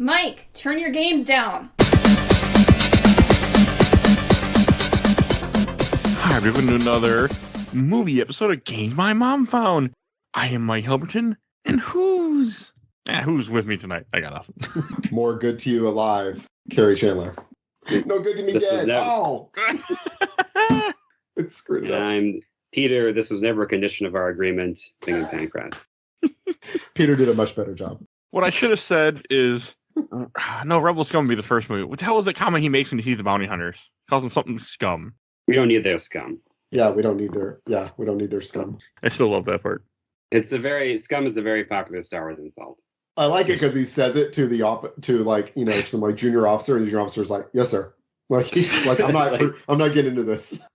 Mike, turn your games down. Hi, we're going to another movie episode of Games My Mom Found. I am Mike Albertin, and who's with me tonight? I got nothing. More good to you alive, Kerry Chandler. No good to me dead. Oh! It's screwed it up. I'm Peter. This was never a condition of our agreement. Bingham-Pankratz. Peter did a much better job. What I should have said is, no, Rebel Scum would be the first movie. What the hell is the comment he makes when he sees the bounty hunters? He calls them something scum. We don't need their scum. Yeah, we don't need their scum. I still love that part. Scum is a very popular Star Wars insult. I like it because he says it to some like junior officer, and the junior officer's like, "Yes, sir." Like he's like, "I'm not getting into this."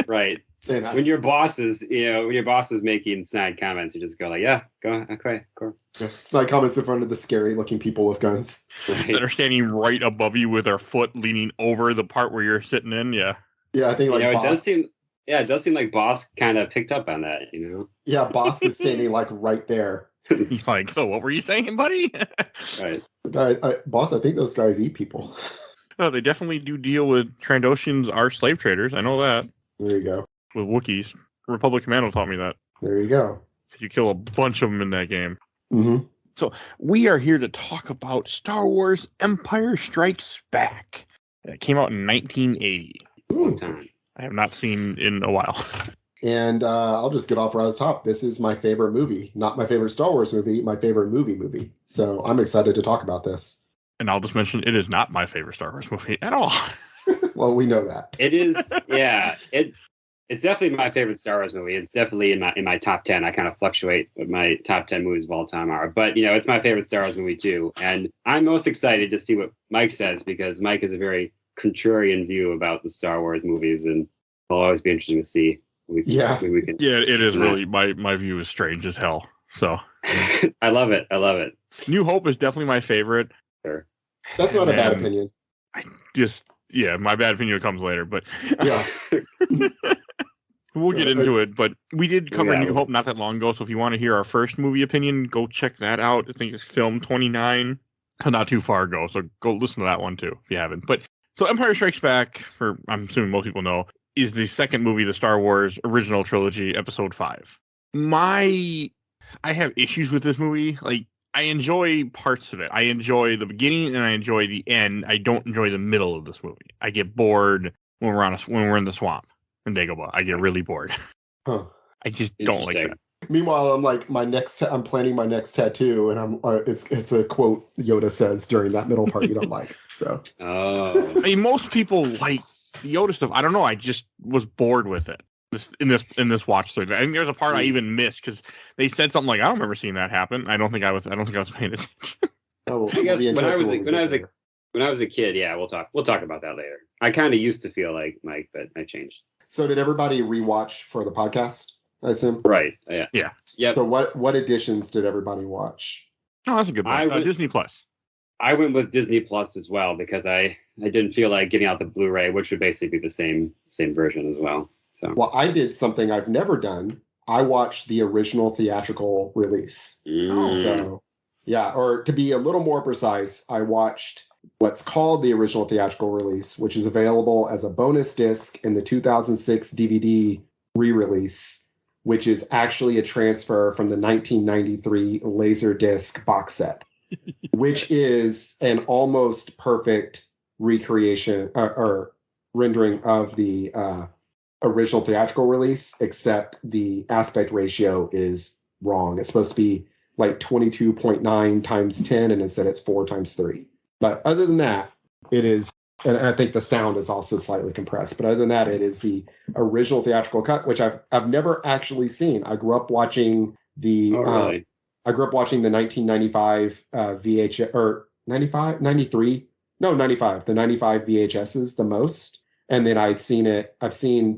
Right. When your boss is making snide comments, you just go like, "Yeah, go, okay, of course." Yeah, snide comments in front of the scary-looking people with guns right. that are standing right above you with their foot leaning over the part where you're sitting in. Yeah. Yeah, I think like Boss, it does seem like Boss kind of picked up on that, you know. Yeah, Boss is standing like right there. He's like, "So what were you saying, buddy?" Right. Boss, I think those guys eat people. Oh, they definitely do deal with Trandoshans are slave traders. I know that. There you go. With Wookiees. Republic Commando taught me that. There you go. You kill a bunch of them in that game. Mm-hmm. So we are here to talk about Star Wars Empire Strikes Back. It came out in 1980. Long time. I have not seen in a while. And I'll just get off right at the top. This is my favorite movie. Not my favorite Star Wars movie, my favorite movie. So I'm excited to talk about this. And I'll just mention it is not my favorite Star Wars movie at all. Well, we know that. It is, yeah. It's definitely my favorite Star Wars movie. It's definitely in my top 10. I kind of fluctuate what my top 10 movies of all time are. But, it's my favorite Star Wars movie, too. And I'm most excited to see what Mike says, because Mike has a very contrarian view about the Star Wars movies, and it'll always be interesting to see. Yeah, it is really, my view is strange as hell. So I love it. New Hope is definitely my favorite. Sure. That's not a bad opinion. My bad opinion comes later, but yeah. We'll get into it. But we did cover New Hope not that long ago, so if you want to hear our first movie opinion, go check that out. I think it's film 29, not too far ago, so go listen to that one too if you haven't. But so Empire Strikes Back, I'm assuming most people know, is the second movie of the Star Wars original trilogy, Episode 5. I have issues with this movie. Like, I enjoy parts of it. I enjoy the beginning and I enjoy the end. I don't enjoy the middle of this movie. I get bored when we're in the swamp in Dagobah. I get really bored. Huh. I just don't like that. Meanwhile, I'm like I'm planning my next tattoo, and it's a quote Yoda says during that middle part you don't like. So. Oh. I mean, most people like the Yoda stuff. I don't know. I just was bored with it. In this watch through. I think there's a part I even missed because they said something like, "I don't remember seeing that happen." I don't think I was paying attention. Oh, I guess when I was a kid, yeah, we'll talk about that later. I kind of used to feel like Mike, but I changed. So did everybody rewatch for the podcast? I assume. Right. Yeah. Yeah. Yep. So what editions did everybody watch? Oh, that's a good one. Disney Plus. I went with Disney Plus as well because I didn't feel like getting out the Blu-ray, which would basically be the same version as well. So. Well, I did something I've never done. I watched the original theatrical release. So, yeah, or to be a little more precise, I watched what's called the original theatrical release, which is available as a bonus disc in the 2006 DVD re-release, which is actually a transfer from the 1993 Laserdisc box set, which is an almost perfect recreation or rendering of the original theatrical release, except the aspect ratio is wrong. It's supposed to be like 22.9 times 10, and instead it's 4 times 3. But other than that, it is, and I think the sound is also slightly compressed, but other than that, it is the original theatrical cut, which I've never actually seen. I grew up watching the really? I grew up watching the 1995 VHS or 95 93 no 95 the 95 VHSs the most. And then I've seen the 91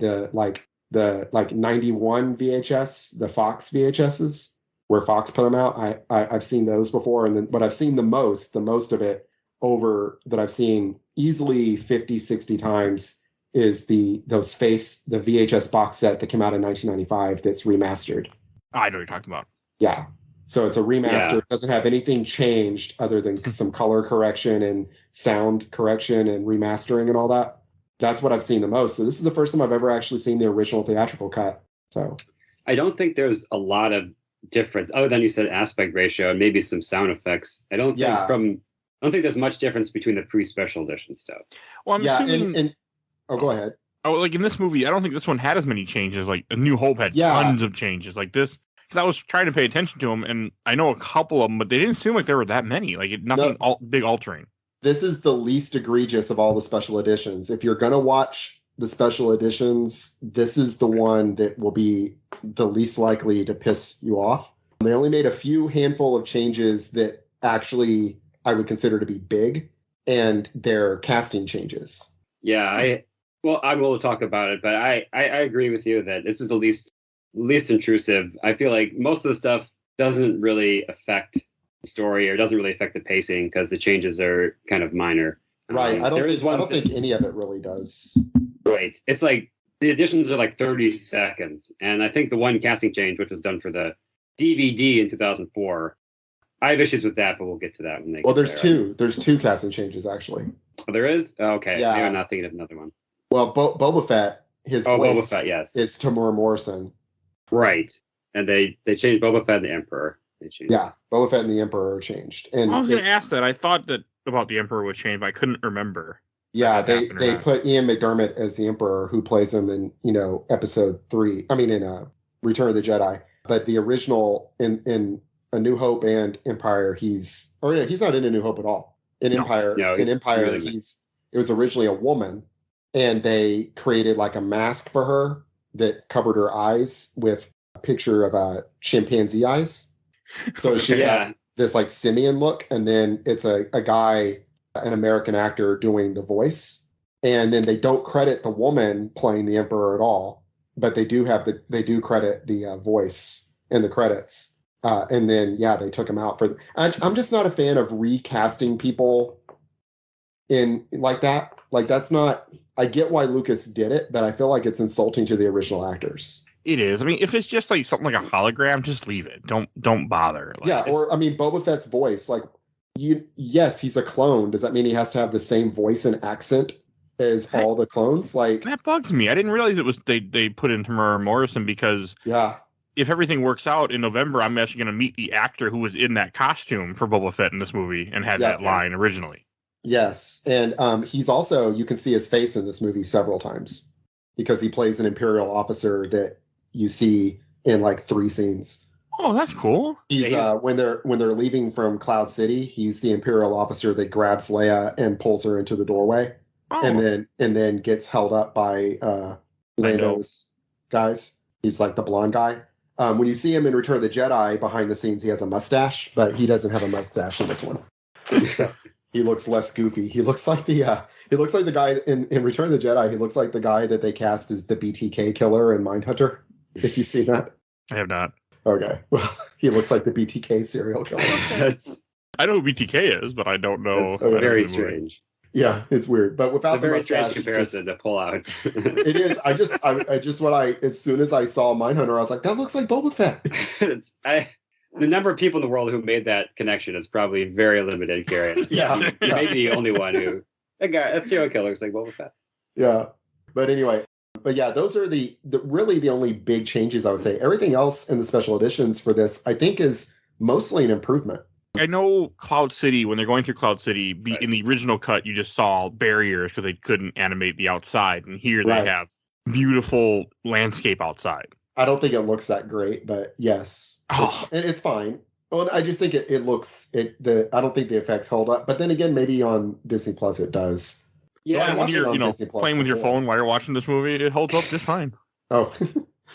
VHS, the Fox VHSs, where Fox put them out. I've seen those before. And then, but I've seen the most of it over that I've seen easily 50, 60 times is the VHS box set that came out in 1995 that's remastered. I know what you're talking about. Yeah. So it's a remaster. It doesn't have anything changed other than some color correction and sound correction and remastering and all that. That's what I've seen the most. So this is the first time I've ever actually seen the original theatrical cut. So I don't think there's a lot of difference other than you said aspect ratio and maybe some sound effects. I don't think there's much difference between the pre-special edition stuff. Well, I'm assuming. Go ahead. Oh, like in this movie, I don't think this one had as many changes. Like A New Hope had tons of changes. Like this, because I was trying to pay attention to them, and I know a couple of them, but they didn't seem like there were that many. Like nothing big altering. This is the least egregious of all the special editions. If you're going to watch the special editions, this is the one that will be the least likely to piss you off. They only made a few handful of changes that actually I would consider to be big, and they're casting changes. Yeah, I will talk about it, but I agree with you that this is the least intrusive. I feel like most of the stuff doesn't really affect the story or doesn't really affect the pacing because the changes are kind of minor. Right. I don't think any of it really does. Right. It's like the additions are like 30 seconds. And I think the one casting change, which was done for the DVD in 2004, I have issues with that, but we'll get to that when they get there's two. There's two casting changes, actually. Oh, there is? Oh, okay. Yeah. Maybe I'm not thinking of another one. Well, Boba Fett, his voice Boba Fett, yes. It's Tamora Morrison. Right. And they changed Boba Fett and the Emperor. Boba Fett and the Emperor changed. And I was going to ask that. I thought that about the Emperor was changed, but I couldn't remember. Yeah, they put Ian McDermott as the Emperor, who plays him in episode 3. I mean, in Return of the Jedi. But the original in A New Hope and Empire, he's not in A New Hope at all. In Empire, it was originally a woman, and they created like a mask for her that covered her eyes with a picture of chimpanzee eyes. So she had this like simian look, and then it's a guy, an American actor, doing the voice, and then they don't credit the woman playing the Emperor at all, but they do credit the voice in the credits, and then they took him out for. I'm just not a fan of recasting people in like that. Like that's not. I get why Lucas did it, but I feel like it's insulting to the original actors. It is. I mean, if it's just like something like a hologram, just leave it. Don't bother. Like, or I mean, Boba Fett's voice. Like, yes, he's a clone. Does that mean he has to have the same voice and accent as all the clones? Like that bugs me. I didn't realize it was they put in Tamora Morrison because if everything works out in November, I'm actually going to meet the actor who was in that costume for Boba Fett in this movie and had that line originally. Yes, and he's also, you can see his face in this movie several times because he plays an Imperial officer that you see in like 3 scenes. Oh, that's cool. He's when they're leaving from Cloud City, he's the Imperial officer that grabs Leia and pulls her into the doorway, and then gets held up by Lando's guys. He's like the blonde guy. When you see him in Return of the Jedi, behind the scenes, he has a mustache, but he doesn't have a mustache in this one. So he looks less goofy. He looks like the guy in Return of the Jedi. He looks like the guy that they cast as the BTK killer in Mindhunter. If you've seen that, I have not. Okay, well, he looks like the BTK serial killer. I know who BTK is, but I don't know. It's very strange. Yeah, it's weird, but without the mustache, very strange comparison to pull out. It is. As soon as I saw Mindhunter, I was like, that looks like Boba Fett. The number of people in the world who made that connection is probably very limited, Kerry. Maybe the only one who that serial killer looks like Boba Fett. Yeah, but anyway. But yeah, those are the really the only big changes, I would say. Everything else in the special editions for this, I think, is mostly an improvement. I know Cloud City, when they're going through Cloud City, in the original cut, you just saw barriers because they couldn't animate the outside. And here they have beautiful landscape outside. I don't think it looks that great, but yes, it's fine. Well, I just think it looks, I don't think the effects hold up. But then again, maybe on Disney Plus it does. Yeah, when you're playing with your phone while you're watching this movie, it holds up just fine. Oh,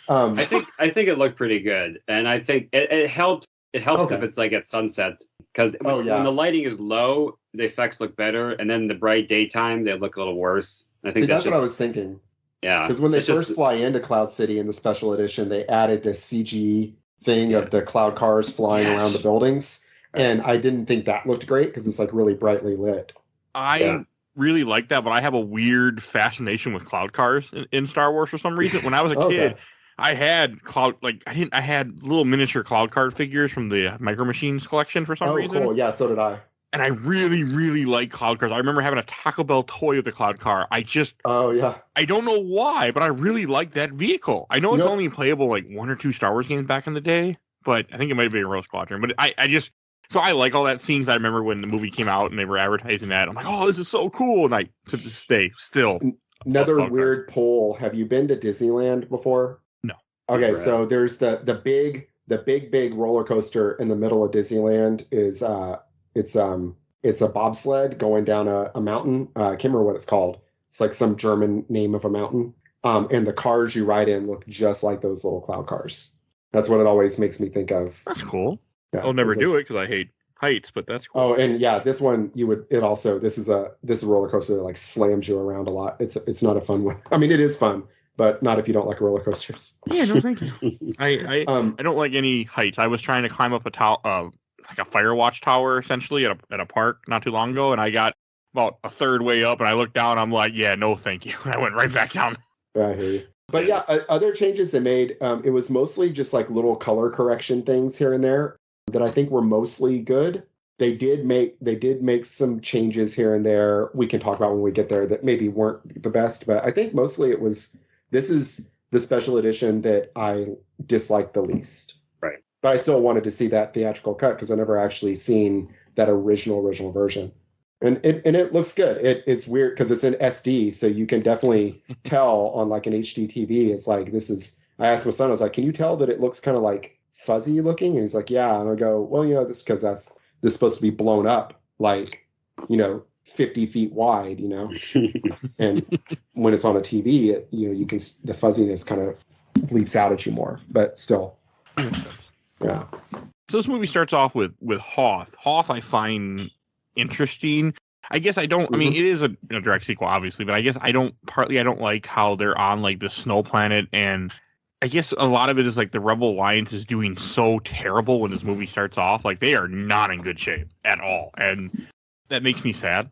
I think it looked pretty good, and I think it helps. It helps if it's like at sunset because when the lighting is low, the effects look better, and then the bright daytime they look a little worse. I think that's what I was thinking. Yeah, because when they first fly into Cloud City in the special edition, they added this CG thing of the cloud cars flying around the buildings, and I didn't think that looked great because it's like really brightly lit. I really like that, but I have a weird fascination with cloud cars in Star Wars for some reason. When I was a kid, I had I had little miniature Cloud Card figures from the Micro Machines collection for some reason. Cool. Yeah, so did I. And I really, really like Cloud Cars. I remember having a Taco Bell toy of the Cloud Car. Oh yeah. I don't know why, but I really like that vehicle. I know it's only playable like 1 or 2 Star Wars games back in the day, but I think it might be a Rogue Squadron. But so I like all that scenes. I remember when the movie came out and they were advertising that. I'm like, oh, this is so cool. And I, to this day, still. Another weird poll. Have you been to Disneyland before? No. Okay, so there's the big roller coaster in the middle of Disneyland is it's a bobsled going down a mountain. I can't remember what it's called. It's like some German name of a mountain. And the cars you ride in look just like those little Cloud Cars. That's what it always makes me think of. That's cool. Yeah, I'll never do it because I hate heights, but that's cool. Oh, and yeah, this one this is a roller coaster that like slams you around a lot. It's not a fun one. I mean, it is fun, but not if you don't like roller coasters. Yeah, no, thank you. I don't like any heights. I was trying to climb up a tower, like a Firewatch tower, essentially at a park not too long ago, and I got about a third way up, and I looked down. I'm like, yeah, no, thank you. And I went right back down. I hear you. But yeah, other changes they made. It was mostly just like little color correction things here and there that I think were mostly good. They did make some changes here and there. We can talk about when we get there that maybe weren't the best, but I think mostly this is the special edition that I disliked the least. Right. But I still wanted to see that theatrical cut because I never actually seen that original version. And it looks good. It's weird because it's in SD, so you can definitely tell on like an HD TV. It's like I asked my son, I was like, can you tell that it looks kind of like fuzzy looking? And he's like, yeah. And I go, well, this because this is supposed to be blown up like 50 feet wide, and when it's on a TV, you can, the fuzziness kind of leaps out at you more, but still. Yeah. So this movie starts off with Hoth. Hoth I find interesting. I guess I don't. I mean, it is a direct sequel, obviously, but I guess I don't like how they're on like the snow planet, and I guess a lot of it is like the Rebel Alliance is doing so terrible when this movie starts off. Like they are not in good shape at all, and that makes me sad.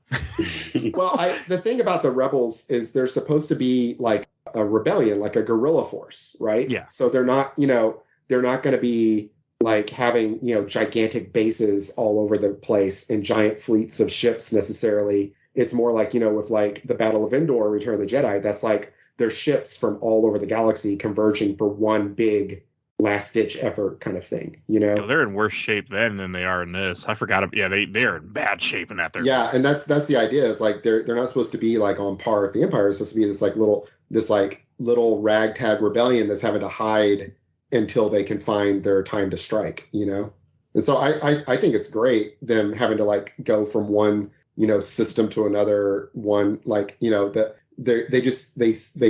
Well, the thing about the Rebels is they're supposed to be like a rebellion, like a guerrilla force, right? Yeah. So they're not going to be like having, gigantic bases all over the place and giant fleets of ships necessarily. It's more like, with like the Battle of Endor, Return of the Jedi, that's like there's ships from all over the galaxy converging for one big last-ditch effort kind of thing, They're in worse shape then than they are in this. I forgot. Yeah, they're in bad shape in that. Yeah, and that's the idea. Is like they're not supposed to be like on par with the Empire. It's supposed to be this little ragtag rebellion that's having to hide until they can find their time to strike, And so I think it's great them having to like go from one, system to another one, like, that they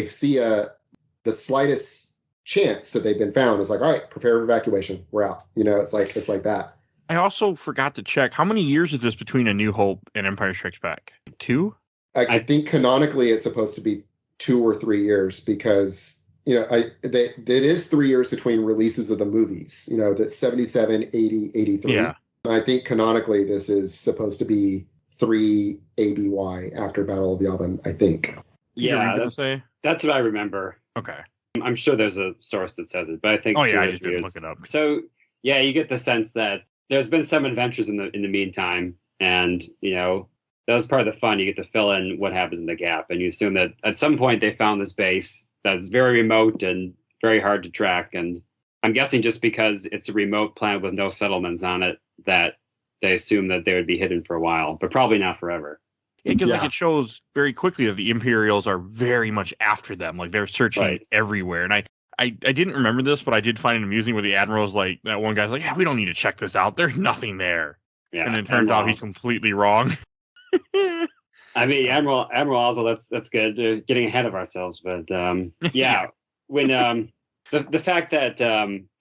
see the slightest chance that they've been found. It's like, all right, prepare for evacuation. We're out. It's like that. I also forgot to check how many years is this between A New Hope and Empire Strikes Back? 2? I think canonically it's supposed to be 2 or 3 years because it is 3 years between releases of the movies, that's 77, 80, 83. Yeah. I think canonically this is supposed to be 3 ABY after Battle of Yavin, I think. Yeah, that's what I remember. Okay. I'm sure there's a source that says it, but I think. Oh yeah, I just didn't look it up. So yeah, you get the sense that there's been some adventures in the meantime, and that was part of the fun. You get to fill in what happens in the gap, and you assume that at some point they found this base that's very remote and very hard to track. And I'm guessing just because it's a remote planet with no settlements on it, that they assume that they would be hidden for a while, but probably not forever. Because like it shows very quickly that the Imperials are very much after them. Like they're searching everywhere. And I didn't remember this, but I did find it amusing where the Admiral's like, that one guy's like, yeah, we don't need to check this out. There's nothing there. Yeah, and it turns out he's completely wrong. I mean, Admiral also, that's good. Getting ahead of ourselves. But yeah, when the fact that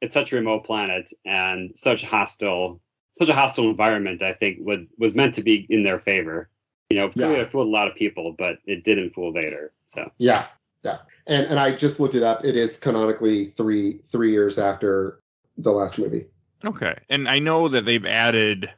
it's such a remote planet and such a hostile environment, I think was meant to be in their favor. It fooled a lot of people, but it didn't fool Vader. So yeah. And I just looked it up. It is canonically three years after the last movie. Okay, and I know that they've added.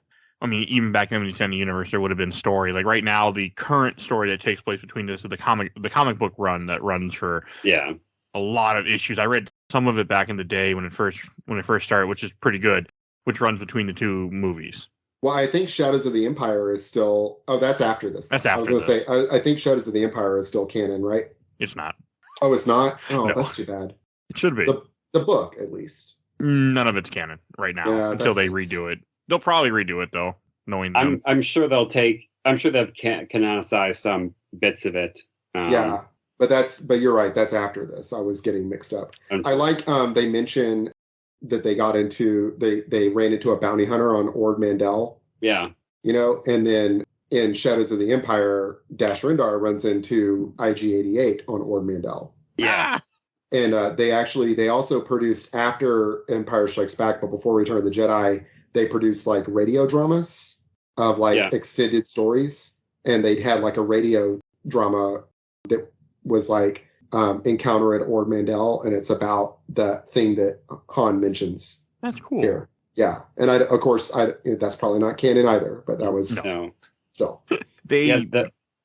I mean, even back in the extended universe, there would have been story. Like right now, the current story that takes place between this is the comic book run that runs for a lot of issues. I read some of it back in the day when it first started, which is pretty good, which runs between the two movies. Well, I think Shadows of the Empire is still. Oh, that's after this. That's after. I was going to say. I think Shadows of the Empire is still canon, right? It's not. Oh, it's not. Oh, No. that's too bad. It should be. The book, at least. None of it's canon right now until they redo it. They'll probably redo it though, knowing them. I'm sure they'll canonize some bits of it. Yeah, but you're right. That's after this. I was getting mixed up. I like they mention that they ran into a bounty hunter on Ord Mantell. Yeah. And then in Shadows of the Empire, Dash Rendar runs into IG-88 on Ord Mantell. Yeah. And they also produced after Empire Strikes Back, but before Return of the Jedi, they produced like radio dramas of extended stories, and they had like a radio drama that was like Encounter at Ord Mantell, and it's about the thing that Han mentions. That's cool. Here. Yeah, and that's probably not canon either, but that was still. They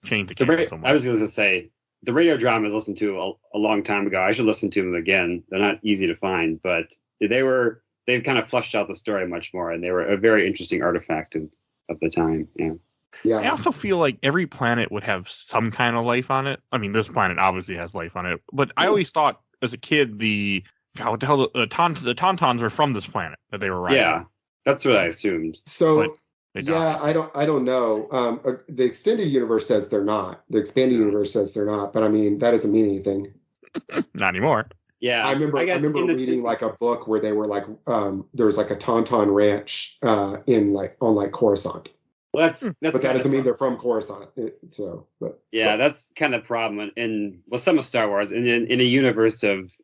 changed the canon so much. I was going to say, the radio dramas I listened to a long time ago. I should listen to them again. They're not easy to find, but they've kind of fleshed out the story much more, and they were a very interesting artifact of the time. Yeah. Yeah. I also feel like every planet would have some kind of life on it. I mean, this planet obviously has life on it, but I always thought as a kid the Tauntauns were from this planet that they were riding. Yeah, that's what I assumed. So I don't know. The extended universe says they're not. The expanded universe says they're not. But I mean, that doesn't mean anything. Not anymore. Yeah, I remember reading like a book where they were like, there was like a Tauntaun ranch on Coruscant. Well, that's but that doesn't mean they're from Coruscant. That's kind of the problem in some of Star Wars. In a universe of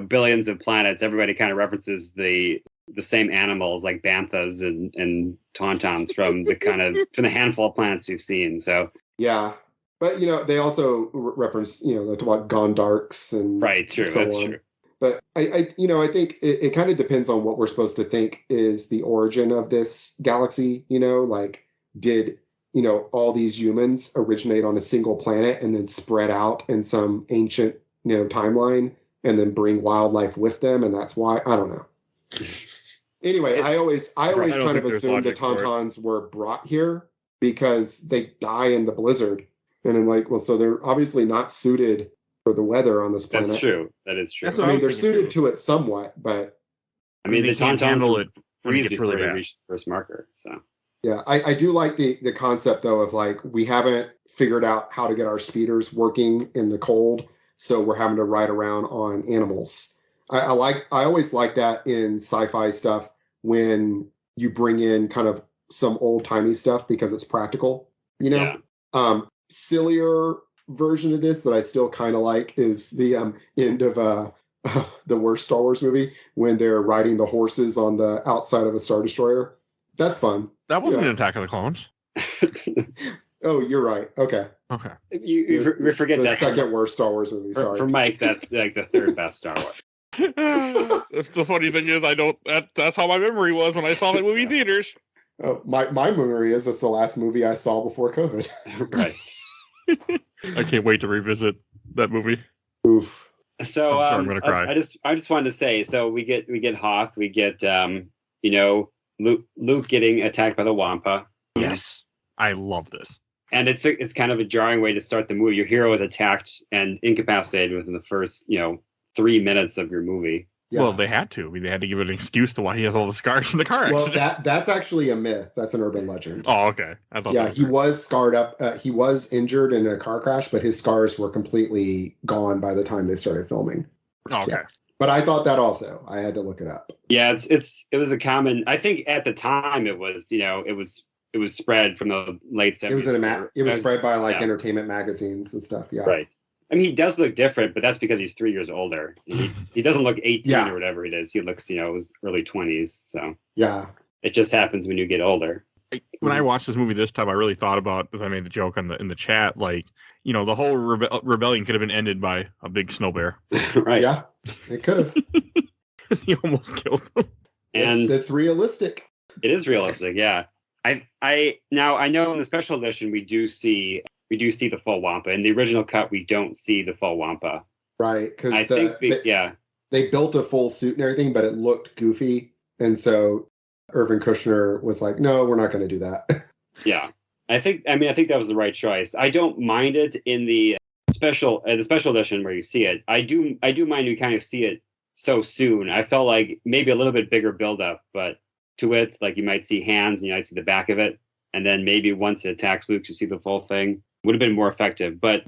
billions of planets, everybody kind of references the same animals like banthas and tauntauns from the handful of planets we've seen. So yeah, but they also reference what Gondarks and right. True, that's true. But I think it kind of depends on what we're supposed to think is the origin of this galaxy. Did all these humans originate on a single planet and then spread out in some ancient timeline and then bring wildlife with them, and that's why I don't know. Anyway, I always kind of assumed the Tauntauns were brought here because they die in the blizzard, and I'm so they're obviously not suited for the weather on this planet. That's true. That is true. I mean, they're suited to it somewhat, but I mean, they can't handle it when it gets really bad. Reach the first marker. So yeah, I do like the concept though of we haven't figured out how to get our speeders working in the cold, so we're having to ride around on animals. I always like that in sci-fi stuff when you bring in kind of some old timey stuff because it's practical. Sillier version of this that I still kind of like is the end of the worst Star Wars movie when they're riding the horses on the outside of a Star Destroyer. That's fun. That wasn't an Attack of the Clones. Oh, you're right. Okay. You forget the that second worst Star Wars movie. Sorry. For Mike, that's like the third best Star Wars. The funny thing is, that's how my memory was when I saw that movie in theaters. Oh, my memory is it's the last movie I saw before COVID. Right. I can't wait to revisit that movie. Oof. So I'm gonna cry. I just wanted to say, so we get Hoth, we get Luke getting attacked by the Wampa. Yes, I love this. And it's kind of a jarring way to start the movie. Your hero is attacked and incapacitated within the first 3 minutes of your movie. Yeah. Well, they had to. I mean, they had to give it an excuse to why he has all the scars from the car accident. Well, that's actually a myth. That's an urban legend. Oh, okay. I thought he was scarred up. He was injured in a car crash, but his scars were completely gone by the time they started filming. Oh, okay. Yeah. But I thought that also. I had to look it up. Yeah, it was a common. I think at the time it was it was spread from the late 70s. It was spread by entertainment magazines and stuff. Yeah. Right. I mean, he does look different, but that's because he's 3 years older. He doesn't look 18 or whatever it is. He looks, his early 20s. So yeah, it just happens when you get older. When I watched this movie this time, I really thought about, as I made the joke in the chat, the whole rebellion could have been ended by a big snow bear. Right. Yeah, it could have. He almost killed them. And it's realistic. It is realistic. Yeah. I know in the special edition we do see the full Wampa. In the original cut, we don't see the full Wampa. Right, because they built a full suit and everything, but it looked goofy. And so Irvin Kushner was like, no, we're not going to do that. Yeah. I think that was the right choice. I don't mind it in the special edition where you see it. I do mind you kind of see it so soon. I felt like maybe a little bit bigger buildup, but to it, like you might see hands and you might see the back of it. And then maybe once it attacks Luke, you see the full thing. Would have been more effective, but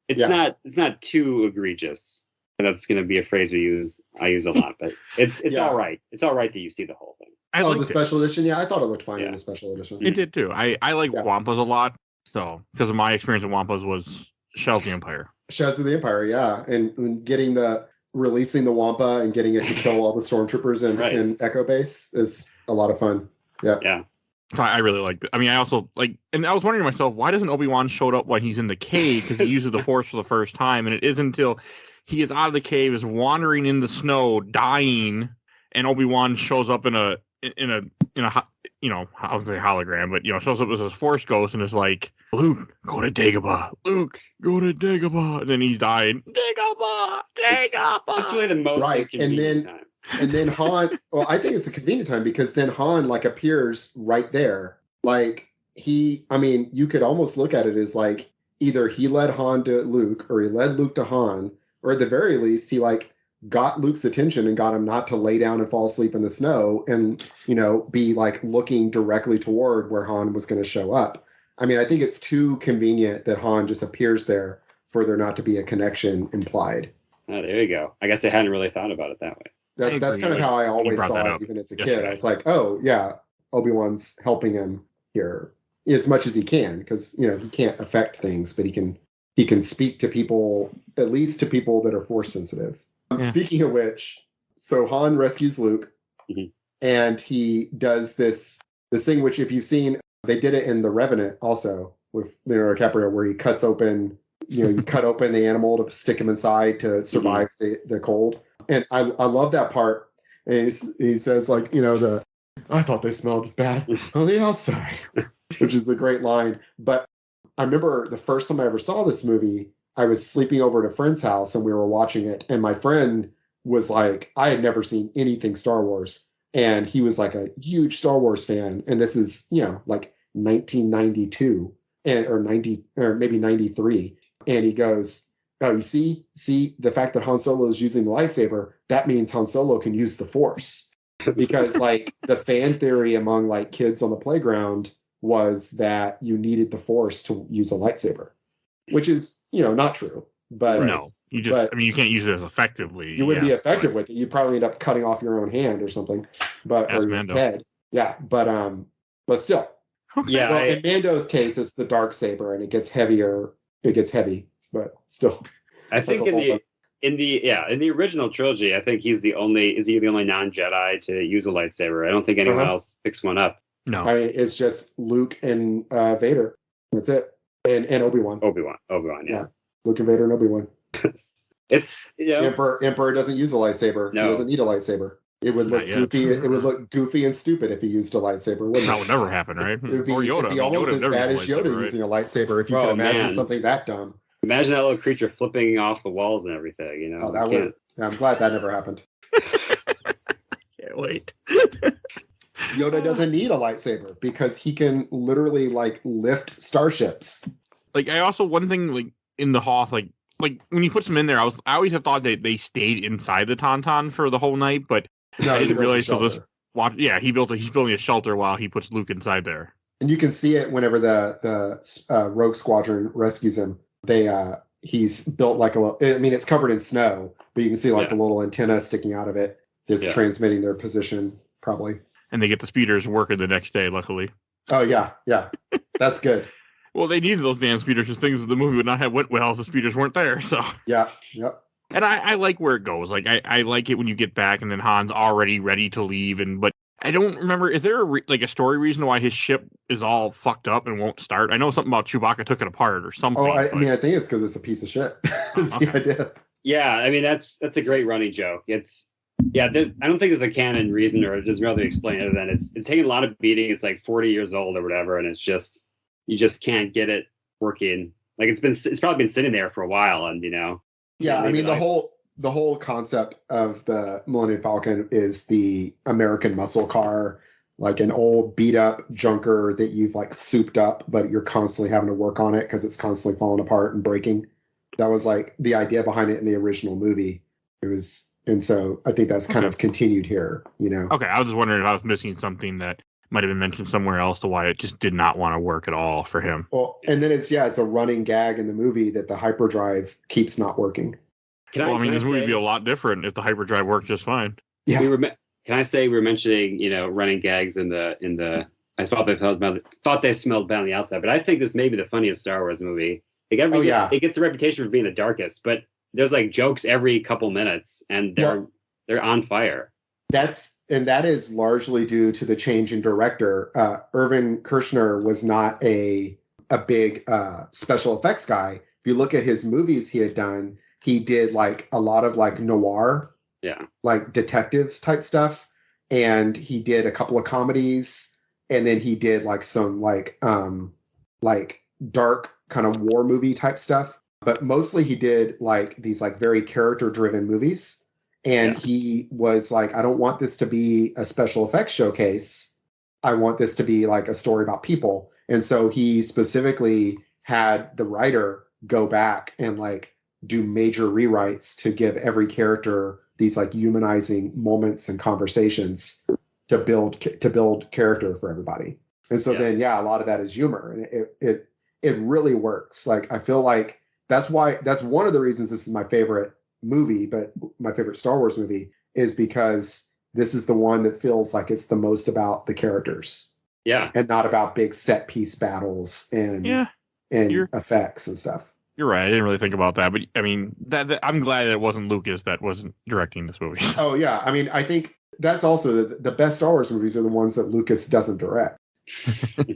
it's not too egregious. That's going to be a phrase I use a lot, but it's all right. It's all right that you see the whole thing. The special edition? Yeah, I thought it looked fine in the special edition. It did too. I like Wampas a lot. So, because of my experience with Wampas was Shells of the Empire. Shells of the Empire, yeah. And releasing the Wampa and getting it to kill all the stormtroopers in Echo Base is a lot of fun. Yeah. Yeah. So I really liked it. I mean, I also and I was wondering to myself, why doesn't ObiWan show up when he's in the cave? Because he uses the Force for the first time, and it isn't until he is out of the cave, is wandering in the snow, dying, and ObiWan shows up in a I would say hologram, but shows up as a Force ghost and is like, Luke, go to Dagobah. Luke, go to Dagobah. And then he's dying. Dagobah. That's really the most inconvenient time. And then Han, well, I think it's a convenient time because then Han appears right there. You could almost look at it as either he led Han to Luke or he led Luke to Han, or at the very least, he got Luke's attention and got him not to lay down and fall asleep in the snow and, be looking directly toward where Han was going to show up. I mean, I think it's too convenient that Han just appears there for there not to be a connection implied. Oh, there you go. I guess I hadn't really thought about it that way. That's kind of how I always saw it, even as a kid. I was like, oh, yeah, Obi-Wan's helping him here as much as he can because, he can't affect things, but he can speak to people, at least to people that are Force sensitive. Yeah. Speaking of which, so Han rescues Luke, and he does this thing, which if you've seen, they did it in The Revenant also with Leonardo DiCaprio, where he cuts open, you cut open the animal to stick him inside to survive the cold. And I love that part. And he says, I thought they smelled bad on the outside, which is a great line. But I remember the first time I ever saw this movie, I was sleeping over at a friend's house and we were watching it. And my friend was like, I had never seen anything Star Wars. And he was a huge Star Wars fan. And this is, 1992 or maybe 93. And he goes, oh, you see the fact that Han Solo is using the lightsaber, that means Han Solo can use the Force. Because the fan theory among kids on the playground was that you needed the Force to use a lightsaber, which is, not true. But no, you can't use it as effectively. You wouldn't be effective with it. You'd probably end up cutting off your own hand or something, or your head. Yeah, but still. Okay. Yeah. Well, in Mando's case, it's the dark saber, and it gets heavier. It gets heavy, but still. I think in the original trilogy, I think is he the only non-Jedi to use a lightsaber? I don't think anyone else picks one up. No, it's just Luke and Vader. That's it, and Obi-Wan. Obi-Wan, yeah. Luke and Vader and Obi-Wan. It's Emperor doesn't use a lightsaber. No. He doesn't need a lightsaber. It would look goofy. It would look goofy and stupid if he used a lightsaber. That would never happen, right? It would be, Yoda. It'd be almost as bad as Yoda using a lightsaber. If you could imagine something that dumb. Imagine that little creature flipping off the walls and everything. Oh, that would. I'm glad that never happened. Can't wait. Yoda doesn't need a lightsaber because he can literally lift starships. I also one thing in the Hoth when he puts them in there, I always have thought that they stayed inside the Tauntaun for the whole night, but no, I didn't realize till this watch. Yeah, he's building a shelter while he puts Luke inside there. And you can see it whenever the Rogue Squadron rescues him. He's built a little. I mean, it's covered in snow, but you can see the little antenna sticking out of it that's transmitting their position, probably. And they get the speeders working the next day, luckily. Oh yeah, that's good. Well, they needed those damn speeders because things the movie would not have went well if the speeders weren't there. So yep. And I like where it goes. I like it when you get back and then Han's already ready to leave. But I don't remember. Is there a story reason why his ship is all fucked up and won't start? I know something about Chewbacca took it apart or something. Oh, I think it's because it's a piece of shit. Is the idea. Yeah, I mean that's a great running joke. I don't think there's a canon reason or it doesn't really explain other than it's taking a lot of beating. It's 40 years old or whatever, and it's just you just can't get it working. It's probably been sitting there for a while, and Yeah, I mean the whole the whole concept of the Millennium Falcon is the American muscle car, like an old beat up junker that you've like souped up, but you're constantly having to work on it because it's constantly falling apart and breaking. That was like the idea behind it in the original movie. It was, and so I think that's kind of continued here, you know? Okay, I was just wondering if I was missing something that might have been mentioned somewhere else to why it just did not want to work at all for him. Well, and then it's a running gag in the movie that the hyperdrive keeps not working. This movie would be a lot different if the hyperdrive worked just fine. Yeah. Can I say we were mentioning, running gags in the I thought they smelled bad on the outside, but I think this may be the funniest Star Wars movie. It gets a reputation for being the darkest, but there's like jokes every couple minutes, and they're on fire. That is largely due to the change in director. Irvin Kershner was not a big special effects guy. If you look at his movies he had done, he did like a lot of like noir, like detective type stuff, and he did a couple of comedies, and then he did like some like dark kind of war movie type stuff. But mostly he did like these like very character driven movies. And he was like, I don't want this to be a special effects showcase. I want this to be like a story about people. And so he specifically had the writer go back and like do major rewrites to give every character these like humanizing moments and conversations to build character for everybody. And so then, a lot of that is humor, and it really works. Like, I feel like that's one of the reasons this is my favorite movie, but my favorite Star Wars movie is because this is the one that feels like it's the most about the characters. Yeah. And not about big set piece battles and effects and stuff. You're right. I didn't really think about that, but I mean, that I'm glad it wasn't Lucas that wasn't directing this movie. Oh yeah. I mean, I think that's also the best Star Wars movies are the ones that Lucas doesn't direct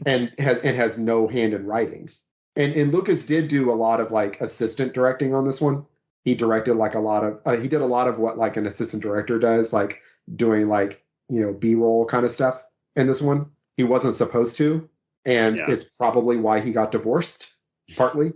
and has no hand in writing. And Lucas did do a lot of like assistant directing on this one. He directed like he did a lot of what like an assistant director does, like doing like, B-roll kind of stuff in this one. He wasn't supposed to. And it's probably why he got divorced, partly.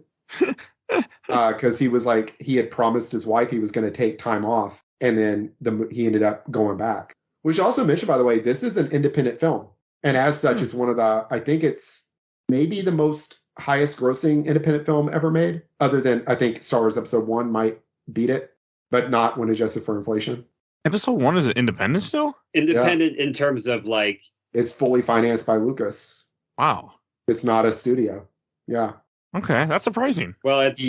Because he had promised his wife he was going to take time off. And then he ended up going back. We should also mention, by the way, this is an independent film. And as such, it's one of I think it's maybe the most highest grossing independent film ever made, other than I think Star Wars Episode 1 might beat it, but not when adjusted for inflation. Episode 1 is independent still? Independent in terms of like... It's fully financed by Lucas. Wow. It's not a studio. Yeah. Okay, that's surprising. Well, it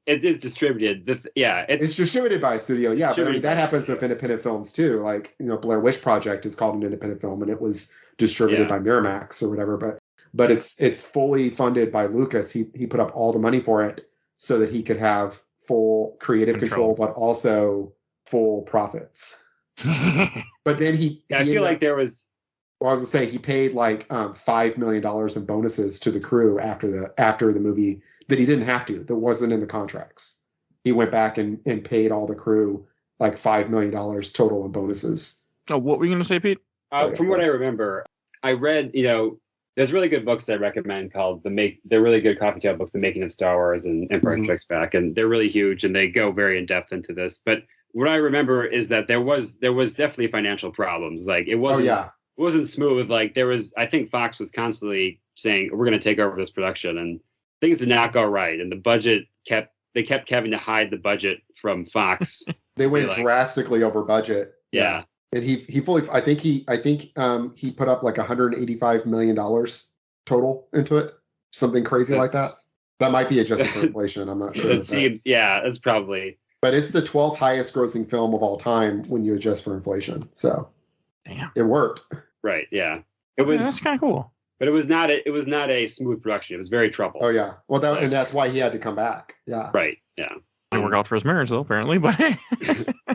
is distributed. It's distributed by a studio. Yeah, but I mean, that happens with independent films too. Like, Blair Witch Project is called an independent film, and it was distributed by Miramax or whatever. But it's fully funded by Lucas. He put up all the money for it so that he could have full creative control, but also full profits. But then I feel like there was. Well, I was going to say he paid like $5 million in bonuses to the crew after the movie that he didn't have to. That wasn't in the contracts. He went back and paid all the crew like $5 million total in bonuses. Oh, what were you going to say, Pete? From what I remember, I read, there's really good books I recommend called they're really good coffee table books, The Making of Star Wars and Empire Strikes Back, and they're really huge and they go very in depth into this. But what I remember is that there was definitely financial problems. Like it wasn't. Oh, yeah. It wasn't smooth. Like I think Fox was constantly saying, we're going to take over this production, and things did not go right. And the budget kept having to hide the budget from Fox. They went drastically over budget. Yeah. And he fully, I think he put up like $185 million total into it. Something crazy like that. That might be adjusted for inflation. I'm not sure. It seems, that's probably. But it's the 12th highest grossing film of all time when you adjust for inflation. So. Damn. It worked. Right. Yeah. It was. That's kind of cool. But it was not a smooth production. It was very troubled. Oh yeah. Well, and that's why he had to come back. Yeah. Right. Yeah. Didn't work out for his marriage though, apparently. But.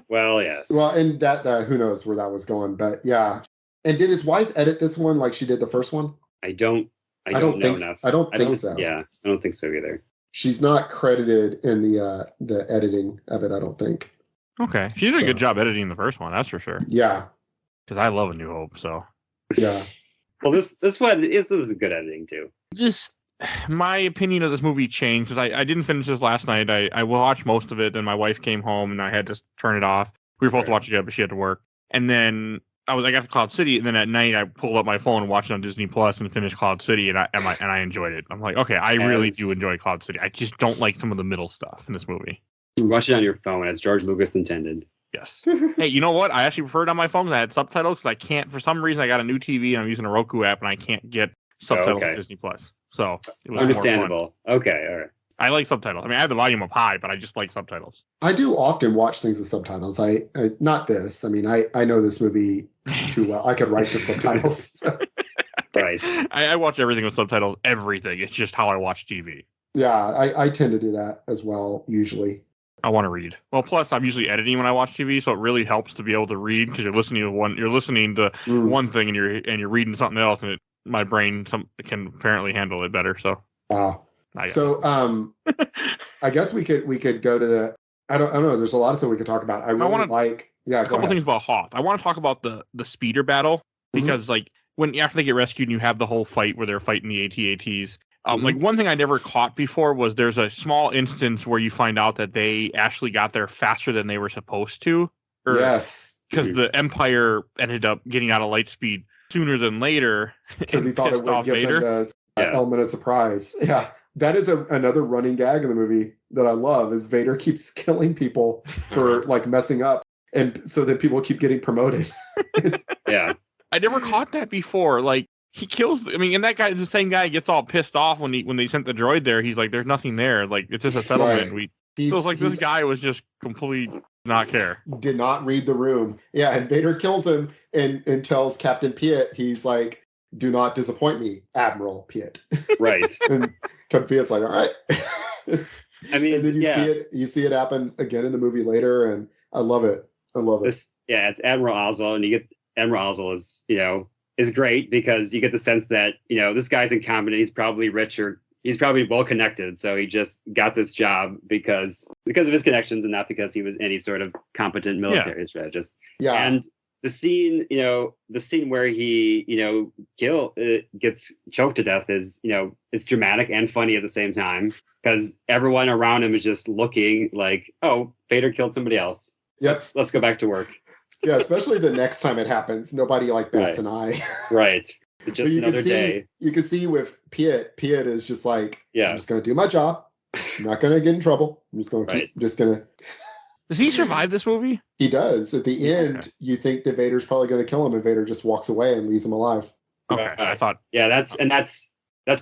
Well, yes. Well, and that who knows where that was going, but yeah. And did his wife edit this one like she did the first one? I don't know enough. I don't think so. Yeah, I don't think so either. She's not credited in the editing of it. I don't think. Okay, she did a good job editing the first one. That's for sure. Yeah. Because I love A New Hope, so. Yeah. Well, this was a good editing too. my opinion of this movie changed because I didn't finish this last night. I watched most of it, and my wife came home, and I had to turn it off. We were supposed to watch it together, but she had to work. And then I got to Cloud City, and then at night I pulled up my phone and watched it on Disney Plus and finished Cloud City, and I enjoyed it. I'm like, okay, I really do enjoy Cloud City. I just don't like some of the middle stuff in this movie. Watch it on your phone, as George Lucas intended. Yes. Hey, you know what? I actually prefer it on my phone because I had subtitles. Because I can't, for some reason, I got a new TV and I'm using a Roku app, and I can't get subtitles on Disney Plus. So it was understandable. Okay, all right. I like subtitles. I mean, I have the volume up high, but I just like subtitles. I do often watch things with subtitles. I not this. I mean, I know this movie too well. I could write the subtitles. Right. I watch everything with subtitles. Everything. It's just how I watch TV. Yeah, I tend to do that as well. Usually. I want to read. Well, plus I'm usually editing when I watch TV, so it really helps to be able to read because you're listening to one thing and you're reading something else, and my brain can apparently handle it better. So. Wow. So I guess we could go to the. I don't know. There's a lot of stuff we could talk about. I like. Yeah. A couple things about Hoth. I want to talk about the speeder battle because like after they get rescued and you have the whole fight where they're fighting the AT-ATs. Like one thing I never caught before was there's a small instance where you find out that they actually got there faster than they were supposed to. Yes. Because the Empire ended up getting out of light speed sooner than later. Because he thought it would give them the element of surprise. Yeah. That is another running gag in the movie that I love is Vader keeps killing people for like messing up. And so that people keep getting promoted. Yeah. I never caught that before. Like, he kills. I mean, and that guy is the same guy gets all pissed off when they sent the droid there. He's like, "There's nothing there. Like, it's just a settlement." Right. Feels like this guy was just complete not care. Did not read the room. Yeah, and Vader kills him and tells Captain Piet, he's like, "Do not disappoint me, Admiral Piet." Right. And Captain Piet's like, "All right." I mean, and then you see it happen again in the movie later, and I love it. Yeah, it's Admiral Ozzel, and you get Admiral Ozzel is great because you get the sense that, this guy's incompetent. He's probably rich or he's probably well connected. So he just got this job because of his connections and not because he was any sort of competent military strategist. Yeah. And the scene where he, gets choked to death is, it's dramatic and funny at the same time because everyone around him is just looking like, oh, Vader killed somebody else. Yep. Let's go back to work. Yeah, especially the next time it happens, nobody bats an eye. Right. It's just another day. You can see with Piet is just like, yeah, I'm just going to do my job. I'm not going to get in trouble. I'm just going to Does he survive this movie? He does. At the end, you think that Vader's probably going to kill him, and Vader just walks away and leaves him alive. Okay, I thought. Yeah, that's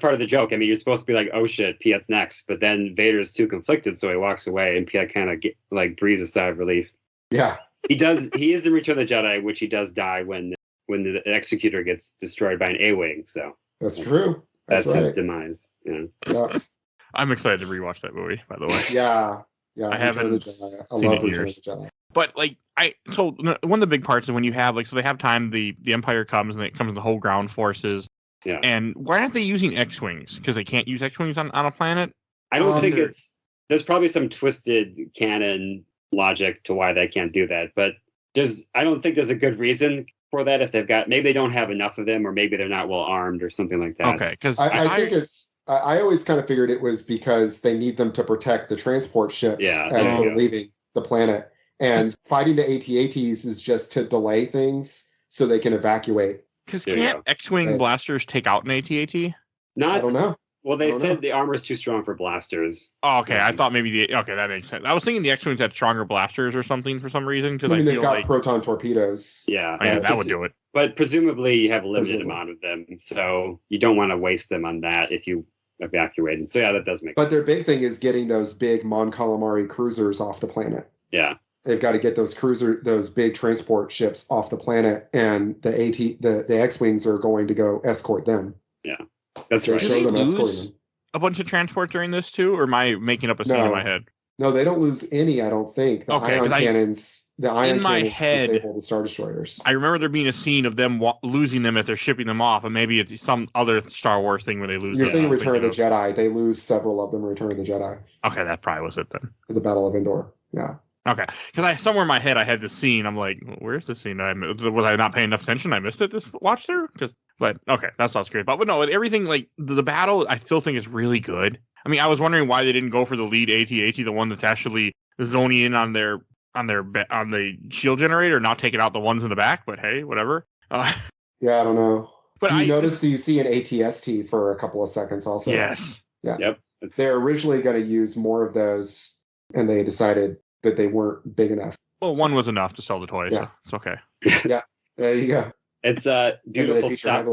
part of the joke. I mean, you're supposed to be like, oh shit, Piet's next, but then Vader's too conflicted, so he walks away, and Piet kind of breathes a sigh of relief. Yeah. He does. He is in Return of the Jedi, which he does die when the Executor gets destroyed by an A-wing. So that's true. That's his demise. Yeah. I'm excited to rewatch that movie. By the way. Yeah. I haven't seen it in years. But one of the big parts is when you have so they have time. The Empire comes and it comes in the whole ground forces. Yeah. And why aren't they using X-wings? Because they can't use X-wings on a planet. I don't think there's probably some twisted canon logic to why they can't do that, but I don't think there's a good reason for that. If maybe they don't have enough of them, or maybe they're not well armed or something like that. Okay, because I think I always kind of figured it was because they need them to protect the transport ships as they're leaving the planet, and fighting the AT-ATs is just to delay things so they can evacuate. Because can't X-wing blasters take out an AT-AT? I don't know. Well, they said the armor is too strong for blasters. Oh, okay. I thought maybe that makes sense. I was thinking the X-wings had stronger blasters or something for some reason. I mean, they've got proton torpedoes. Yeah. That would do it. But presumably you have a limited amount of them, so you don't want to waste them on that if you evacuate. And so that does make sense. But their big thing is getting those big Mon Calamari cruisers off the planet. Yeah. They've got to get those big transport ships off the planet, and the X-wings are going to go escort them. Yeah. That's right. Do they lose a bunch of transport during this too, or am I making up a scene in my head? No, they don't lose any. I don't think. The ion cannons disable the Star Destroyers. I remember there being a scene of them losing them if they're shipping them off, and maybe it's some other Star Wars thing where they lose. You're thinking Return of the Jedi. They lose several of them in Return of the Jedi. Okay, that probably was it then. The Battle of Endor. Yeah. Okay, because somewhere in my head I had the scene. I'm like, where's the scene? Was I not paying enough attention? I missed it this watch through? But okay, that's what I was curious about. But no, everything like the battle, I still think is really good. I mean, I was wondering why they didn't go for the lead AT-AT, the one that's actually zoning in on the shield generator, not taking out the ones in the back. But hey, whatever. Yeah, I don't know. But Do you see an ATST for a couple of seconds also? Yes. Yeah. Yep. They're originally going to use more of those, and they decided that they weren't big enough. Well, one was enough to sell the toys. Yeah. So it's okay. Yeah, there you go. It's a beautiful stop.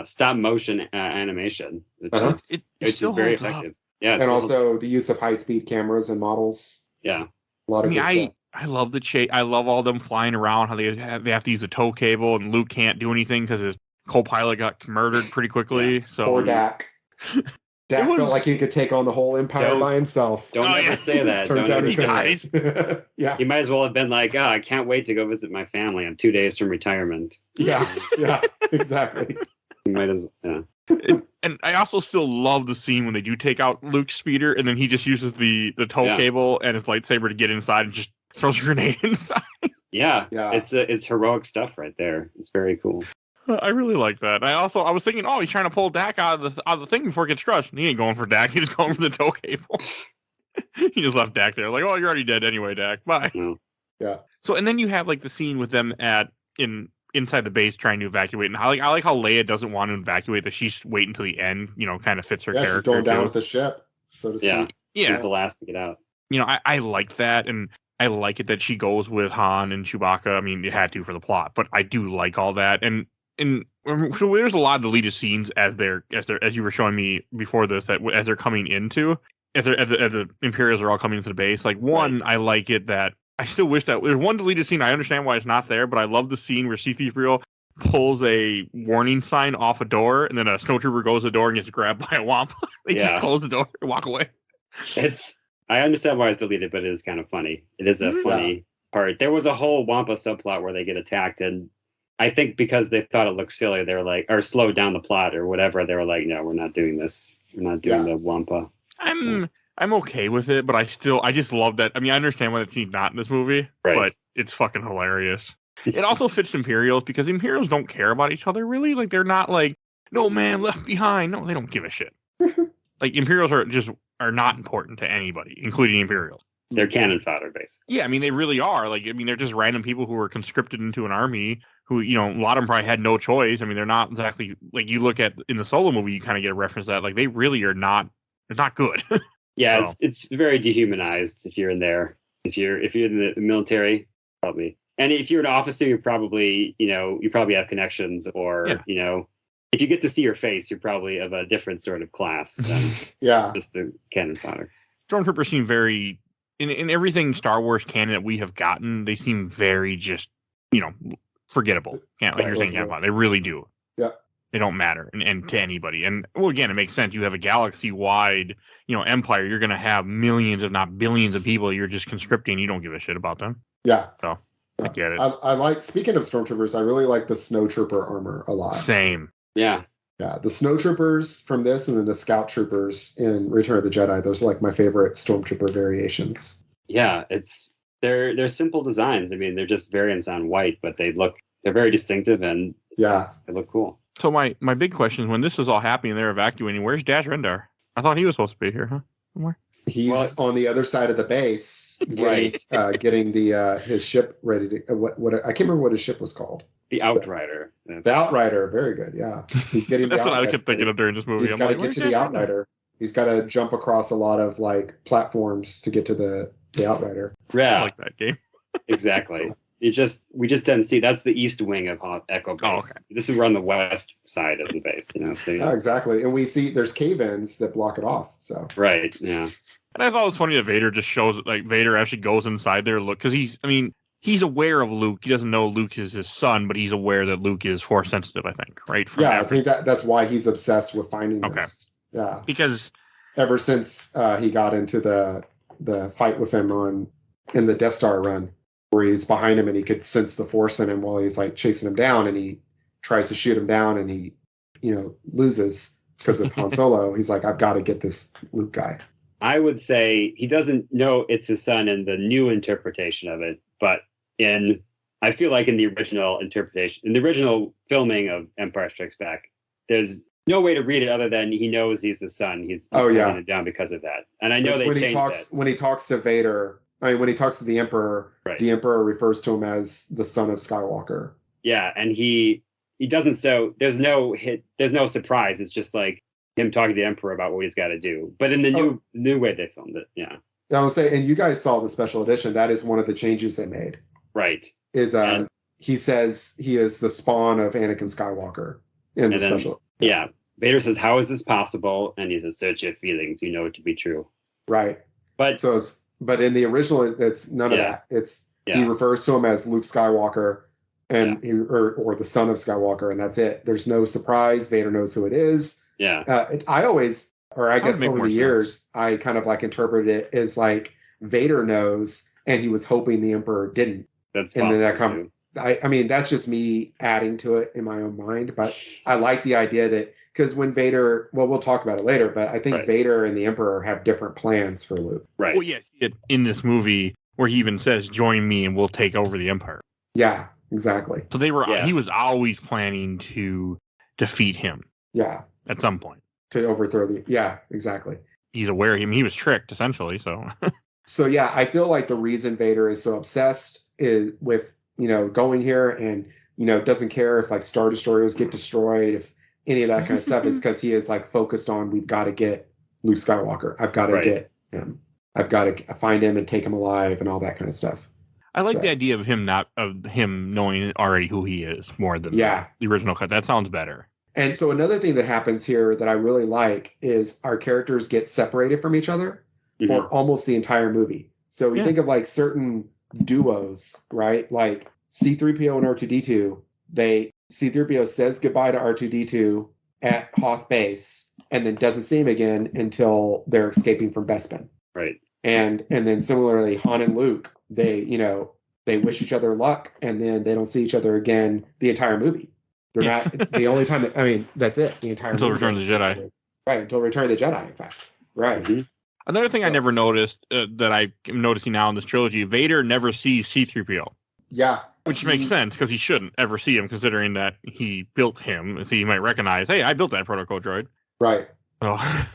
Stop motion animation. Uh-huh. It's still just very holds up. effective. Yeah, And also the use of high-speed cameras and models. Yeah. A lot of good stuff. I love the chase. I love all them flying around. How they have to use a tow cable, and Luke can't do anything because his co-pilot got murdered pretty quickly. So poor Dak. Dak felt like he could take on the whole empire by himself. Don't ever say that. Turns out he dies. Yeah. He might as well have been like, I can't wait to go visit my family. I'm 2 days from retirement. Yeah, exactly. He might as well, yeah. And I also still love the scene when they do take out Luke's speeder, and then he just uses the tow cable and his lightsaber to get inside and just throws a grenade inside. Yeah. It's heroic stuff right there. It's very cool. I really like that. I was thinking, he's trying to pull Dak out of the thing before it gets crushed. And he ain't going for Dak. He's going for the tow cable. He just left Dak there, like, you're already dead anyway, Dak. Bye. Yeah. So, and then you have like the scene with them inside the base trying to evacuate. And I like how Leia doesn't want to evacuate, that she's waiting until the end. Kind of fits her character. She's going down with the ship, so to speak. Yeah. She's the last to get out. I like that, and I like it that she goes with Han and Chewbacca. I mean, it had to for the plot, but I do like all that. And so there's a lot of deleted scenes as you were showing me before this, that as they're coming into, as the Imperials are all coming into the base. Like one, I like it that I still wish that there's one deleted scene. I understand why it's not there, but I love the scene where C-3PO pulls a warning sign off a door, and then a snowtrooper goes to the door and gets grabbed by a Wampa. They just close the door and walk away. I understand why it's deleted, but it is kind of funny. It is a funny part. There was a whole Wampa subplot where they get attacked, and I think because they thought it looked silly, they were like, or slowed down the plot or whatever, they were like, no, we're not doing this. We're not doing the Wampa. I'm okay with it, but I just love that. I mean, I understand why that scene's not in this movie, but it's fucking hilarious. It also fits Imperials because Imperials don't care about each other, really. Like, they're not like, no man left behind. No, they don't give a shit. Like, Imperials are not important to anybody, including Imperials. They're cannon fodder, basically. Yeah, I mean, they really are. Like, I mean, they're just random people who were conscripted into an army who, a lot of them probably had no choice. I mean, they're not exactly, like, you look at, in the Solo movie, you kind of get a reference to that. Like, they really are not, they're not good. Yeah, it's very dehumanized if you're in there. If you're in the military, probably. And if you're an officer, you're probably, you probably have connections, or, if you get to see your face, you're probably of a different sort of class than just the cannon fodder. Stormtroopers seem very, in everything Star Wars canon that we have gotten, they seem very just, forgettable. Like you're saying, they really do. Yeah. They don't matter and to anybody. And well, again, it makes sense. You have a galaxy-wide, empire. You're going to have millions, if not billions, of people you're just conscripting. You don't give a shit about them. Yeah. So I get it. I like, speaking of Stormtroopers, I really like the Snowtrooper armor a lot. Same. Yeah. Yeah. The Snowtroopers from this, and then the Scout Troopers in Return of the Jedi. Those are like my favorite Stormtrooper variations. Yeah. They're simple designs. I mean, they're just variants on white, but they're very distinctive, and they look cool. So my big question is, when this was all happening, they're evacuating, where's Dash Rendar? I thought he was supposed to be here, huh? Somewhere? He's on the other side of the base, getting his ship ready to. What I can't remember what his ship was called. The Outrider. The Outrider, very good. Yeah, he's getting. That's what I kept thinking of during this movie. He's got to get to the Outrider. He's got to jump across a lot of like platforms to get to the Outrider. Yeah, I like that game. Exactly. We just didn't see. That's the east wing of Echo Base. Oh, okay. This is we're on the west side of the base, So exactly. And we see there's cave-ins that block it off. So right, yeah. And I thought it was funny that Vader just shows, like, Vader actually goes inside there, look, because he's aware of Luke. He doesn't know Luke is his son, but he's aware that Luke is Force sensitive, I think, right? I think that's why he's obsessed with finding this. Yeah. Because ever since he got into the fight with him in the Death Star run, where he's behind him and he could sense the Force in him while he's like chasing him down, and he tries to shoot him down and he, loses because of Han Solo. He's like, I've got to get this Luke guy. I would say he doesn't know it's his son in the new interpretation of it, but in I feel like in the original interpretation, in the original filming of Empire Strikes Back, there's no way to read it other than he knows he's the son. He's holding it down because of that. And I know they changed that. When he talks to Vader, when he talks to the Emperor, the Emperor refers to him as the son of Skywalker. Yeah, and he doesn't. So there's no surprise. It's just like him talking to the Emperor about what he's got to do. But in the new way they filmed it, yeah. I was saying, and you guys saw the special edition. That is one of the changes they made. Right. He says he is the spawn of Anakin Skywalker in the special. Yeah. Vader says, "How is this possible?" And he says, "Search your feelings. You know it to be true." Right. But in the original, it's none of that. It's he refers to him as Luke Skywalker, and or the son of Skywalker, and that's it. There's no surprise. Vader knows who it is. Yeah. I guess over the years, I kind of like interpreted it as like Vader knows, and he was hoping the Emperor didn't. That's and then that I mean, that's just me adding to it in my own mind, but I like the idea that because when Vader, we'll talk about it later, but I think Vader and the Emperor have different plans for Luke. Right. Well, yeah, in this movie where he even says, "Join me, and we'll take over the Empire." Yeah, exactly. So he was always planning to defeat him. Yeah. At some point. To overthrow exactly. He's aware. I mean, he was tricked essentially. So. So yeah, I feel like the reason Vader is so obsessed is with going here and doesn't care if like Star Destroyers get destroyed, if any of that kind of stuff, is because he is like focused on we've got to get Luke Skywalker. I've got to get him. I've got to find him and take him alive and all that kind of stuff. I like the idea of him knowing already who he is more than the original cut. That sounds better. And so another thing that happens here that I really like is our characters get separated from each other for almost the entire movie. So we think of like certain duos, right? Like C-3PO and R2-D2. C-3PO says goodbye to R2-D2 at Hoth Base and then doesn't see him again until they're escaping from Bespin. Right. And then similarly, Han and Luke, they wish each other luck and then they don't see each other again the entire movie. They're not the only time that's it. The entire until Return of the Jedi. Right, until Return of the Jedi, in fact. Right. Mm-hmm. Another thing I never noticed that I'm noticing now in this trilogy, Vader never sees C-3PO. Yeah. Which makes sense because he shouldn't ever see him considering that he built him. So he might recognize, hey, I built that protocol droid. Right. Oh.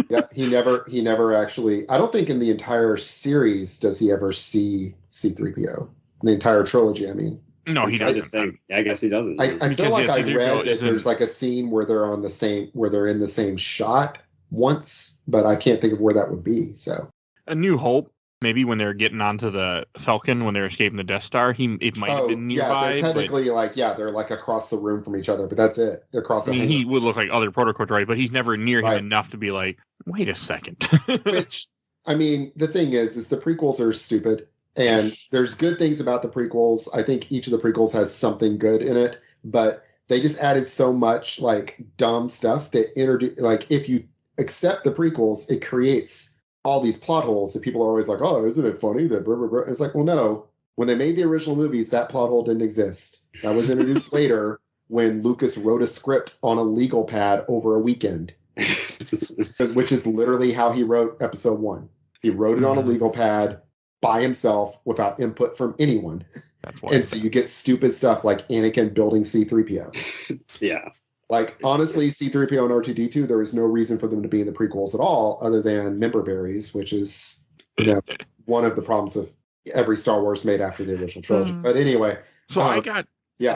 Yeah, he never actually, I don't think in the entire series does he ever see C-3PO. In the entire trilogy, I mean. No, he doesn't. I guess he doesn't. I feel like I read that there's like a scene where they're in the same shot once, but I can't think of where that would be. So A New Hope, maybe when they're getting onto the Falcon, when they're escaping the Death Star, it might have been nearby. Yeah, they're technically they're like across the room from each other, but that's it. They're across the he would look like other protocol droid, but he's never near him enough to be like, wait a second. Which, I mean, the thing is the prequels are stupid. And there's good things about the prequels. I think each of the prequels has something good in it, but they just added so much like dumb stuff that if you accept the prequels, it creates all these plot holes that people are always like, oh, isn't it funny that blah, blah, blah. It's like, well, no. When they made the original movies, that plot hole didn't exist. That was introduced later when Lucas wrote a script on a legal pad over a weekend, which is literally how he wrote episode 1. He wrote it on a legal pad by himself without input from anyone. And so you get stupid stuff like Anakin building C-3PO. Yeah. Like, honestly, C-3PO and R2-D2, there was no reason for them to be in the prequels at all other than member berries, which is one of the problems of every Star Wars made after the original trilogy. But anyway. So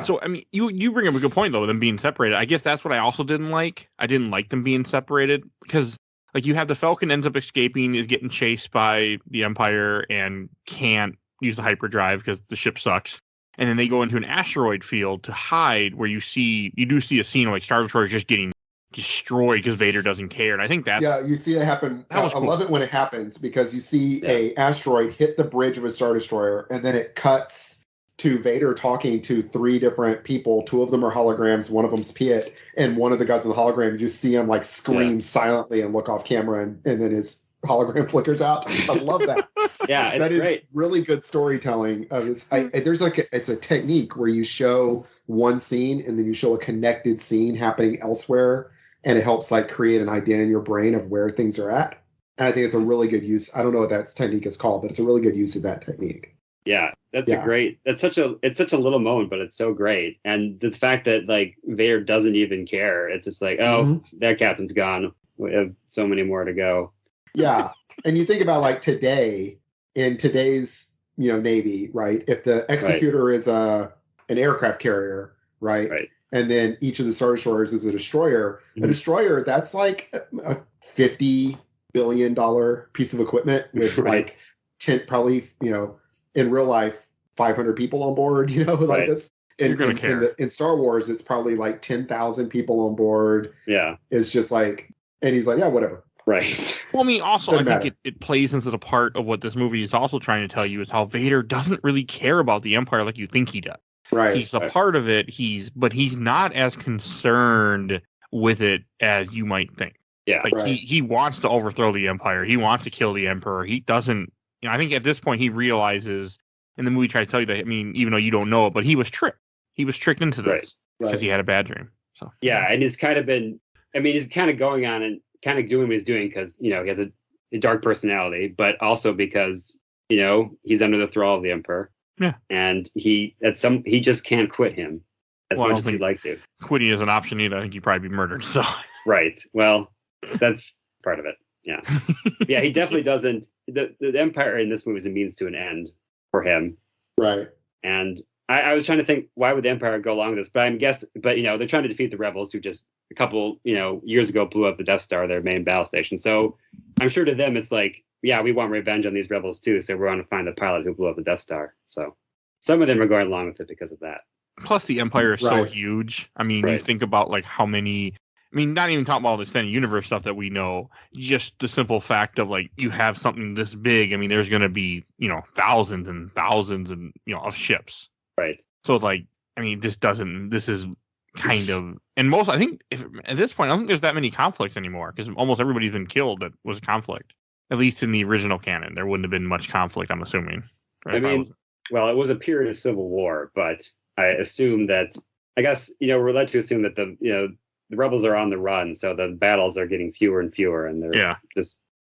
So, I mean, you bring up a good point, though, them being separated. I guess that's what I also didn't like. I didn't like them being separated because like you have the Falcon ends up escaping, is getting chased by the Empire and can't use the hyperdrive because the ship sucks. And then they go into an asteroid field to hide where you do see a scene of like Star Destroyers just getting destroyed because Vader doesn't care. And I think that's... Yeah, you see it happen. I love it when it happens because you see a asteroid hit the bridge of a Star Destroyer and then it cuts to Vader talking to 3 different people. 2 of them are holograms, one of them's Piet, and one of the guys in the hologram, you just see him like scream silently and look off camera, and then his hologram flickers out. I love that. Yeah, it's that is great. Really good storytelling. There's it's a technique where you show one scene and then you show a connected scene happening elsewhere, and it helps like create an idea in your brain of where things are at. And I think it's a really good use. I don't know what that technique is called, but it's a really good use of that technique. Yeah, that's Yeah. it's such a little moment, but it's so great. And the fact that like Vader doesn't even care. It's just like, oh, that captain's gone. We have so many more to go. Yeah. And you think about like today, in today's, Navy, right? If the executor is an aircraft carrier, right? Right. And then each of the Star Destroyers is a destroyer. A destroyer, that's like a $50 billion piece of equipment with like 10, probably, in real life, 500 people on board, like that's You're gonna care. In Star Wars, it's probably like 10,000 people on board. Yeah. It's just like, and he's like, yeah, whatever. Right. Well, I mean, also, I think it plays into the part of what this movie is also trying to tell you is how Vader doesn't really care about the Empire like you think he does. Right. He's a part of it. But he's not as concerned with it as you might think. Yeah. Like he wants to overthrow the Empire. He wants to kill the Emperor. He doesn't. I think at this point he realizes, in the movie tried to tell you that. I mean, even though you don't know it, but he was tricked. He was tricked into this because he had a bad dream. So yeah, and he's kind of been. I mean, he's kind of going on and kind of doing what he's doing because he has a dark personality, but also because he's under the thrall of the Emperor. Yeah, and he just can't quit him as much as he'd like to. Quitting is an option either. I think he'd probably be murdered. So right. Well, that's part of it. Yeah. Yeah. He definitely doesn't. The Empire in this movie is a means to an end for him. Right. And I was trying to think, why would the Empire go along with this? But they're trying to defeat the rebels who just a couple years ago blew up the Death Star, their main battle station. So I'm sure to them it's like, yeah, we want revenge on these rebels too, so we're going to find the pilot who blew up the Death Star. So some of them are going along with it because of that. Plus, the Empire is so huge. I mean, you think about like how many. I mean, not even talking about all this extended universe stuff that we know. Just the simple fact of like you have something this big. I mean, there's going to be thousands and thousands and of ships. Right. So it's like, I mean, this is kind of, and most, I think, at this point, I don't think there's that many conflicts anymore because almost everybody's been killed that was a conflict. At least in the original canon, there wouldn't have been much conflict, I'm assuming. Right? I mean, well, it was a period of civil war, but I assume that, I guess, we're led to assume that the rebels are on the run, so the battles are getting fewer and fewer, and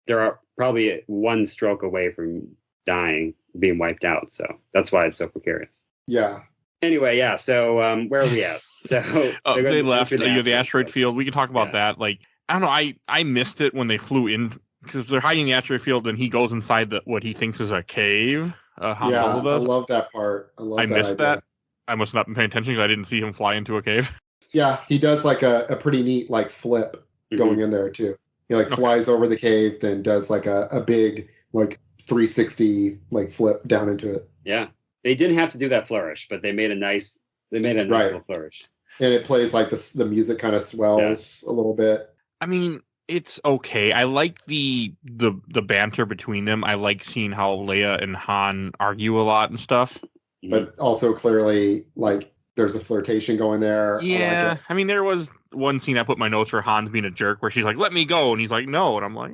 they're probably one stroke away from dying, being wiped out. So that's why it's so precarious. Yeah. Anyway, yeah. So where are we at? So they left the asteroid field. We can talk about that. Like, I don't know. I missed it when they flew in because they're hiding in the asteroid field, and he goes inside what he thinks is a cave. I love that part. I missed that. I must not have been paying attention because I didn't see him fly into a cave. Yeah, he does like a pretty neat like flip going in there too. He flies over the cave, then does like a big like 360 like flip down into it. Yeah. They didn't have to do that flourish, but they made a nice little flourish. And it plays like the music kind of swells a little bit. I mean, it's okay. I like the banter between them. I like seeing how Leia and Han argue a lot and stuff. But also clearly like there's a flirtation going there. Yeah. I mean, there was one scene I put my notes for Han's being a jerk where she's like, "Let me go," and he's like, "No," and I'm like,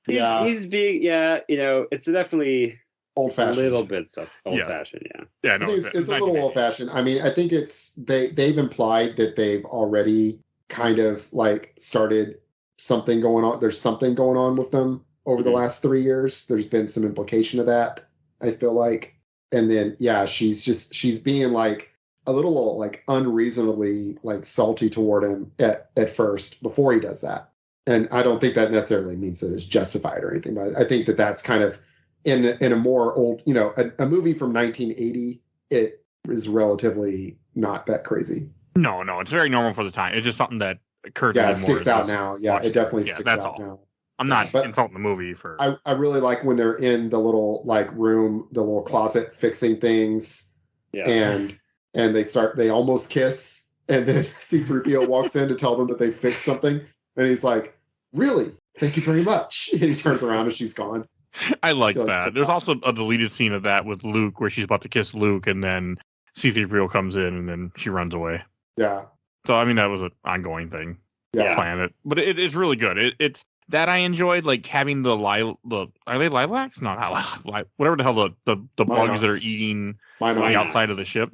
he's being it's definitely old-fashioned. A little bit old-fashioned, yeah. No, it's a little old-fashioned. I mean, I think they've implied that they've already kind of like started something going on. There's something going on with them over the last 3 years. There's been some implication of that, I feel like. And then, she's being like a little like unreasonably like salty toward him at first before he does that. And I don't think that necessarily means that it's justified or anything, but I think that that's kind of in a more old, a movie from 1980, it is relatively not that crazy. No, it's very normal for the time. It's just something that occurred. Yeah, it sticks out now. Yeah, it definitely sticks out now. I'm not insulting the movie for. I really like when they're in the little like room, the little closet, fixing things, and they almost kiss, and then C-3PO walks in to tell them that they fixed something, and he's like, "Really? Thank you very much." And he turns around and she's gone. I like that. There's also a deleted scene of that with Luke where she's about to kiss Luke, and then C-3PO comes in, and then she runs away. Yeah. So I mean that was an ongoing thing. Yeah. Planet, but it's really good. It's that I enjoed, like having the are they lilacs? No, not whatever the hell the bugs that are eating outside of the ship.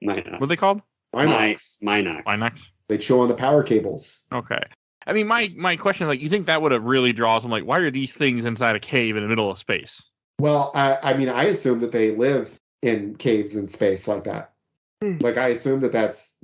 What are they called? Minox. They chew on the power cables. Okay. I mean, my question, like, you think that would have really drawn them? Like, why are these things inside a cave in the middle of space? Well, I mean, I assume that they live in caves in space like that. Like, I assume that that's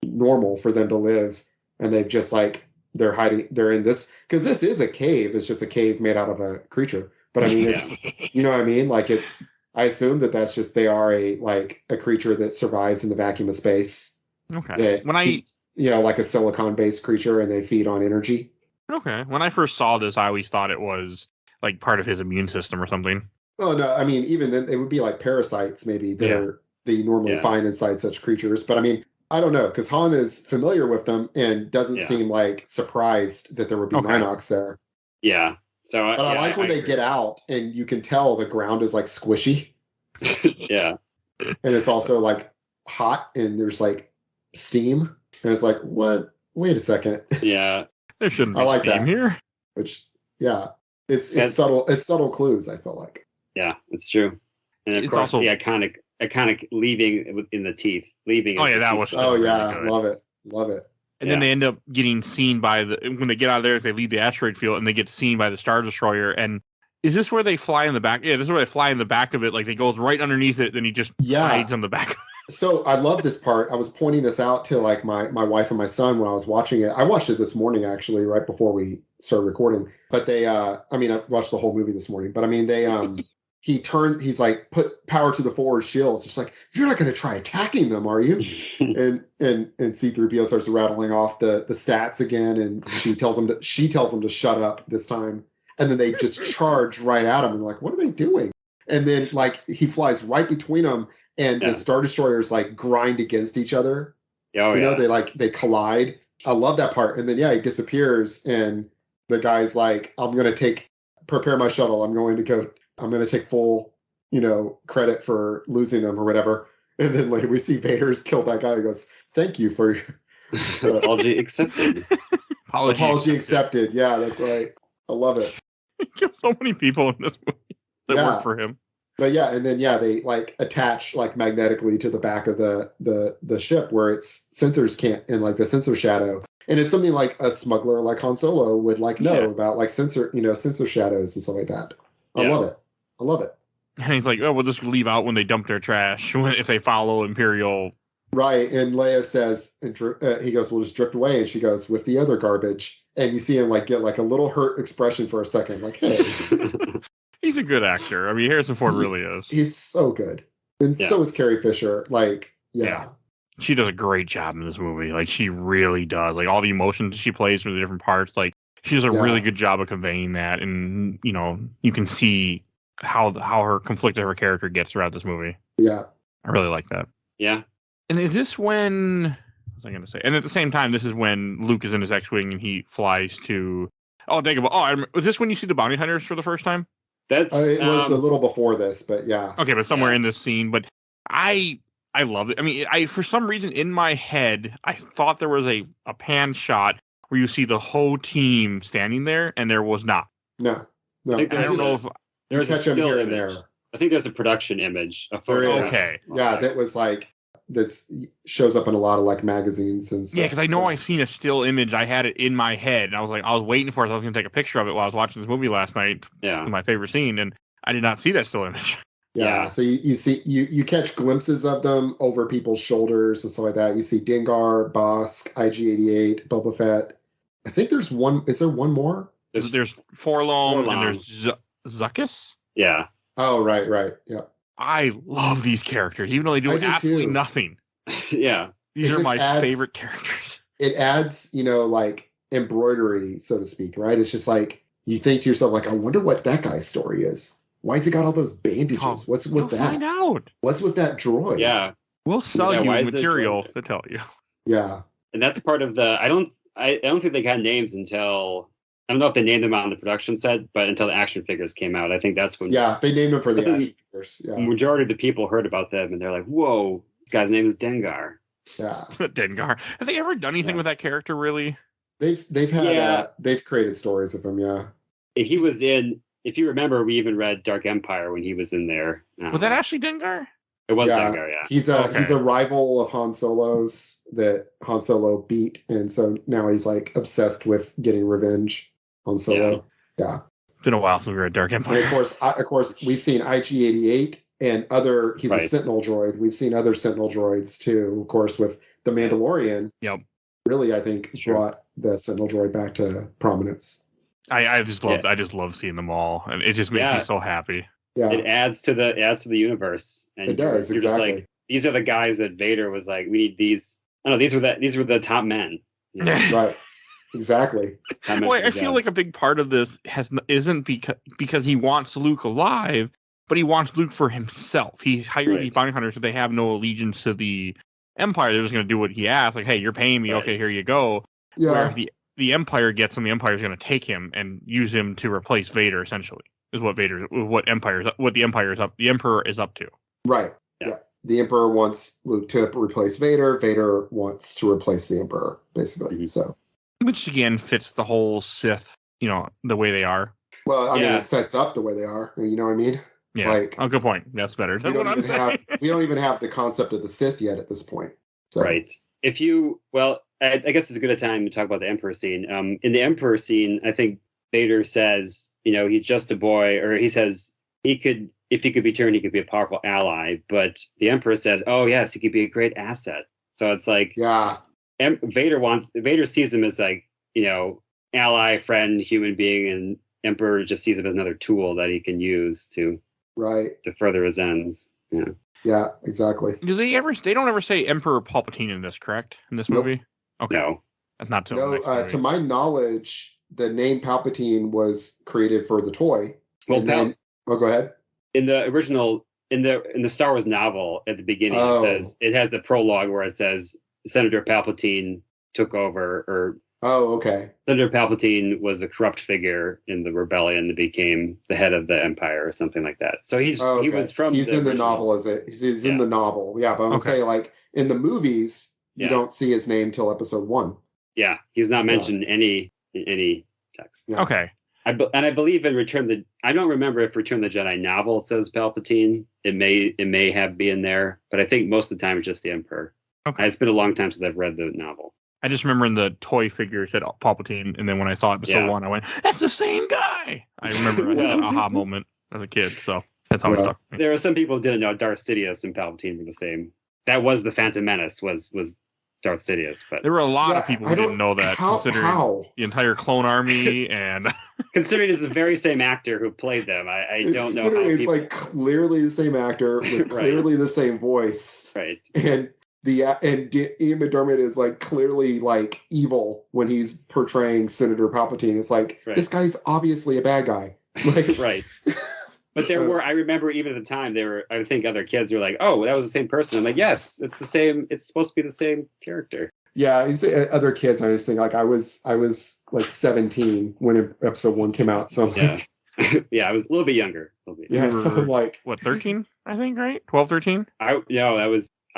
normal for them to live, and they've just like they're hiding. They're in this because this is a cave. It's just a cave made out of a creature. But I mean, it's you know what I mean. Like it's. I assume that that's just they are a creature that survives in the vacuum of space. Okay. When feeds, like a silicon-based creature, and they feed on energy. Okay. When I first saw this, I always thought it was like part of his immune system or something. Oh no, I mean, even then, it would be like parasites maybe that you normally find inside such creatures. But I mean, I don't know, because Han is familiar with them and doesn't seem like surprised that there would be Minox there. Yeah. So, but I like when they get out and you can tell the ground is like squishy. Yeah. And it's also like hot and there's like steam. And it's like, what? Wait a second. Yeah. There shouldn't be steam here. Which, it's subtle. It's subtle clues, I feel like. Yeah, it's true. And of it's course, also the iconic leaving in the teeth. Leaving. Oh yeah, that was. Oh yeah, really love it. And then they end up getting seen by when they get out of there, they leave the asteroid field and they get seen by the Star Destroyer. And is this where they fly in the back? Yeah, this is where they fly in the back of it. Like they go right underneath it, then he just hides on the back. So I love this part. I was pointing this out to like my wife and my son when I was watching it. I watched it this morning, actually, right before we started recording. But they, I watched the whole movie this morning. But I mean, they, he's like, put power to the forward shields. It's like, you're not going to try attacking them, are you? and C-3PO starts rattling off the stats again, and she tells him to shut up this time. And then they just charge right at him, and like, what are they doing? And then like he flies right between them, and the Star Destroyers like grind against each other. They collide. I love that part. And then he disappears, and the guy's like, I'm gonna prepare my shuttle. I'm going to take full, credit for losing them or whatever. And then later we see Vader's killed that guy. He goes, "Thank you for apology accepted." Apology accepted. Yeah, that's right. I love it. He killed so many people in this movie that work for him. But and then they like attach like magnetically to the back of the ship where its sensors can't, and like the sensor shadow. And it's something like a smuggler like Han Solo would like know about, like sensor shadows and stuff like that. I love it. And he's like, "Oh, we'll just leave out when they dump their trash if they follow Imperial." Right. And Leia says, he goes, "We'll just drift away." And she goes, "With the other garbage." And you see him like get like a little hurt expression for a second, like, "Hey." He's a good actor. I mean, Harrison Ford really is. He's so good. And so is Carrie Fisher. Like, She does a great job in this movie. Like, she really does. Like, all the emotions she plays for the different parts, like, she does a really good job of conveying that. And, you can see how her conflicted her character gets throughout this movie. Yeah. I really like that. Yeah. And is this when... What was I going to say? And at the same time, this is when Luke is in his X-Wing and he flies to... Oh, Dagobah. Oh, was this when you see the bounty hunters for the first time? It was a little before this, but yeah. Okay, but somewhere in this scene. But I love it. I mean, for some reason in my head, I thought there was a pan shot where you see the whole team standing there, and there was not. No. I don't know if there's a still here and there. I think there's a production image. Okay. Yeah, that was like that shows up in a lot of like magazines and stuff. Yeah, because I know I've seen a still image. I had it in my head, and I was waiting for it. I was going to take a picture of it while I was watching this movie last night. Yeah, my favorite scene, and I did not see that still image. Yeah, so you see you catch glimpses of them over people's shoulders and stuff like that. You see Dengar, Bosk, IG-88, Boba Fett. I think there's one. Is there one more? There's Forlom and there's Zuckuss. Yeah. Oh, right. Yeah. I love these characters, even though they do absolutely nothing. Yeah. These are my favorite characters. It adds, like embroidery, so to speak, right? It's just like, you think to yourself, like, I wonder what that guy's story is. Why has he got all those bandages? What's with that? Find out. What's with that droid? Yeah. We'll sell you material to tell you. Yeah. And that's part of the, I don't think they got names until, I don't know if they named them on the production set, but until the action figures came out. I think that's when. Yeah, they named them for the action figures. Yeah. The majority of the people heard about them, and they're like, "Whoa, this guy's name is Dengar." Yeah. Dengar. Have they ever done anything with that character? Really? They've had they've created stories of him. Yeah. He was in. If you remember, we even read Dark Empire when he was in there. Was that actually Dengar? It was Dengar. Yeah. He's a rival of Han Solo's that Han Solo beat, and so now he's like obsessed with getting revenge on Solo. Yeah. been a while since we were at Dark Empire. And of course, we've seen IG-88 and other. He's a Sentinel droid. We've seen other Sentinel droids too. Of course, with the Mandalorian. Yep. Really, I think brought the Sentinel droid back to prominence. I just love seeing them all, and it just makes me so happy. Yeah, it adds to the universe. And it does. You're exactly. Just like, these are the guys that Vader was like, we need these. I don't know, these were the top men. You know? Right. Exactly. Well, I feel like a big part of this isn't because he wants Luke alive, but he wants Luke for himself. He hired these bounty hunters, so they have no allegiance to the Empire. They're just going to do what he asks. Like, hey, you're paying me. Okay, here you go. Yeah. Whereas the Empire gets him, the Empire is going to take him and use him to replace Vader. Essentially, is what the Emperor is up to. Right. Yeah. The Emperor wants Luke to replace Vader. Vader wants to replace the Emperor, basically. Mm-hmm. So, which again fits the whole Sith, the way they are. Well, I mean, it sets up the way they are. You know what I mean? Yeah. Like, good point. That's better. We don't even have the concept of the Sith yet at this point. So. Right. I guess it's a good time to talk about the Emperor scene. In the Emperor scene, I think Vader says, he's just a boy, or he says if he could be turned, he could be a powerful ally. But the Emperor says, oh yes, he could be a great asset. So it's like, Vader sees him as like, ally, friend, human being, and Emperor just sees him as another tool that he can use to further his ends. Yeah. Yeah, exactly. They don't ever say Emperor Palpatine in this, correct? In this movie? Okay. No. That's not to my knowledge, the name Palpatine was created for the toy. Well, go ahead. In the original, in the Star Wars novel, at the beginning, it has a prologue where it says Senator Palpatine took over, or Senator Palpatine was a corrupt figure in the rebellion that became the head of the Empire or something like that. So he was from. He's in the novel, he's in the novel. Yeah, but I would say like in the movies, you don't see his name till Episode 1. Yeah, he's not mentioned in any text. Yeah. Okay. I believe in I don't remember if Return of the Jedi novel says Palpatine. It may have been there, but I think most of the time it's just the Emperor. Okay. It's been a long time since I've read the novel. I just remember in the toy figure it said Palpatine, and then when I saw Episode 1, I went, "That's the same guy." I remember I had an aha moment as a kid, so that's how it stuck. There were some people who didn't know Darth Sidious and Palpatine were the same. That was the Phantom Menace was Darth Sidious, but there were a lot of people who didn't know that, considering the entire clone army and considering it's the very same actor who played them. I don't know how it's like clearly the same actor with clearly the same voice, right? And Ian McDermott is like clearly like evil when he's portraying Senator Palpatine. It's like this guy's obviously a bad guy, like right. But I remember even at the time, I think other kids were like, oh, that was the same person. I'm like, yes, it's the same. It's supposed to be the same character. Yeah, other kids, I just think like I was like 17 when Episode 1 came out. So yeah. Yeah, I was a little bit younger. Yeah, so like, 13, I think, right? 12, 13? I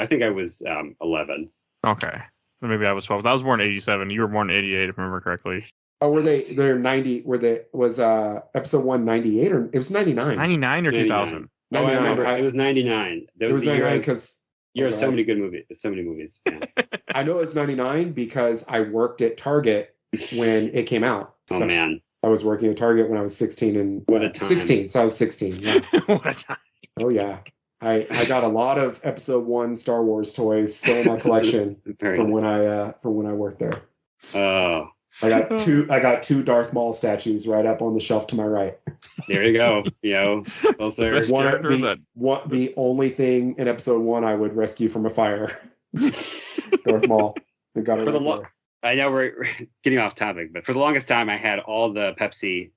think I was 11. Okay. So maybe I was 12. I was born in 87. You were born in 88, if I remember correctly. Oh, they're 90, was Episode 1 98 or it was 99? 99 or 2000? 99. I remember it was 99. It was 99 because so many good movies. So many movies. Yeah. I know it was 99 because I worked at Target when it came out. Oh man. I was working at Target when I was 16 and what a time. 16. So I was 16. Yeah. What a time. Oh yeah. I got a lot of Episode 1 Star Wars toys still in my collection from when I worked there. Oh. I got two Darth Maul statues right up on the shelf to my right. There you go. The only thing in Episode 1 I would rescue from a fire. Darth Maul. I got it right there. I know we're getting off topic, but for the longest time I had all the Pepsi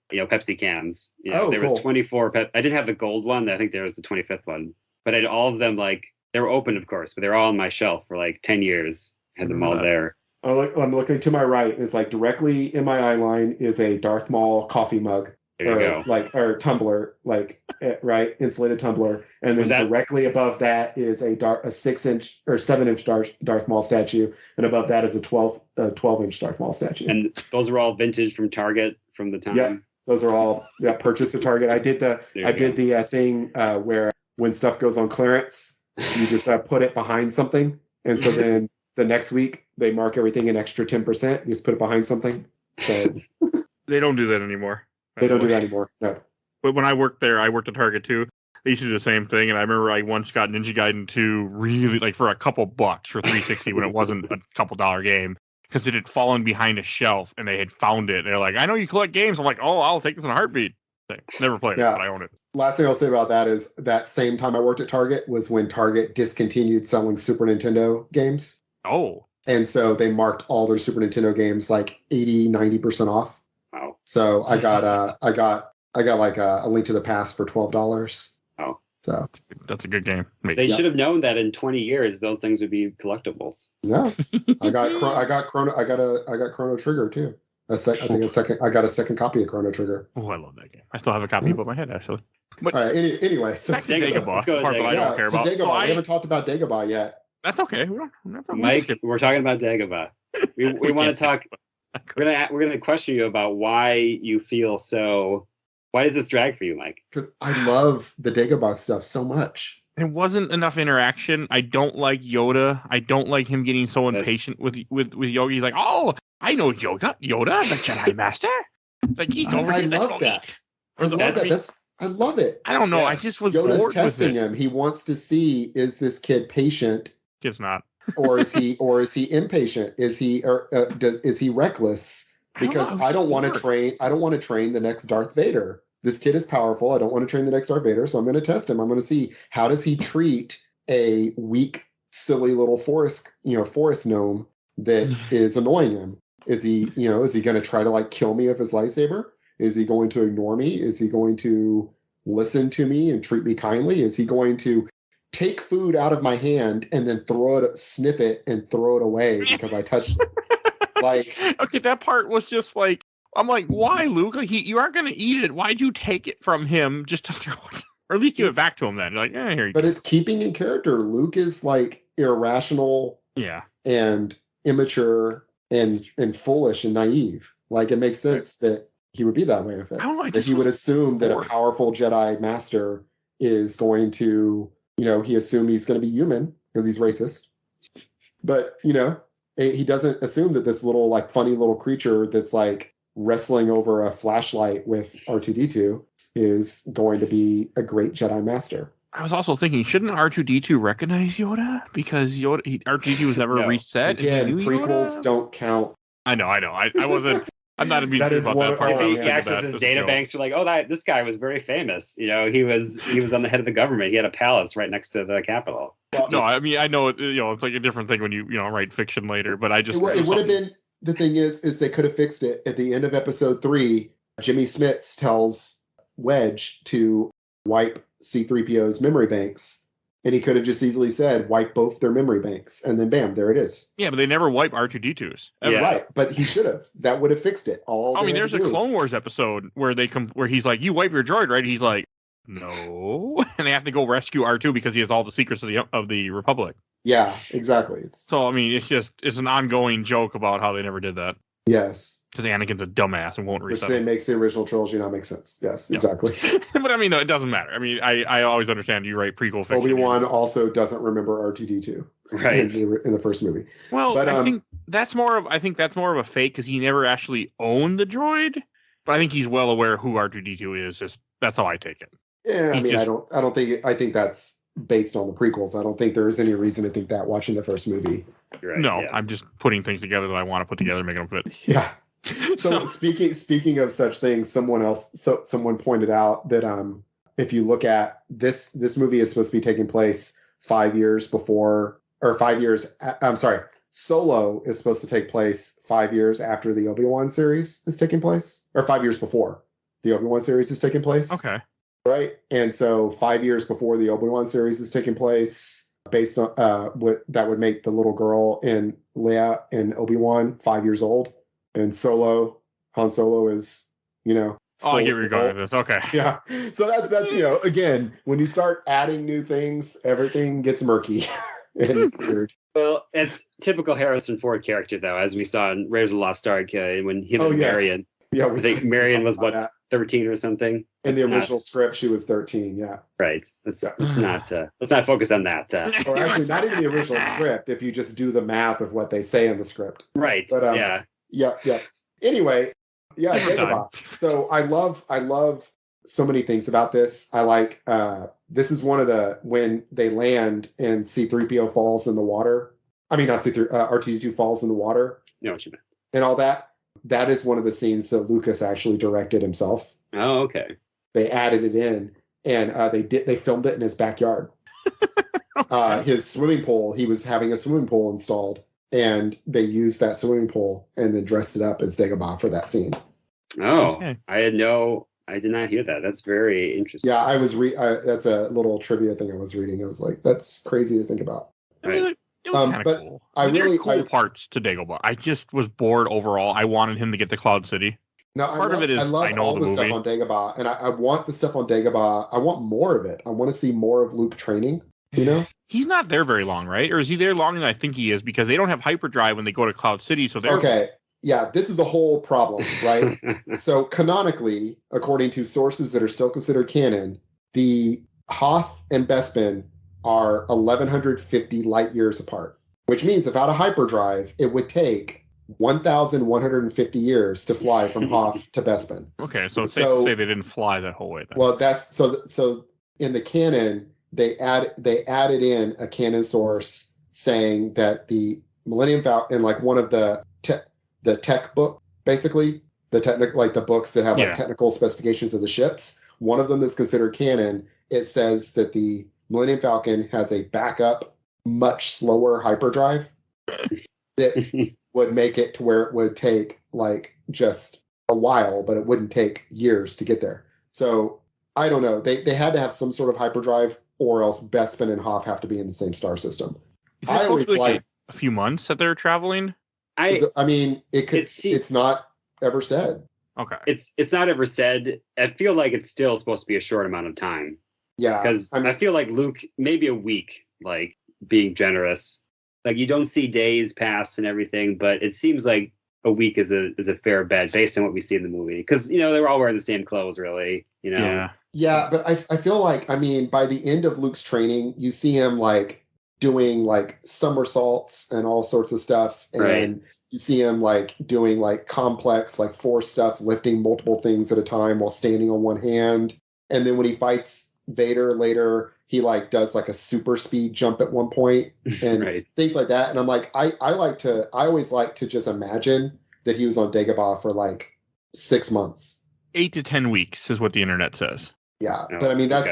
cans. There was 24 I did have the gold one. I think there was the 25th one. But I had all of them, like, they were open, of course, but they were all on my shelf for like 10 years. I had them all there. I'm looking to my right, and it's like directly in my eye line is a Darth Maul coffee mug. There you go. Or tumbler, right, insulated tumbler, and then directly above that is a 6-inch or 7-inch Darth Maul statue, and above that is a 12-inch Darth Maul statue. And those were all vintage from Target from the time. Yeah, those are all purchased at Target. I did the thing where when stuff goes on clearance, you just put it behind something, and so then the next week they mark everything an extra 10%. You just put it behind something. So they don't do that anymore. They don't do that anymore. No. But when I worked there, I worked at Target too. They used to do the same thing, and I remember I once got Ninja Gaiden 2 really like for a couple bucks for 360 when it wasn't a couple dollar game because it had fallen behind a shelf and they had found it. They're like, "I know you collect games." I'm like, "Oh, I'll take this in a heartbeat." Never played it, but I own it. Last thing I'll say about that is that same time I worked at Target was when Target discontinued selling Super Nintendo games. Oh. And so they marked all their Super Nintendo games like 80-90% off. Wow. So I got like a Link to the Past for $12. Oh. So that's a good game. They should have known that in 20 years those things would be collectibles. No. I got Chrono Trigger too. I got a second copy of Chrono Trigger. Oh, I love that game. I still have a copy above my head actually. But all right. Anyway, so back to Dagobah. Let's go to Part that I don't care about. Dagobah. We haven't talked about Dagobah yet. That's okay. Mike, we're talking about Dagobah. We want to talk. We're gonna question you about why you feel so. Why does this drag for you, Mike? Because I love the Dagobah stuff so much. There wasn't enough interaction. I don't like Yoda. I don't like him getting so impatient with Yogi. He's like, "Oh, I know Yoda, the Jedi Master. Like he's over here. I love that. I love it. I don't know. Yeah. I just was Yoda's bored testing with it. him. He wants to see, is this kid patient? It's not. or is he impatient? Is he reckless? Because I don't want to train the next Darth Vader. This kid is powerful. I don't want to train the next Darth Vader, so I'm going to test him. I'm going to see how does he treat a weak, silly little forest gnome that is annoying him. Is he going to try to like kill me with his lightsaber? Is he going to ignore me? Is he going to listen to me and treat me kindly? Is he going to take food out of my hand and then sniff it and throw it away because I touched it? Like, okay, that part was just like, I'm like, why, Luke? Like, you aren't going to eat it. Why'd you take it from him just to throw it? Or at least give it back to him then. You're like, here you go. But it's keeping in character. Luke is like irrational, and immature and foolish and naive. Like, it makes sense that he would be that way with it. I don't know, that he would assume that a powerful Jedi Master is going to, he assumed he's going to be human because he's racist. But, he doesn't assume that this little, like, funny little creature that's, like, wrestling over a flashlight with R2-D2 is going to be a great Jedi Master. I was also thinking, shouldn't R2-D2 recognize Yoda? Because R2-D2 was never reset. Again, prequels don't count. I know. I wasn't... I'm not amused about that part. He accesses data banks. You're like, this guy was very famous. He was on the head of the government. He had a palace right next to the Capitol. No, I mean, I know it. It's like a different thing when you write fiction later. But I just it would have been. The thing is they could have fixed it at the end of episode 3. Jimmy Smits tells Wedge to wipe C-3PO's memory banks. And he could have just easily said, wipe both their memory banks. And then bam, there it is. Yeah, but they never wipe R2-D2's. Yeah. Right, but he should have. That would have fixed it. There's a Clone Wars episode where where he's like, you wipe your droid, right? He's like, no. And they have to go rescue R2 because he has all the secrets of the Republic. Yeah, exactly. So, I mean, it's an ongoing joke about how they never did that. Yes. Because Anakin's a dumbass and won't reset. Which makes the original trilogy not make sense. Yes, exactly. But I mean, no, it doesn't matter. I mean, I always understand you write prequel fiction. ObiWan also doesn't remember R2-D2 in the first movie. Well, but, I think that's more of a fake because he never actually owned the droid. But I think he's well aware who R2-D2 is. That's how I take it. Yeah, I think that's based on the prequels. I don't think there is any reason to think that watching the first movie. Right, no, I'm just putting things together that I want to put together, making them fit. Yeah. So speaking of such things, someone pointed out that if you look at this movie is supposed to be taking place 5 years before, or 5 years. I'm sorry. Solo is supposed to take place 5 years after the ObiWan series is taking place, or 5 years before the ObiWan series is taking place. Okay. Right. And so 5 years before the ObiWan series is taking place, based on that would make the little girl in Leia and Obi-Wan 5 years old. And Han Solo is, Oh, I get where you're going with this. Okay. Yeah. So that's again, when you start adding new things, everything gets murky and weird. Well, it's typical Harrison Ford character, though, as we saw in Raiders of the Lost Ark when he was Marion. Yeah, I think Marion was 13 or something. In the original script, she was 13. Yeah. Right. Let's not focus on that. Or actually, not even the original script. If you just do the math of what they say in the script. Right. But yeah. Yeah. Anyway, Yeah, Dagobah. So I love so many things about this. I like this is one of the when they land and C-3PO falls in the water. I mean, not C-3 R2-D2 falls in the water. Know what you meant. And all that. That is one of the scenes that Lucas actually directed himself. Oh, okay. They added it in, and they filmed it in his backyard. His swimming pool. He was having a swimming pool installed, and they used that swimming pool and then dressed it up as Dagobah for that scene. Oh, Okay. I did not hear that. That's very interesting. Yeah, that's a little trivia thing I was reading. I was like, that's crazy to think about. Right. It was kind of cool. There were cool parts to Dagobah. I just was bored overall. I wanted him to get to Cloud City. No, part of it is I love all the stuff on Dagobah, and I want the stuff on Dagobah. I want more of it. I want to see more of Luke training. You know, he's not there very long, right? Or is he there longer than I think he is? Because they don't have hyperdrive when they go to Cloud City, so they're okay. Yeah, this is a whole problem, right? So canonically, according to sources that are still considered canon, the Hoth and Bespin are 1,150 light years apart, which means without a hyperdrive, it would take 1,150 years to fly from Hoth to Bespin. Okay, so it's safe to say they didn't fly that whole way then. Well, that's so in the canon, they added in a canon source saying that the Millennium Falcon, in like one of the tech book, basically the books that have like technical specifications of the ships, one of them is considered canon. It says that the Millennium Falcon has a backup, much slower hyperdrive that would make it to where it would take like just a while, but it wouldn't take years to get there. So I don't know. They had to have some sort of hyperdrive, or else Bespin and Hoth have to be in the same star system. I always like a few months that they're traveling. I mean, it could. It's not ever said. Okay. It's not ever said. I feel like it's still supposed to be a short amount of time. Yeah. Because I feel like Luke, maybe a week, like being generous. Like you don't see days pass and everything, but it seems like a week is a fair bet based on what we see in the movie. Because they were all wearing the same clothes, really. Yeah, but I feel like, I mean, by the end of Luke's training, you see him like doing like somersaults and all sorts of stuff, and you see him like doing like complex like force stuff, lifting multiple things at a time while standing on one hand. And then when he fights Vader later, he like does like a super speed jump at one point and things like that. And I'm like, I always like to just imagine that he was on Dagobah for like 6 months. 8 to 10 weeks is what the internet says. Yeah, but I mean, that's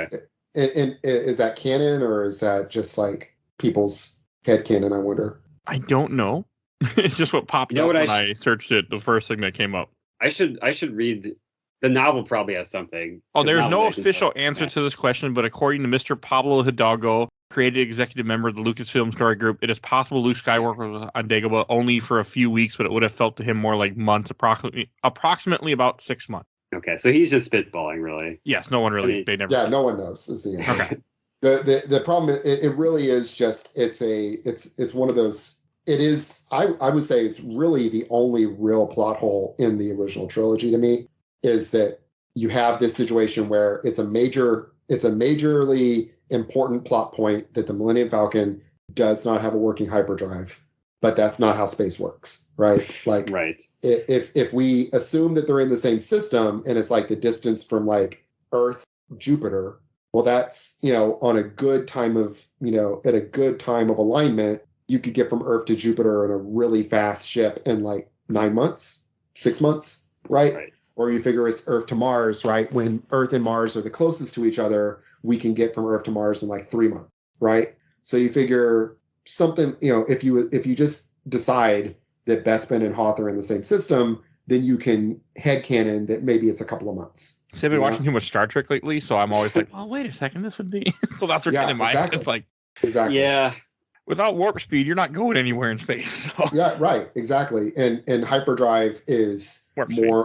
and is that canon, or is that just like people's head canon? I wonder. I don't know. It's just what popped up when I searched it. The first thing that came up. I should read the novel. Probably has something. Oh, there's no official answer to this question, but according to Mr. Pablo Hidalgo, creative executive member of the Lucasfilm Story Group, it is possible Luke Skywalker was on Dagobah only for a few weeks, but it would have felt to him more like months, approximately about 6 months. Okay, so he's just spitballing, really. Yes, no one really. They never. Yeah, no one knows. Is the answer. Okay. The problem it really is just it's one of those. It is I would say it's really the only real plot hole in the original trilogy to me, is that you have this situation where it's a majorly important plot point that the Millennium Falcon does not have a working hyperdrive, but that's not how space works, right? Like if we assume that they're in the same system and it's like the distance from like Earth, Jupiter, well, that's, on a good time of, at a good time of alignment, you could get from Earth to Jupiter in a really fast ship in like 9 months, 6 months, right? Or you figure it's Earth to Mars, right? When Earth and Mars are the closest to each other, we can get from Earth to Mars in like 3 months, right? So you figure something, if you just decide that Bespin and Hoth are in the same system, then you can headcanon that maybe it's a couple of months. See, I've been watching too much Star Trek lately, so I'm always like, oh, wait a second, this would be... So that's what's in my head. It's like, exactly. Yeah. Without warp speed, you're not going anywhere in space. So. Yeah, right, exactly. And hyperdrive is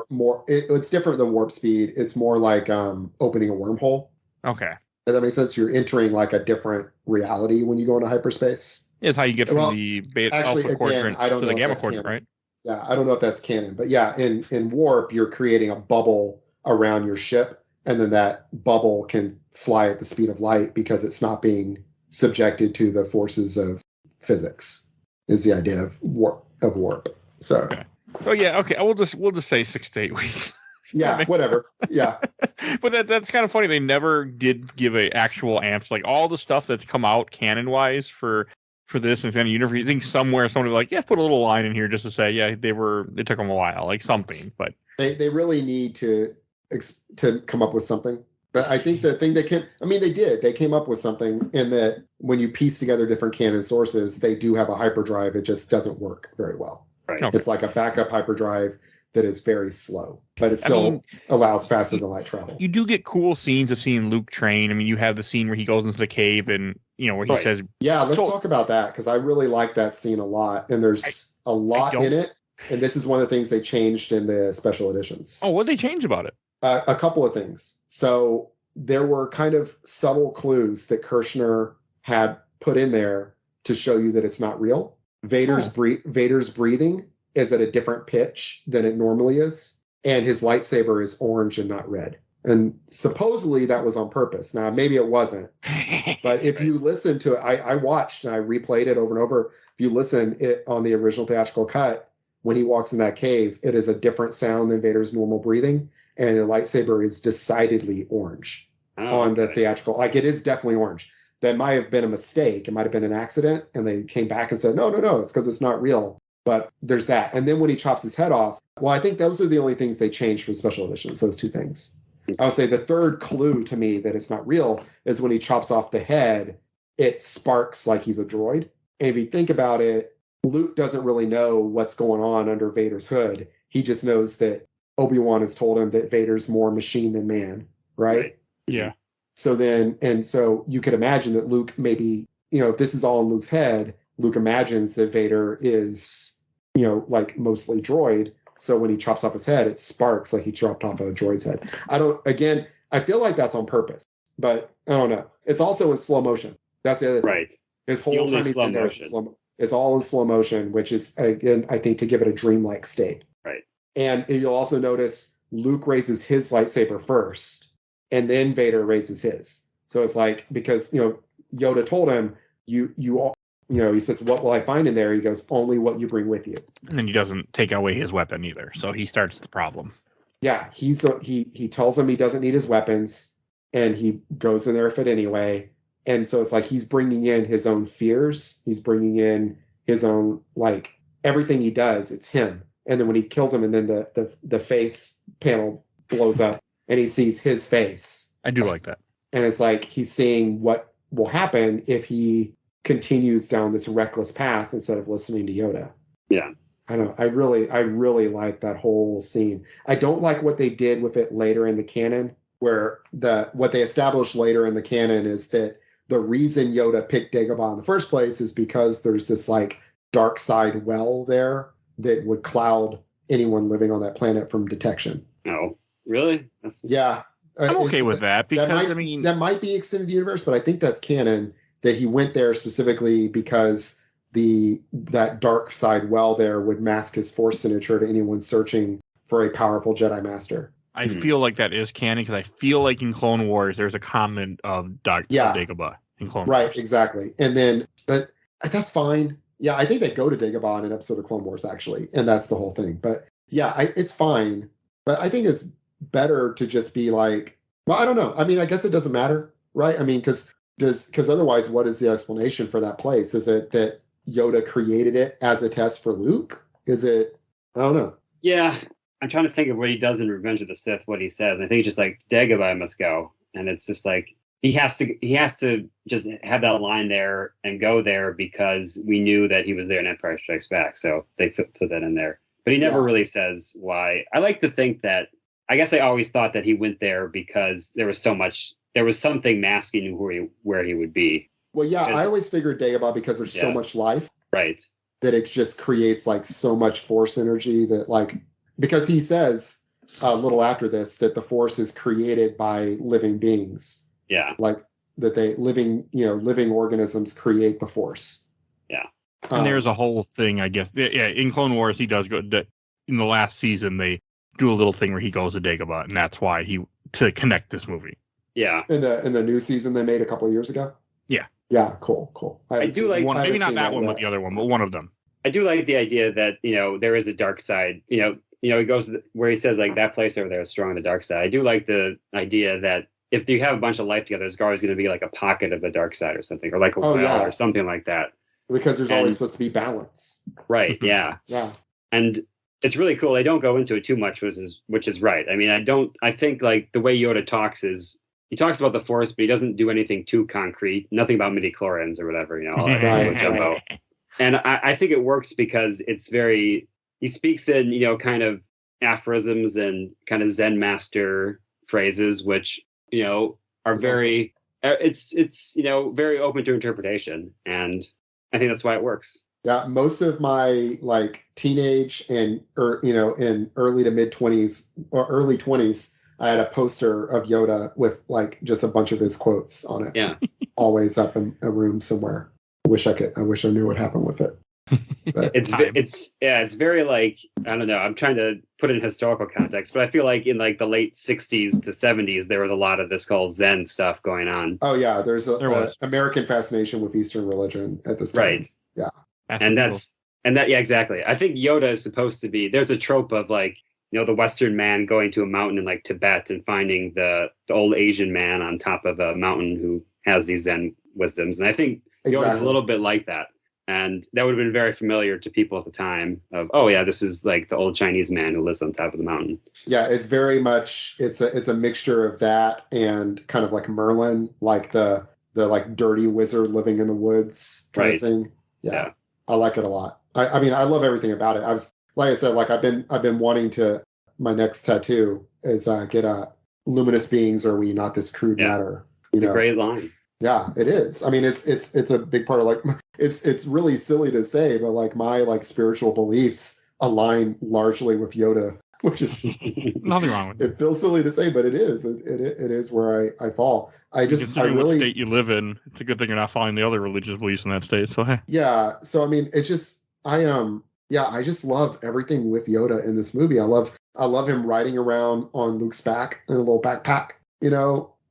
more. It's different than warp speed. It's more like opening a wormhole. Okay. Does that make sense? You're entering like a different reality when you go into hyperspace. It's how you get from the alpha quadrant to the gamma quadrant, right? Yeah, I don't know if that's canon, but yeah, in warp, you're creating a bubble around your ship, and then that bubble can fly at the speed of light because it's not being subjected to the forces of physics. Is the idea of warp. So, Oh yeah, okay. We'll just say 6 to 8 weeks. Yeah, whatever. Yeah. But that's kind of funny. They never did give a actual answer. Like all the stuff that's come out canon wise for this and the universe. You think somewhere someone would be like, yeah, put a little line in here just to say, yeah, it took them a while, like something. But they really need to come up with something. But I think the thing they came up with something in that when you piece together different canon sources, they do have a hyperdrive. It just doesn't work very well. Right. Okay. It's like a backup hyperdrive that is very slow, but it still allows faster than light travel. You do get cool scenes of seeing Luke train. I mean, you have the scene where he goes into the cave and, where he says... Yeah, let's talk about that, because I really like that scene a lot, and there's a lot in it, and this is one of the things they changed in the special editions. Oh, what did they change about it? A couple of things. So there were kind of subtle clues that Kirshner had put in there to show you that it's not real. Vader's breathing is at a different pitch than it normally is, and his lightsaber is orange and not red. And supposedly that was on purpose. Now, maybe it wasn't, but if you listen to it, I watched and I replayed it over and over. If you listen it on the original theatrical cut, when he walks in that cave, it is a different sound than Vader's normal breathing, and the lightsaber is decidedly orange on the theatrical. Like, it is definitely orange. That might have been a mistake. It might have been an accident, and they came back and said, no, it's because it's not real. But there's that. And then when he chops his head off, well, I think those are the only things they changed from special editions, those two things. I would say the third clue to me that it's not real is when he chops off the head, it sparks like he's a droid. And if you think about it, Luke doesn't really know what's going on under Vader's hood. He just knows that ObiWan has told him that Vader's more machine than man, right? Yeah. So you could imagine that Luke maybe, if this is all in Luke's head, Luke imagines that Vader is, like mostly droid. So when he chops off his head, it sparks like he chopped off a droid's head. I feel like that's on purpose, but I don't know. It's also in slow motion. That's the other thing. Right. His whole time he's in there, it's all in slow motion, which is, again, I think to give it a dreamlike state. Right. And you'll also notice Luke raises his lightsaber first, and then Vader raises his. So it's like, because, Yoda told him, he says, what will I find in there? He goes, only what you bring with you. And then he doesn't take away his weapon either. So he starts the problem. Yeah, he tells him he doesn't need his weapons, and he goes in there with it anyway. And so it's like he's bringing in his own fears. He's bringing in his own, like, everything he does, it's him. And then when he kills him, and then the face panel blows up, and he sees his face. I do like that. And it's like he's seeing what will happen if he continues down this reckless path instead of listening to Yoda. Yeah. I don't know. I really like that whole scene. I don't like what they did with it later in the canon, where what they established later in the canon is that the reason Yoda picked Dagobah in the first place is because there's this like dark side well there that would cloud anyone living on that planet from detection. Oh, really? Yeah. I'm okay with that, because that might be extended universe, but I think that's canon, that he went there specifically because that dark side well there would mask his Force signature to anyone searching for a powerful Jedi Master. I feel like that is canon, because I feel like in Clone Wars there's a comment of Dagobah in Clone Wars. Right, exactly. And then, but that's fine. Yeah, I think they go to Dagobah in an episode of Clone Wars, actually, and that's the whole thing. But yeah, it's fine. But I think it's better to just be like, well, I don't know. I mean, I guess it doesn't matter, right? I mean, because otherwise, what is the explanation for that place? Is it that Yoda created it as a test for Luke? Is it? I don't know. Yeah, I'm trying to think of what he does in Revenge of the Sith. What he says, I think it's just like Dagobah must go, and it's just like he has to just have that line there and go there because we knew that he was there in Empire Strikes Back, so they put that in there. But he never really says why. I like to think that. I guess I always thought that he went there because there was something masking where he would be. Well, yeah, I always figured Dagobah because there's so much life. Right. That it just creates like so much Force energy that like, because he says a little after this that the Force is created by living beings. Yeah. Like that living organisms create the Force. Yeah. And there's a whole thing, I guess. Yeah, in Clone Wars, he does go. In the last season, they do a little thing where he goes to Dagobah, and that's why to connect this movie. Yeah. In the new season they made a couple of years ago. Yeah. Yeah. Cool. I do like one, maybe not that one, but the other one, but one of them. I do like the idea that, there is a dark side. He goes where he says like that place over there is strong on the dark side. I do like the idea that if you have a bunch of life together, there's always going to be like a pocket of the dark side or something, or like a well or something like that. Because there's always supposed to be balance. Right. Yeah. Yeah. And it's really cool. They don't go into it too much, which is right. I mean, I think like the way Yoda talks is he talks about the Force, but he doesn't do anything too concrete. Nothing about midi-chlorians or whatever, Right. And I think it works because he speaks in, kind of aphorisms and kind of Zen master phrases, which, are very, it's very open to interpretation. And I think that's why it works. Yeah, most of my like teenage and in early to mid 20s or early 20s, I had a poster of Yoda with like just a bunch of his quotes on it. Yeah, always up in a room somewhere. I wish I knew what happened with it. But it's very like, I don't know. I'm trying to put it in historical context, but I feel like in like the late 60s to 70s, there was a lot of this called Zen stuff going on. Oh yeah, there was American fascination with Eastern religion at this time. Right. Yeah. Yeah, exactly. I think Yoda is supposed to be, there's a trope of like, the Western man going to a mountain in like Tibet and finding the old Asian man on top of a mountain who has these Zen wisdoms. And I think Yoda's a little bit like that. And that would have been very familiar to people at the time of, oh yeah, this is like the old Chinese man who lives on top of the mountain. Yeah, it's very much, it's a mixture of that and kind of like Merlin, like the like dirty wizard living in the woods kind of thing. Yeah. I like it a lot. I mean, I love everything about it. Like I said, like I've been wanting to, my next tattoo is get a luminous beings are we, not this crude matter. It's a great line. Yeah, it is. I mean, it's a big part of like, it's really silly to say, but like my like spiritual beliefs align largely with Yoda, which is nothing wrong with it. It feels silly to say, but it is. It is where I fall. Considering what state you live in, it's a good thing you're not following the other religious beliefs in that state. So hey. Yeah. So I mean, it's just I just love everything with Yoda in this movie. I love him riding around on Luke's back in a little backpack,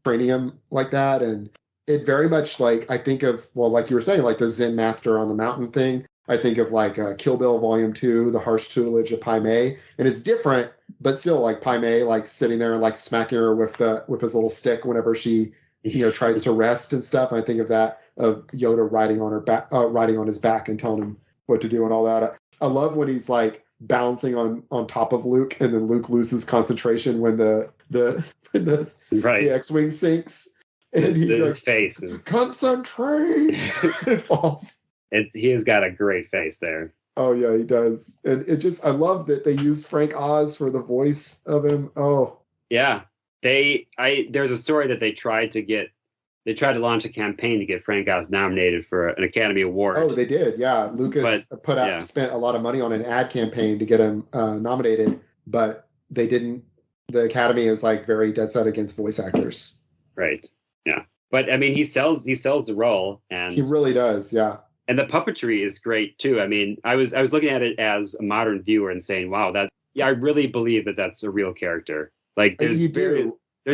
training him like that. And it very much like I think of, well, like you were saying, like the Zen master on the mountain thing. I think of like Kill Bill Volume 2, the harsh tutelage of Pai Mei, and it's different, but still like Pai Mei like sitting there and like smacking her with his little stick whenever she tries to rest and stuff. And I think of that of Yoda riding on her back, riding on his back and telling him what to do and all that. I love when he's like bouncing on top of Luke, and then Luke loses concentration when the X-wing sinks, and his face is concentrate. It falls. He has got a great face there. Oh yeah, he does, and I love that they used Frank Oz for the voice of him. Oh yeah, there's a story that they tried to launch a campaign to get Frank Oz nominated for an Academy Award. Oh, they did. Yeah. Lucas spent a lot of money on an ad campaign to get him nominated, but they didn't. The Academy is like very dead set against voice actors. Right. Yeah. But I mean, he sells the role, and he really does. Yeah. And the puppetry is great too. I mean, I was looking at it as a modern viewer and saying, wow, I really believe that that's a real character. Like there's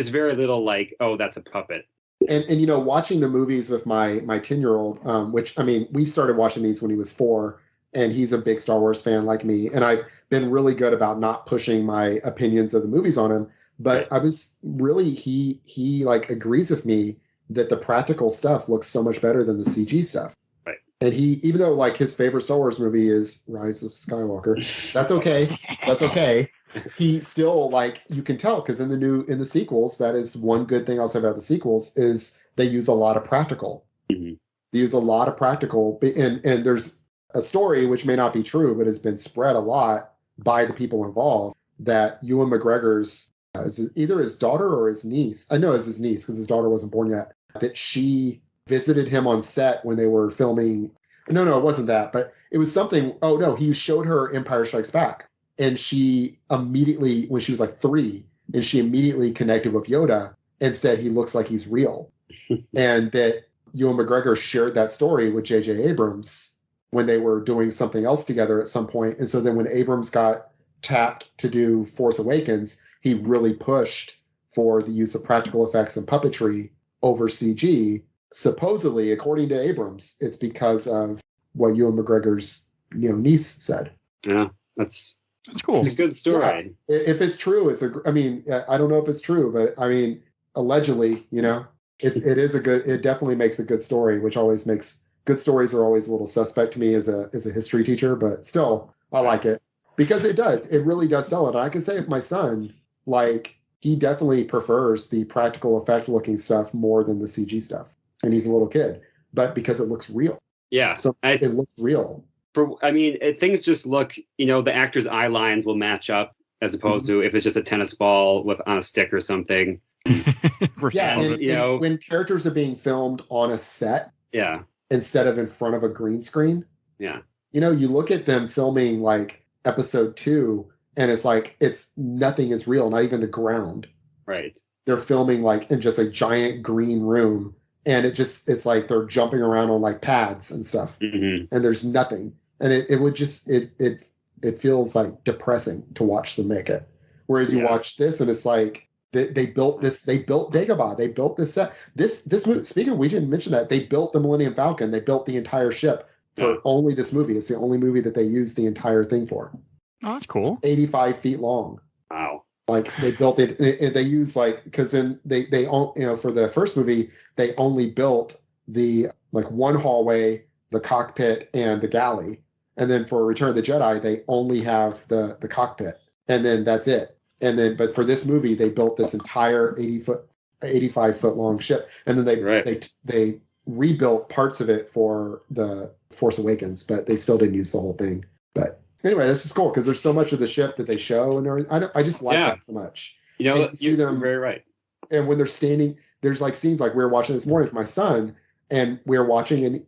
very little like, oh, that's a puppet. And watching the movies with my 10-year-old, which I mean, we started watching these when he was 4, and he's a big Star Wars fan like me, and I've been really good about not pushing my opinions of the movies on him. But I was really he like agrees with me that the practical stuff looks so much better than the CG stuff. Right. And he, even though like his favorite Star Wars movie is Rise of Skywalker, that's okay. That's okay. He still, like, you can tell, because in the sequels, that is one good thing I'll say about the sequels is they use a lot of practical. Mm-hmm. They use a lot of practical, and there's a story which may not be true, but has been spread a lot by the people involved that Ewan McGregor's either his daughter or his niece. I know it's his niece because his daughter wasn't born yet. That she visited him on set when they were filming. No, it wasn't that, but it was something. Oh no, he showed her Empire Strikes Back. And she immediately, when she was like 3, and she immediately connected with Yoda and said he looks like he's real. And that Ewan McGregor shared that story with J.J. Abrams when they were doing something else together at some point. And so then when Abrams got tapped to do Force Awakens, he really pushed for the use of practical effects and puppetry over CG. Supposedly, according to Abrams, it's because of what Ewan McGregor's niece said. Yeah, that's cool. It's a good story. Yeah, if it's true, I mean, I don't know if it's true, but I mean, allegedly, it definitely makes a good story, which always makes good stories are always a little suspect to me as a history teacher, but still, I like it because it really does sell it. And I can say if my son, like, he definitely prefers the practical effect looking stuff more than the CG stuff. And he's a little kid, but because it looks real. Yeah. So it looks real. Things just look, the actors' eye lines will match up as opposed to if it's just a tennis ball on a stick or something. And when characters are being filmed on a set, instead of in front of a green screen, you look at them filming like episode 2, and it's like nothing is real, not even the ground. Right. They're filming like in just a giant green room, and it's like they're jumping around on like pads and stuff, and there's nothing, and it feels like depressing to watch them make it. Whereas you watch this, and it's like they built Dagobah, they built this set. This movie. Speaking of, we didn't mention that they built the Millennium Falcon. They built the entire ship for only this movie. It's the only movie that they used the entire thing for. Oh, that's cool. It's 85 feet long. Wow. Like they built it. They use because then they for the first movie they only built the like one hallway, the cockpit, and the galley. And then for Return of the Jedi, they only have the cockpit, and then that's it. And then, but for this movie, they built this entire 85 foot long ship, and then they rebuilt parts of it for the Force Awakens, but they still didn't use the whole thing. But anyway, that's just cool because there's so much of the ship that they show, and everything. I just like that so much. You see them very right. And when they're standing, there's like scenes like we were watching this morning with my son. And we're watching, and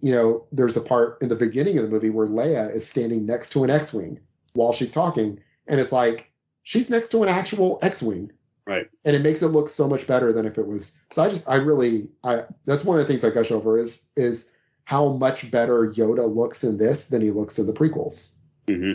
there's a part in the beginning of the movie where Leia is standing next to an X-wing while she's talking, and it's like she's next to an actual X-wing, right? And it makes it look so much better than if it was. So that's one of the things I gush over is how much better Yoda looks in this than he looks in the prequels. Mm-hmm.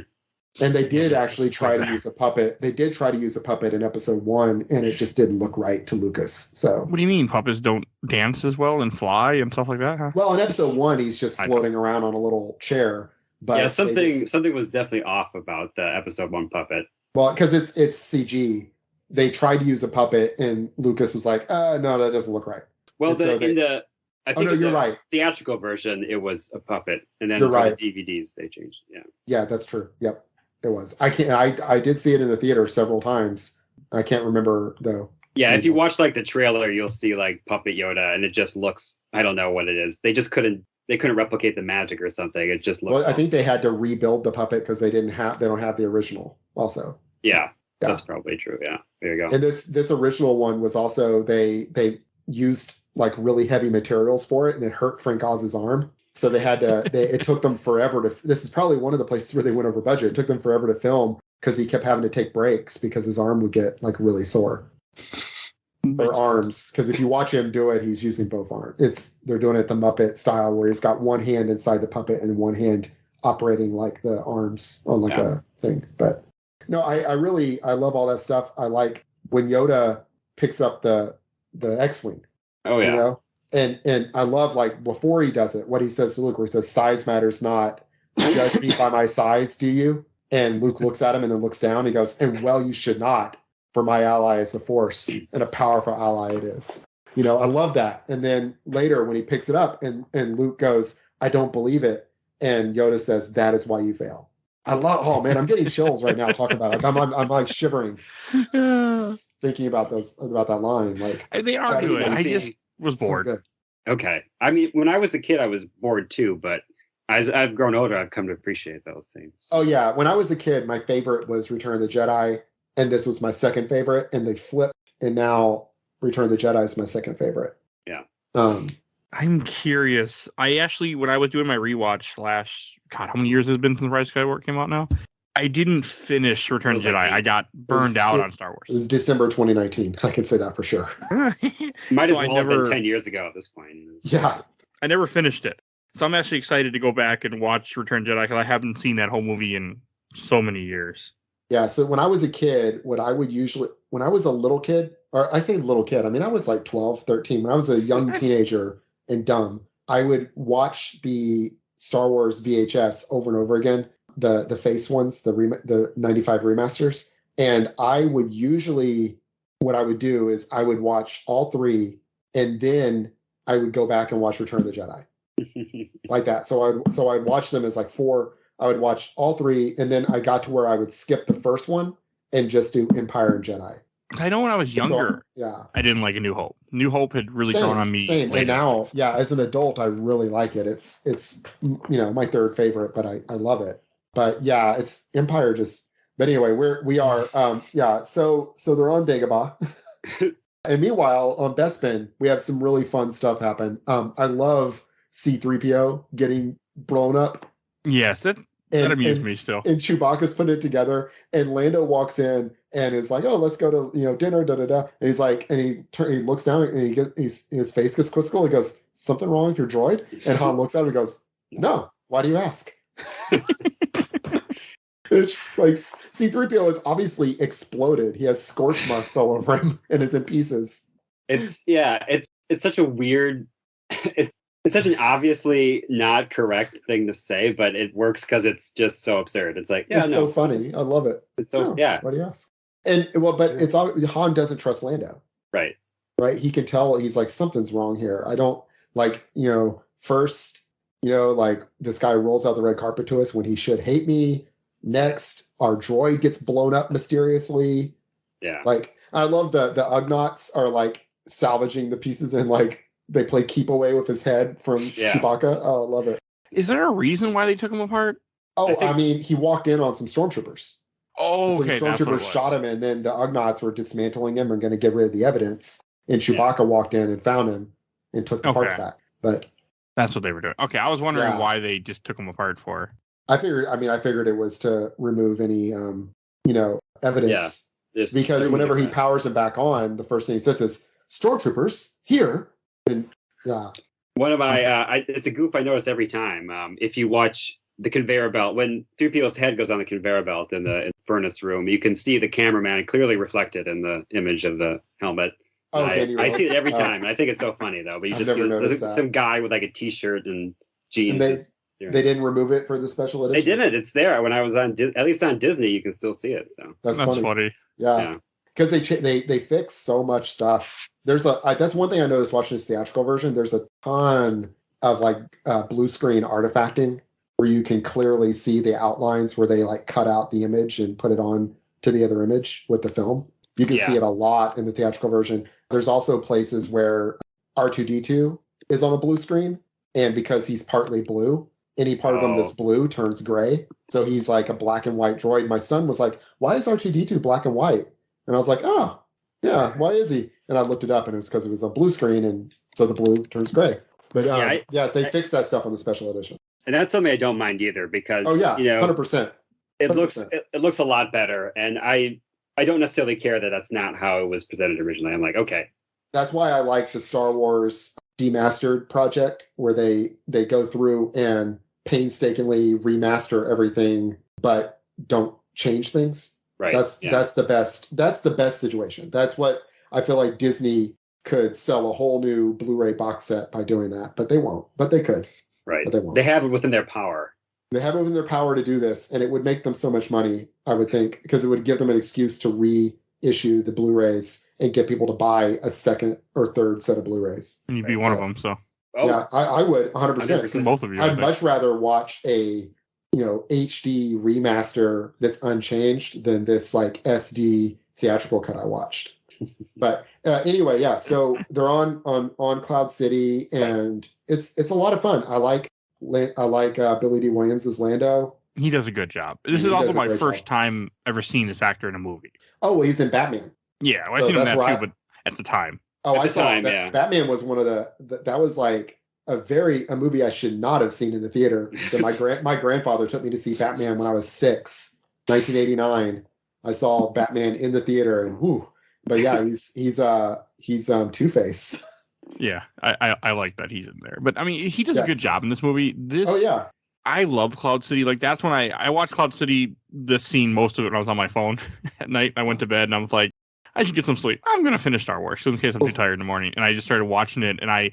And they did actually try to use a puppet. They did try to use a puppet in episode 1, and it just didn't look right to Lucas. So what do you mean puppets don't dance as well and fly and stuff like that? Huh? Well, in episode 1, he's just floating around on a little chair. But something was definitely off about the episode 1 puppet. Well, because it's CG. They tried to use a puppet, and Lucas was like, "No, that doesn't look right." Well, you're right. Theatrical version, it was a puppet, and then for the DVDs, they changed. Yeah, that's true. Yep. It was. I did see it in the theater several times. I can't remember though. Yeah, if you watch like the trailer, you'll see like Puppet Yoda, and it just looks. I don't know what it is. They couldn't replicate the magic or something. It just looks. Well, I think they had to rebuild the puppet because they don't have the original. Also. Yeah, that's probably true. Yeah, there you go. And this original one was also they used like really heavy materials for it, and it hurt Frank Oz's arm. So they had to. It took them forever to. This is probably one of the places where they went over budget. It took them forever to film because he kept having to take breaks because his arm would get like really sore. Or arms, because if you watch him do it, he's using both arms. They're doing it the Muppet style where he's got one hand inside the puppet and one hand operating like the arms on like a thing. But no, I love all that stuff. I like when Yoda picks up the X-wing. Oh yeah. And I love, like, before he does it, what he says to Luke, where he says, "Size matters not. Judge me by my size, do you?" And Luke looks at him and then looks down. He goes, "And well, you should not, for my ally is the Force, and a powerful ally it is." I love that. And then later when he picks it up and Luke goes, "I don't believe it." And Yoda says, "That is why you fail." Oh man, I'm getting chills right now talking about it. I'm like shivering thinking about that line. Like, they are good. I just was bored. So okay. I mean, when I was a kid, I was bored too, but as I've grown older, I've come to appreciate those things. Oh yeah. When I was a kid, my favorite was Return of the Jedi, and this was my second favorite, and they flipped, and now Return of the Jedi is my second favorite. Yeah. I'm curious. I actually, when I was doing my rewatch how many years has it been since Rise of Skywalker came out now? I didn't finish Return of the Jedi. I got burned out on Star Wars. It was December 2019. I can say that for sure. Might as well have been 10 years ago at this point. Yeah. I never finished it. So I'm actually excited to go back and watch Return of the Jedi because I haven't seen that whole movie in so many years. Yeah, so when I was a kid, when I was a little kid, or I say little kid, I mean, I was like 12, 13. When I was a young teenager and dumb, I would watch the Star Wars VHS over and over again, the face ones, the 95 remasters. And I would usually, what I would do is I would watch all three, and then I would go back and watch Return of the Jedi. Like that. So I'd watch them as like four. I would watch all three, and then I got to where I would skip the first one and just do Empire and Jedi. I know when I was younger, I didn't like A New Hope. New Hope had really grown on me. Same. And now, as an adult, I really like it. It's my third favorite, but I love it. But yeah, it's Empire just. But anyway, we are So they're on Dagobah, and meanwhile on Bespin we have some really fun stuff happen. I love C-3PO getting blown up. Yes, that amused me still. And Chewbacca's putting it together, and Lando walks in and is like, "Oh, let's go to dinner." Da da da. And he's like, and he looks down and his face gets quizzical. He goes, "Something wrong with your droid?" And Han looks at him and goes, "No. Why do you ask?" It's like C-3PO is obviously exploded. He has scorch marks all over him and is in pieces. It's such a weird. It's such an obviously not correct thing to say, but it works because it's just so absurd. It's like, so funny. I love it. It's so What do you ask? And but it's Han doesn't trust Lando. Right. He can tell. He's like, something's wrong here. I don't first, like this guy rolls out the red carpet to us when he should hate me. Next, our droid gets blown up mysteriously. Yeah. Like, I love the Ugnaughts are like salvaging the pieces and like they play keep away with his head from Chewbacca. Oh, I love it. Is there a reason why they took him apart? Oh, I mean, he walked in on some stormtroopers. Oh, okay. So the stormtroopers shot him, and then the Ugnaughts were dismantling him and going to get rid of the evidence. And Chewbacca walked in and found him and took the parts back. But that's what they were doing. Okay, I was wondering why they just took him apart for. I figured it was to remove any, evidence. Yeah, because whenever he powers him back on, the first thing he says is, "Stormtroopers, here." And one of my, it's a goof I notice every time. If you watch the conveyor belt, when 3PO's head goes on the conveyor belt in the furnace room, you can see the cameraman clearly reflected in the image of the helmet. Oh, I see it every time. And I think see though, but you just see some guy with like a t-shirt and jeans. And they didn't remove it for the special edition. They didn't. It's there. When I was at least on Disney, you can still see it. So that's funny. Yeah. Because they fix so much stuff. That's one thing I noticed watching this theatrical version. There's a ton of like blue screen artifacting where you can clearly see the outlines where they like cut out the image and put it on to the other image with the film. You can see it a lot in the theatrical version. There's also places where R2-D2 is on a blue screen, and because he's partly blue, any part of him that's blue turns gray. So he's like a black and white droid. My son was like, "Why is R2-D2 black and white?" And I was like, "Oh, yeah, why is he?" And I looked it up, and it was because it was a blue screen, and so the blue turns gray. But they fixed that stuff on the special edition. And that's something I don't mind either, because 100%. It looks a lot better, and I don't necessarily care that that's not how it was presented originally. I'm like, okay. That's why I like the Star Wars Demastered project, where they go through and painstakingly remaster everything, but don't change things. Right. That's the best. That's the best situation. That's what I feel like Disney could sell a whole new Blu-ray box set by doing that, but they won't. But they could. Right. But they won't. They have it within their power. They have it within their power to do this, and it would make them so much money, I would think, because it would give them an excuse to reissue the Blu-rays and get people to buy a second or third set of Blu-rays. And you'd be one of them, so. Yeah, I would 100%. Both of you. I'd much rather watch a HD remaster that's unchanged than this like SD theatrical cut I watched. But anyway, so they're on Cloud City, and it's a lot of fun. I like Billy D. Williams as Lando. He does a good job. This is also my first time ever seeing this actor in a movie. Oh, well, he's in Batman. Yeah, well, I've seen him in that too, but at the time. Oh, I saw that. Batman was one of that was like a movie I should not have seen in the theater. That my grandfather took me to see Batman when I was 6, 1989. I saw Batman in the theater, and whoo. But yeah, he's Two-Face. Yeah, I like that he's in there. But I mean, he does a good job in this movie. I love Cloud City. Like, that's when I watched Cloud City, this scene, most of it when I was on my phone at night. I went to bed and I was like, I should get some sleep. I'm going to finish Star Wars just in case I'm too tired in the morning. And I just started watching it, and I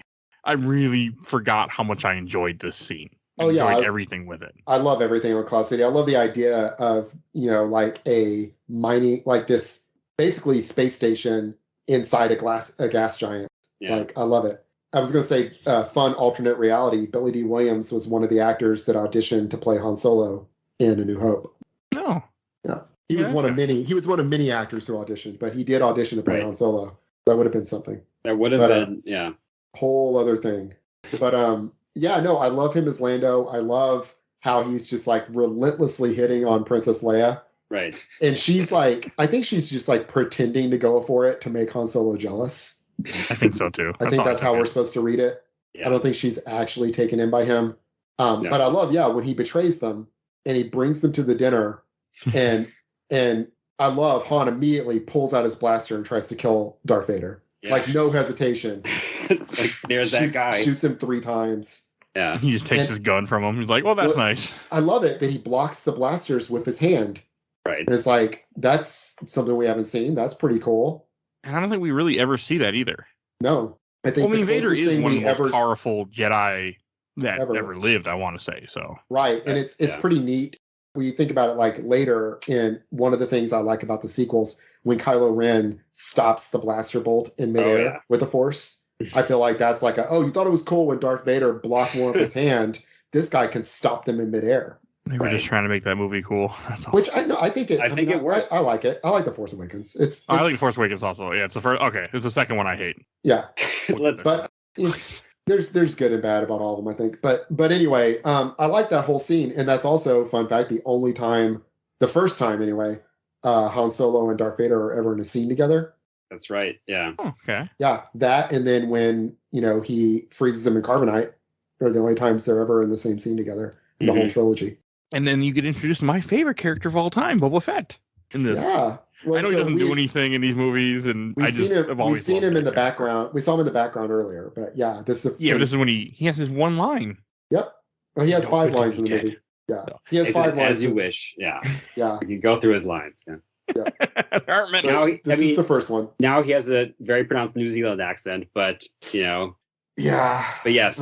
really forgot how much I enjoyed this scene. Oh yeah, enjoyed everything with it. I love everything on Cloud City. I love the idea of, like a mining, like this basically space station inside a gas giant. Yeah. Like, I love it. I was going to say fun alternate reality. Billy D. Williams was one of the actors that auditioned to play Han Solo in A New Hope. No. Yeah. He was one of many actors who auditioned, but he did audition to play Han Solo. That would have been something. That would have been, yeah. Whole other thing. But yeah, no, I love him as Lando. I love how he's just like relentlessly hitting on Princess Leia. Right. And she's like, I think she's just like pretending to go for it to make Han Solo jealous. I think so too. I think that's how we're supposed to read it. Yeah. I don't think she's actually taken in by him. No. But I love, when he betrays them and he brings them to the dinner and I love Han immediately pulls out his blaster and tries to kill Darth Vader. Yeah. Like no hesitation. It's like there's that guy. Shoots him 3 times. Yeah. He just takes his gun from him. He's like, well, that's nice. I love it that he blocks the blasters with his hand. Right. And it's like, that's something we haven't seen. That's pretty cool. And I don't think we really ever see that either. No. I think Vader is one of the most powerful Jedi that ever lived, I want to say. So right. And it's pretty neat. When you think about it, like later, in one of the things I like about the sequels, when Kylo Ren stops the blaster bolt in midair with the Force, I feel like that's like you thought it was cool when Darth Vader blocked one with his hand. This guy can stop them in midair. They were just trying to make that movie cool. That's all. Which I think it works. I like it. I like The Force Awakens. I like The Force Awakens also. Yeah, it's the first. Okay, it's the second one I hate. Yeah, but there's good and bad about all of them, I think. But anyway, I like that whole scene, and that's also, fun fact, the first time anyway, Han Solo and Darth Vader are ever in a scene together. That's right. Yeah. Oh, okay. Yeah, that, and then when he freezes him in carbonite, are the only times they're ever in the same scene together in the whole trilogy. And then you get introduced to my favorite character of all time, Boba Fett. In this. Yeah. Well, I know he doesn't do anything in these movies, and we've seen him in the background. We saw him in the background earlier, but yeah, this is when he has his one line. Yep. Well, he has 5 lines in the movie. Yeah, he has 5 lines. As you wish. Yeah. Yeah. You can go through his lines. Yeah. Yeah. This is the first one. Now he has a very pronounced New Zealand accent, but Yeah. But yes,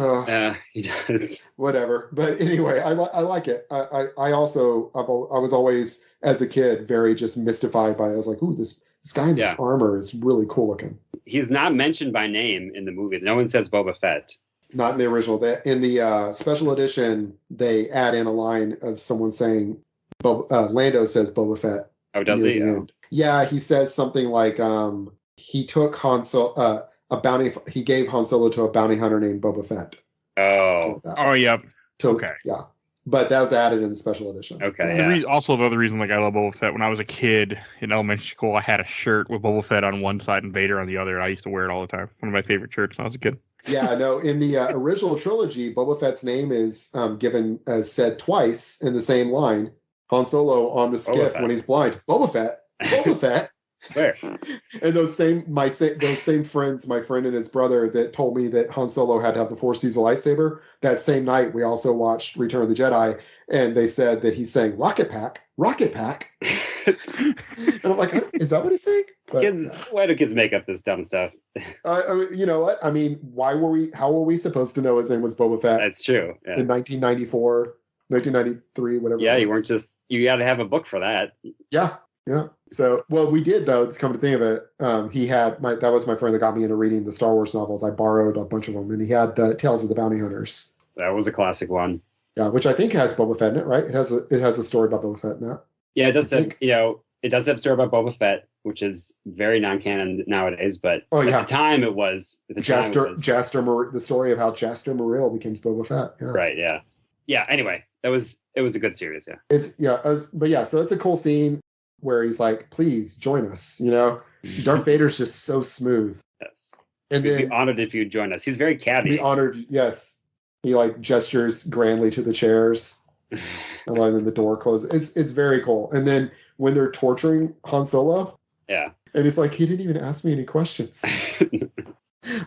he does. Whatever. But anyway, I like it. I was always, as a kid, very just mystified by it. I was like, ooh, this guy in his armor is really cool looking. He's not mentioned by name in the movie. No one says Boba Fett. Not in the original. In the special edition, they add in a line of someone saying, Lando says Boba Fett. Oh, does he? Yeah, he says something like, he took Han Solo, he gave Han Solo to a bounty hunter named Boba Fett. Yep. Okay. Yeah. But that was added in the special edition. Okay. Yeah. Also, the other reason I love Boba Fett, when I was a kid in elementary school, I had a shirt with Boba Fett on one side and Vader on the other. I used to wear it all the time. One of my favorite shirts when I was a kid. Yeah, no, in the original trilogy, Boba Fett's name is given as said twice in the same line. Han Solo on the skiff when he's blind. Boba Fett. Where? And those same friends, my friend and his brother, that told me that Han Solo had to have the Force use a lightsaber. That same night, we also watched Return of the Jedi, and they said that he's saying "Rocket Pack." And I'm like, is that what he's saying? But, why do kids make up this dumb stuff? You know what? I mean, how were we supposed to know his name was Boba Fett? That's true. Yeah. In 1994, 1993, whatever. Yeah, you weren't you got to have a book for that. Yeah. Yeah. So, well, we did, though, to come to think of it. That was my friend that got me into reading the Star Wars novels. I borrowed a bunch of them, and he had the Tales of the Bounty Hunters. That was a classic one. Yeah, which I think has Boba Fett in it, right? It has a story about Boba Fett in that. Yeah, it does have, it does have a story about Boba Fett, which is very non-canon nowadays, but at the time it was. The story of how Jaster Morrill becomes Boba Fett. Yeah. Right, yeah. Yeah, anyway, it was a good series, yeah. So it's a cool scene where he's like, please join us, Darth Vader's just so smooth. Yes. And we'd be honored if you'd join us. He's very catty. Be honored, yes. He gestures grandly to the chairs. And then the door closes. It's very cool. And then when they're torturing Han Solo. Yeah. And it's like, he didn't even ask me any questions.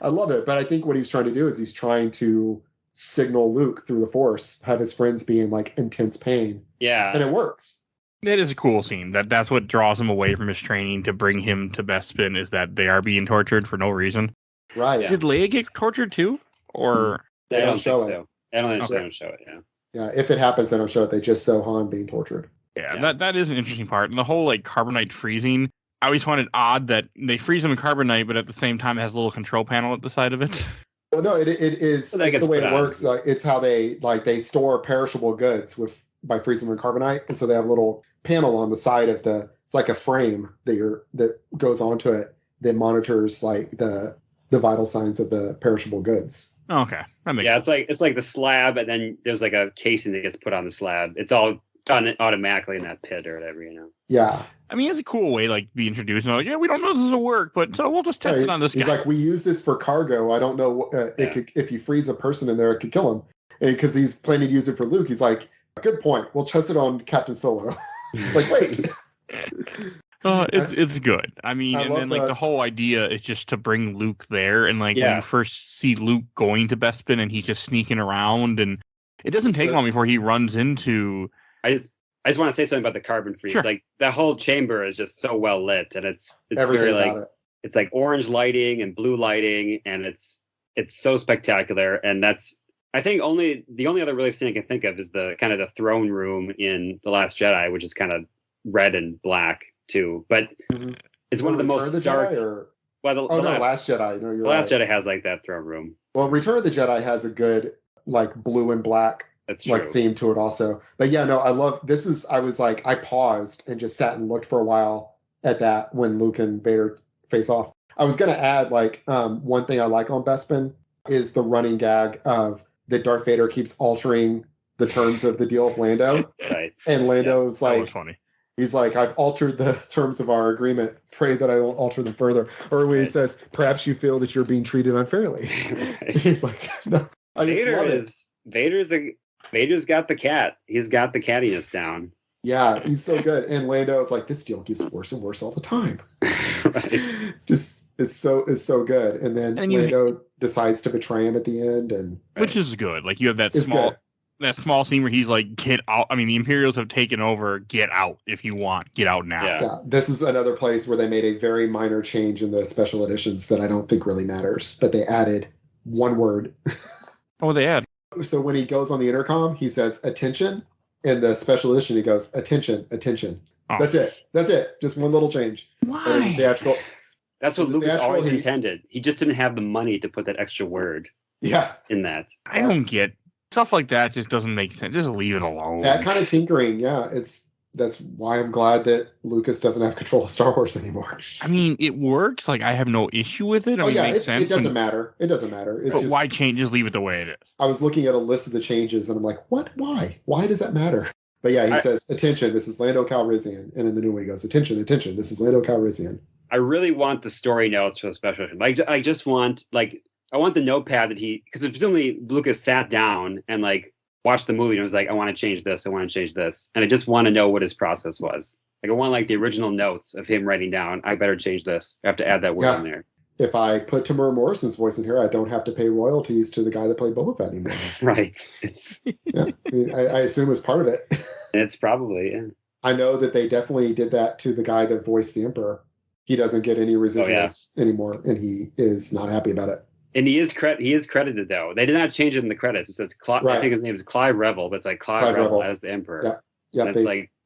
I love it. But I think what he's trying to do is he's trying to signal Luke through the Force, have his friends be in intense pain. Yeah. And it works. It is a cool scene. That's what draws him away from his training to bring him to Bespin, is that they are being tortured for no reason. Right. Yeah. Did Leia get tortured too? Or they don't show it. So. They don't show it, yeah. Yeah, if it happens, then I'm sure they just show Han being tortured. Yeah, that is an interesting part. And the whole like carbonite freezing, I always found it odd that they freeze them in carbonite, but at the same time it has a little control panel at the side of it. Well, no, it is Well, that it's gets the way put it on. works. It's how they store perishable goods by freezing them in carbonite, and so they have a little panel on the side of it's like a frame that goes onto it that monitors like the vital signs of the perishable goods. Okay, that makes sense. It's like the slab, and then there's like a casing that gets put on the slab. It's all done automatically in that pit or whatever, Yeah. I mean, it's a cool way, like, be introduced. And like, yeah, we don't know if this will work, but we'll just test it on this guy. He's like, we use this for cargo. I don't know. If you freeze a person in there, it could kill him. And because he's planning to use it for Luke, he's like, good point. We'll test it on Captain Solo. It's like, wait. It's good. I mean, and then like the whole idea is just to bring Luke there, and like when you first see Luke going to Bespin, and he's just sneaking around, and it doesn't take long before he runs into. I just want to say something about the carbon freeze. Sure. Like that whole chamber is just so well lit, and it's Everything very like about it. It's like orange lighting and blue lighting, and it's so spectacular. And that's I think the only other really thing I can think of is the kind of the throne room in The Last Jedi, which is kind of red and black too. But it's one of the most stark. Last Jedi. No, you're The Last Jedi has like that throne room. Well, Return of the Jedi has a good like blue and black. That's true. Like theme to it also. But yeah, no, I love this. I was like, I paused and just sat and looked for a while at that when Luke and Vader face off. I was going to add like one thing I like on Bespin is the running gag of that Darth Vader keeps altering the terms of the deal with Lando. Right. And Lando's That was like, funny. He's like, I've altered the terms of our agreement. Pray that I don't alter them further. Or when he says, perhaps you feel that you're being treated unfairly. Right. He's like, no, I just love it. Vader's got the cat. He's got the cattiness down. Yeah, he's so good. And Lando is like, this deal gets worse and worse all the time. Right. Just it's so good. And then Lando decides to betray him at the end, and which is good. Like you have that small scene where he's like, get out. I mean, the Imperials have taken over. Get out if you want. Get out now. Yeah, this is another place where they made a very minor change in the special editions that I don't think really matters, but they added one word. Oh, they add. So when he goes on the intercom, he says, attention. In the special edition, he goes, attention, attention. Oh. That's it. Just one little change. Why? Theatrical. That's what Lucas always intended. He just didn't have the money to put that extra word in that. I don't get stuff like that. Just doesn't make sense. Just leave it alone. That kind of tinkering, that's why I'm glad that Lucas doesn't have control of Star Wars anymore. I mean, it works. Like, I have no issue with it. It makes sense. It doesn't matter. It doesn't matter. But just, why change? Just leave it the way it is. I was looking at a list of the changes, and I'm like, what? Why? Why does that matter? But yeah, he says, attention, this is Lando Calrissian. And in the new one, he goes, attention, attention, this is Lando Calrissian. I really want the story notes for the special edition. Like, I just want, I want the notepad that because presumably Lucas sat down and, watched the movie and was like, I want to change this, I want to change this. And I just want to know what his process was. Like, I want, the original notes of him writing down, I better change this. I have to add that word in there. If I put Tamura Morrison's voice in here, I don't have to pay royalties to the guy that played Boba Fett anymore. Right. I mean, I assume it's part of it. It's probably, yeah. I know that they definitely did that to the guy that voiced the Emperor. He doesn't get any residuals anymore, and he is not happy about it. And he is credited, though. They did not change it in the credits. It says, I think his name is Clive Revel, but it's like Clive Revel as the Emperor. Yeah.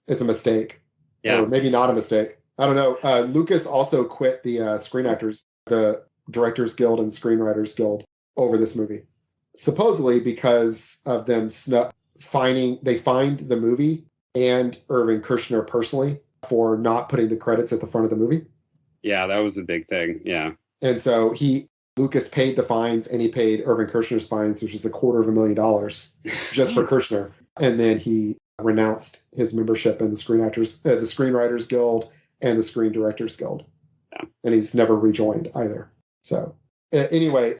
It's a mistake. Yeah. Or maybe not a mistake. I don't know. Lucas also quit the Screen Actors, the Directors Guild and Screenwriters Guild over this movie. Supposedly because of them they fined the movie and Irving Kershner personally for not putting the credits at the front of the movie. Yeah, that was a big thing. Yeah. And so Lucas paid the fines, and he paid Irving Kershner's fines, which was $250,000 just for Kershner. And then he renounced his membership in the the Screenwriters Guild and the Screen Directors Guild. Yeah. And he's never rejoined either. So anyway,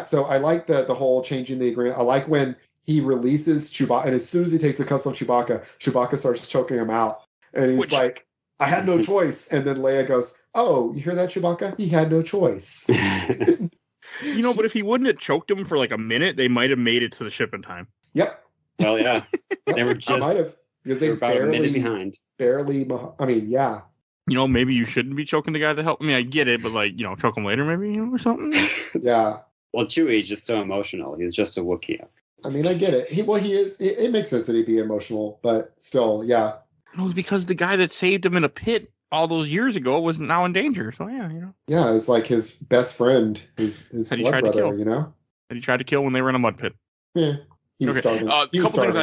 so I like the whole changing the agreement. I like when he releases Chewbacca, and as soon as he takes the cuffs off Chewbacca starts choking him out. And he's like, I had no choice. And then Leia goes, oh, you hear that, Chewbacca? He had no choice. But if he wouldn't have choked him for a minute, they might have made it to the ship in time. Yep. Well, yeah. They were just might have, because they were about a minute behind. I mean, yeah. Maybe you shouldn't be choking the guy to help. I mean, I get it, but choke him later maybe, or something. Yeah. Well, Chewie's just so emotional. He's just a Wookiee. I mean, I get it. He is. It makes sense that he'd be emotional, but still, yeah. It was because the guy that saved him in a pit all those years ago was now in danger. So yeah, Yeah, it's like his best friend, his blood brother, that he tried to kill when they were in a mud pit. Yeah, he was starving. A couple things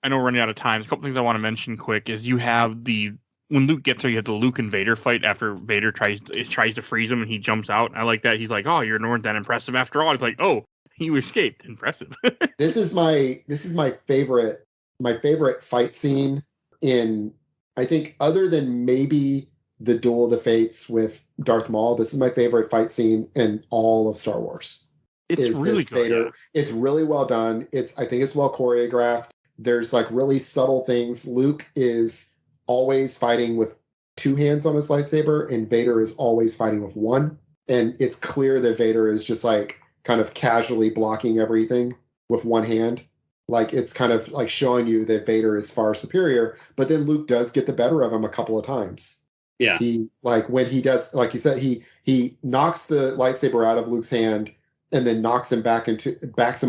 I know we're running out of time. A couple things I want to mention quick is you have when Luke gets there, you have the Luke and Vader fight after Vader tries to freeze him and he jumps out. I like that. He's like, "Oh, you weren't that impressive after all." He's like, "Oh, you escaped. Impressive." This is my favorite fight scene in, I think, other than maybe the Duel of the Fates with Darth Maul. This is my favorite fight scene in all of Star Wars. It's really good. Vader. Yeah. It's really well done. I think it's well choreographed. There's like really subtle things. Luke is always fighting with two hands on his lightsaber, and Vader is always fighting with one. And it's clear that Vader is just like kind of casually blocking everything with one hand. Like it's kind of like showing you that Vader is far superior, but then Luke does get the better of him a couple of times. Yeah. When he does, like you said, he knocks the lightsaber out of Luke's hand and then backs him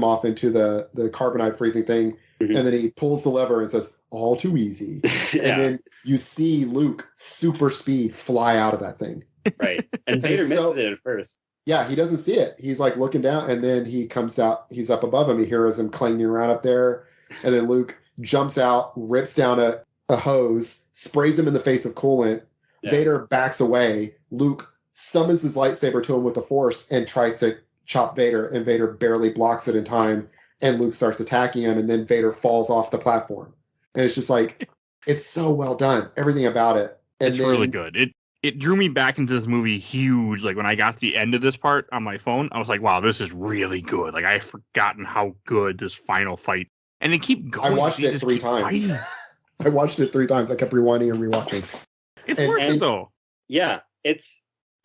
off into the carbonite freezing thing. Mm-hmm. And then he pulls the lever and says, "All too easy." Yeah. And then you see Luke super speed fly out of that thing. Right. And Vader misses it at first. Yeah, he doesn't see it. He's like looking down, and then he comes out. He's up above him. He hears him clanging around up there. And then Luke jumps out, rips down a hose, sprays him in the face with coolant. Yeah. Vader backs away. Luke summons his lightsaber to him with the Force and tries to chop Vader, and Vader barely blocks it in time. And Luke starts attacking him, and then Vader falls off the platform. And it's just like, it's so well done. Everything about it. And it's really good. It drew me back into this movie huge. Like when I got to the end of this part on my phone, I was like, wow, this is really good. Like I had forgotten how good this final fight. And they keep going. I watched it 3 times. I watched it 3 times. I kept rewinding and rewatching. It's worth it though. Yeah.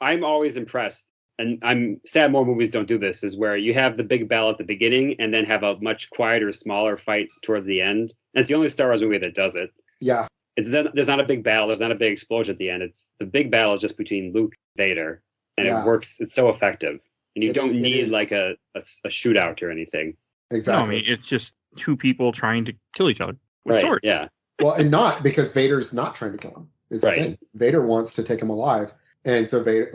I'm always impressed. And I'm sad more movies don't do this, is where you have the big battle at the beginning and then have a much quieter, smaller fight towards the end. And it's the only Star Wars movie that does it. Yeah. There's not a big battle. There's not a big explosion at the end. It's the big battle is just between Luke and Vader. And it works. It's so effective. And you don't need like a shootout or anything. Exactly. No, I mean, it's just 2 people trying to kill each other with right, swords. Yeah. Well, and not because Vader's not trying to kill him. Is the thing. Vader wants to take him alive. And so Vader,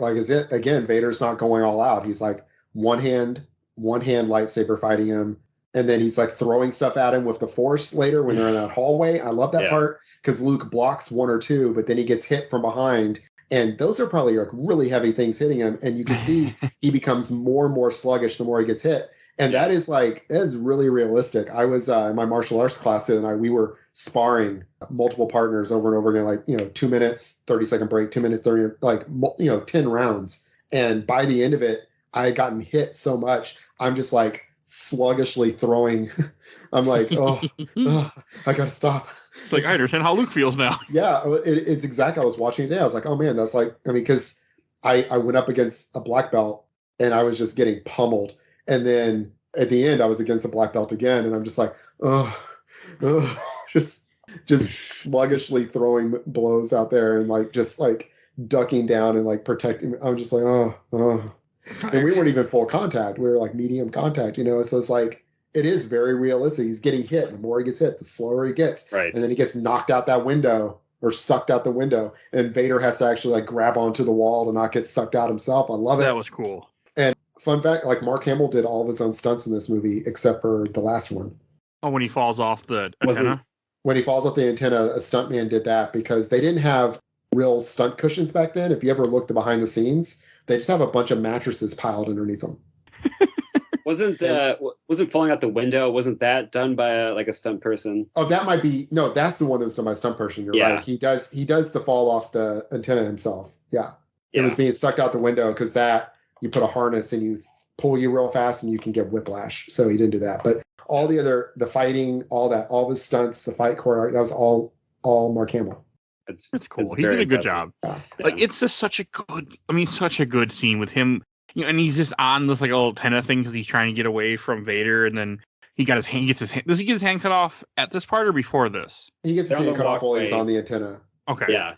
Vader's not going all out. He's like one hand lightsaber fighting him. And then he's like throwing stuff at him with the Force later when they're in that hallway. I love that part because Luke blocks 1 or 2, but then he gets hit from behind. And those are probably like really heavy things hitting him. And you can see he becomes more and more sluggish the more he gets hit. And that is really realistic. I was in my martial arts class the other night. We were sparring multiple partners over and over again, 2 minutes, 30-second break, 2 minutes, 30, 10 rounds. And by the end of it, I had gotten hit so much. I'm just like sluggishly throwing. I'm like, I got to stop. It's like, I understand how Luke feels now. Yeah, it's exactly. I was watching it today. I was like, oh man, that's like, because I went up against a black belt and I was just getting pummeled. And then at the end, I was against a black belt again. And I'm just like, just sluggishly throwing blows out there and like, just like ducking down and like protecting. I'm just like, And we weren't even full contact. We were like medium contact, So it's like, it is very realistic. He's getting hit. The more he gets hit, the slower he gets. Right. And then he gets knocked out that window or sucked out the window. And Vader has to actually like grab onto the wall to not get sucked out himself. I love it. That was cool. And fun fact, like Mark Hamill did all of his own stunts in this movie, except for the last one. Oh, when he falls off the antenna? When he falls off the antenna, a stuntman did that because they didn't have real stunt cushions back then. If you ever looked behind the scenes, they just have a bunch of mattresses piled underneath them. Wasn't falling out the window? Wasn't that done by a stunt person? Oh, that might be that's the one that was done by a stunt person. You're right. He does the fall off the antenna himself. Yeah. It was being sucked out the window because you put a harness and you pull you real fast and you can get whiplash. So he didn't do that. But all the fighting, all that, all the stunts, the fight choreography, that was all Mark Hamill. It's cool. He did a good job. Yeah. Like it's just such a good scene with him. And he's just on this like little antenna thing because he's trying to get away from Vader, and then he gets his hand. Does he get his hand cut off at this part or before this? He gets his hand cut off while he's on the antenna. Okay. Yeah.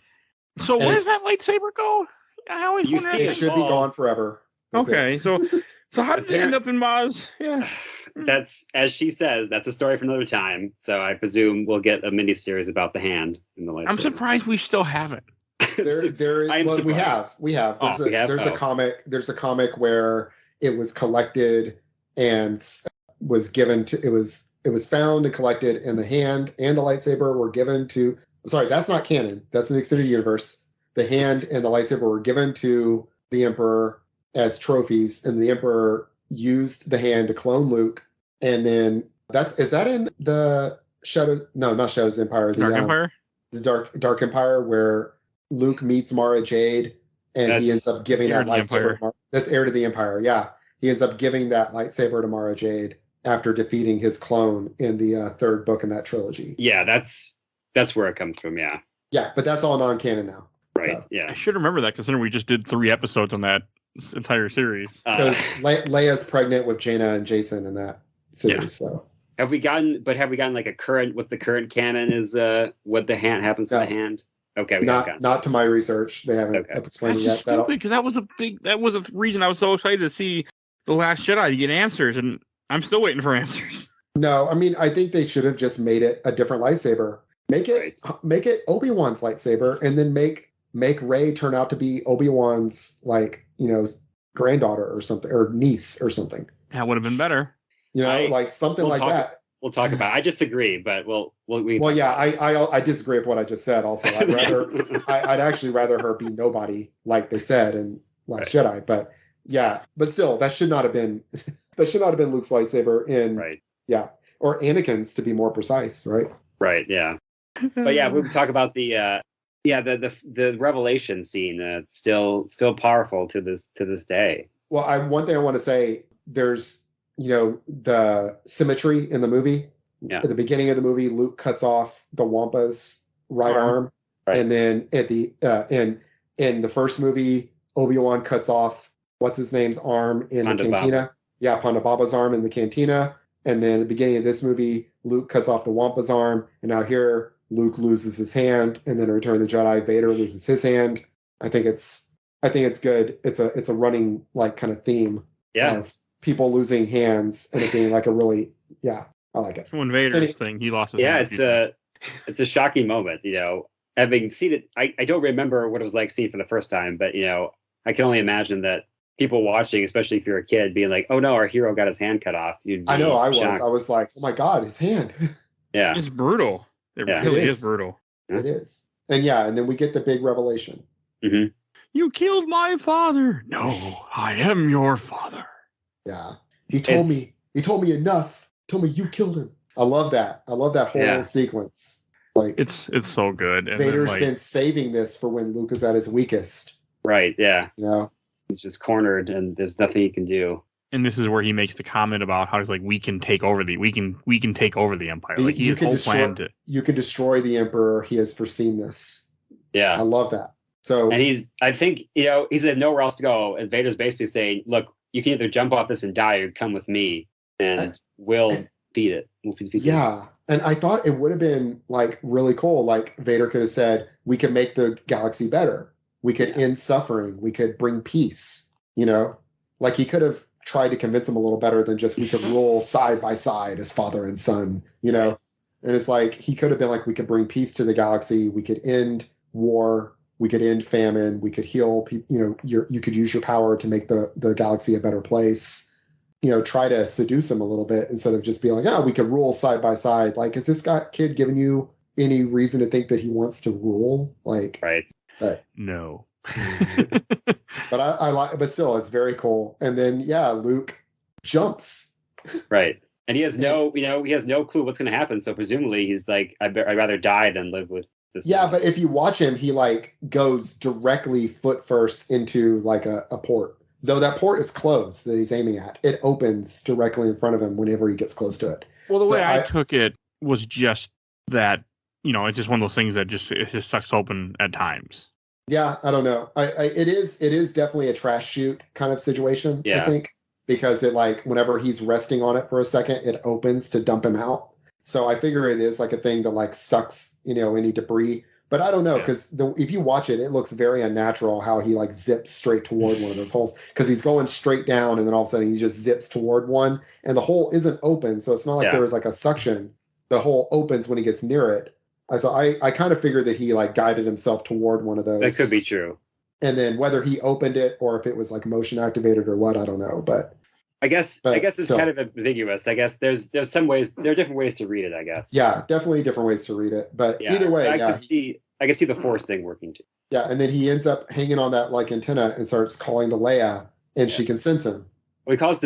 So where does that lightsaber go? I always wonder. It should be gone forever. Okay, so So how did it end up in Maz? Yeah. That's, as she says, that's a story for another time. So I presume we'll get a miniseries about the hand in the lightsaber. I'm surprised we still haven't. Well, we have. There's a comic where it was collected and was given to. It was found and collected, and the hand and the lightsaber were given to. Sorry, that's not canon. That's in the extended universe. The hand and the lightsaber were given to the Emperor as trophies, and the Emperor used the hand to clone Luke. And then is that in the Shadow? No, not Shadow's Empire. The Dark Empire. The Dark Empire, where Luke meets Mara Jade, and he ends up giving that lightsaber. That's Heir to the Empire. Yeah, he ends up giving that lightsaber to Mara Jade after defeating his clone in the third book in that trilogy. Yeah, that's where it comes from. Yeah. Yeah, but that's all non-canon now. Right. So. Yeah. I should remember that, considering we just did 3 episodes on that entire series. Because Leia's pregnant with Jaina and Jason in that series. Yeah. So have we gotten like a current? What the current canon is? What the hand happens to the hand? Okay, not to my research. They haven't explained it yet. Stupid, because that was a reason I was so excited to see The Last Jedi to get answers, and I'm still waiting for answers. No, I mean, I think they should have just made it a different lightsaber. Make it Obi-Wan's lightsaber, and then make Rey turn out to be Obi-Wan's granddaughter or something, or niece or something. That would have been better. Something like that. We'll talk about it. I disagree, but I disagree with what I just said. Also, I'd actually rather her be nobody, like they said in Last Jedi. But yeah, but still, that should not have been Luke's lightsaber in or Anakin's, to be more precise, right? Right. Yeah. But yeah, we would talk about the revelation scene. It's still powerful to this day. Well, one thing I want to say, there's the symmetry in the movie. Yeah. At the beginning of the movie, Luke cuts off the Wampa's right arm. Right. And then at the in the first movie, Obi-Wan cuts off what's his name's arm in the cantina. Yeah, Ponda Baba's arm in the cantina. And then at the beginning of this movie, Luke cuts off the Wampa's arm. And now here, Luke loses his hand. And then in Return of the Jedi, Vader loses his hand. I think it's good. It's a running kind of theme of people losing hands and it being like a really, I like it. When Vader's thing, he lost his hand. It's a shocking moment, having seen it. I don't remember what it was like seeing it for the first time, but I can only imagine that people watching, especially if you're a kid, being like, oh no, our hero got his hand cut off. I know, I was like, oh my God, his hand. Yeah. It's brutal. It really is brutal. It is. And then we get the big revelation. Mm-hmm. You killed my father. No, I am your father. Yeah. He told me enough. Told me you killed him. I love that. I love that whole sequence. Like, it's so good. And Vader's been saving this for when Luke is at his weakest. Right, yeah. He's just cornered and there's nothing he can do. And this is where he makes the comment about how he's like, we can take over the Empire. Like he has whole plan to. You can destroy the Emperor. He has foreseen this. Yeah. I love that. So, and I think he's had nowhere else to go. And Vader's basically saying, look, you can either jump off this and die or come with me and we'll beat it. Yeah. And I thought it would have been really cool. Like Vader could have said, we can make the galaxy better. We could end suffering. We could bring peace, like he could have tried to convince him a little better than just we could rule side by side as father and son, and it's like, he could have been like, we could bring peace to the galaxy. We could end war. We could end famine. We could heal people. You could use your power to make the galaxy a better place. Try to seduce him a little bit instead of just being like, we could rule side by side. Like, has this kid given you any reason to think that he wants to rule? Like, right. But no. But I like, but still, it's very cool. And then Luke jumps. Right. And he has no clue what's going to happen. So presumably he's like, I'd rather die than live with this. Yeah, but if you watch him, he goes directly foot first into a port. Though that port is closed that he's aiming at, it opens directly in front of him whenever he gets close to it. Well, the way I took it was just that, it's just one of those things that it just sucks open at times. Yeah, I don't know. It is definitely a trash chute kind of situation, I think, because it whenever he's resting on it for a second, it opens to dump him out. So I figure it is a thing that sucks, any debris. But I don't know, because if you watch it, it looks very unnatural how he like zips straight toward one of those holes, because he's going straight down and then all of a sudden he just zips toward one and the hole isn't open. So it's not like there was like a suction. The hole opens when he gets near it. So I kind of figured that he like guided himself toward one of those. That could be true. And then whether he opened it or if it was like motion activated or what, I don't know. But I guess it's kind of ambiguous. I guess there's some ways, there are different ways to read it, I guess. Yeah, definitely different ways to read it. But either way, I could see the Force thing working too. Yeah, and then he ends up hanging on that like antenna and starts calling to Leia, and she can sense him. Well, he calls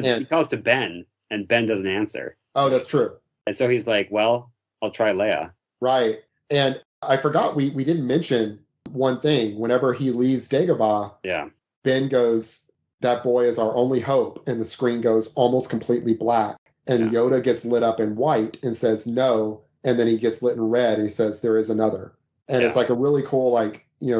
to Ben, and Ben doesn't answer. Oh, that's true. And so he's like, "Well, I'll try Leia." Right. And I forgot we didn't mention one thing. Whenever he leaves Dagobah, Ben goes, "That boy is our only hope," and the screen goes almost completely black. And Yoda gets lit up in white and says no, and then he gets lit in red and he says there is another. And it's like a really cool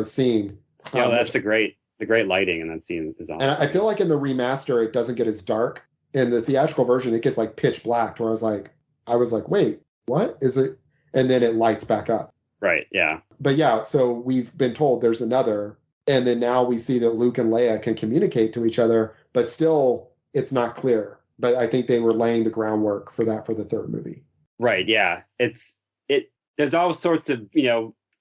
scene. Yeah, that's the great lighting in that scene is awesome. And I feel like in the remaster it doesn't get as dark. In the theatrical version it gets like pitch black, where I was like, wait, what is it? And then it lights back up. Right, yeah. But yeah, so we've been told there's another, and then now we see that Luke and Leia can communicate to each other, but still it's not clear. But I think they were laying the groundwork for that for the third movie. Right, yeah. There's all sorts of,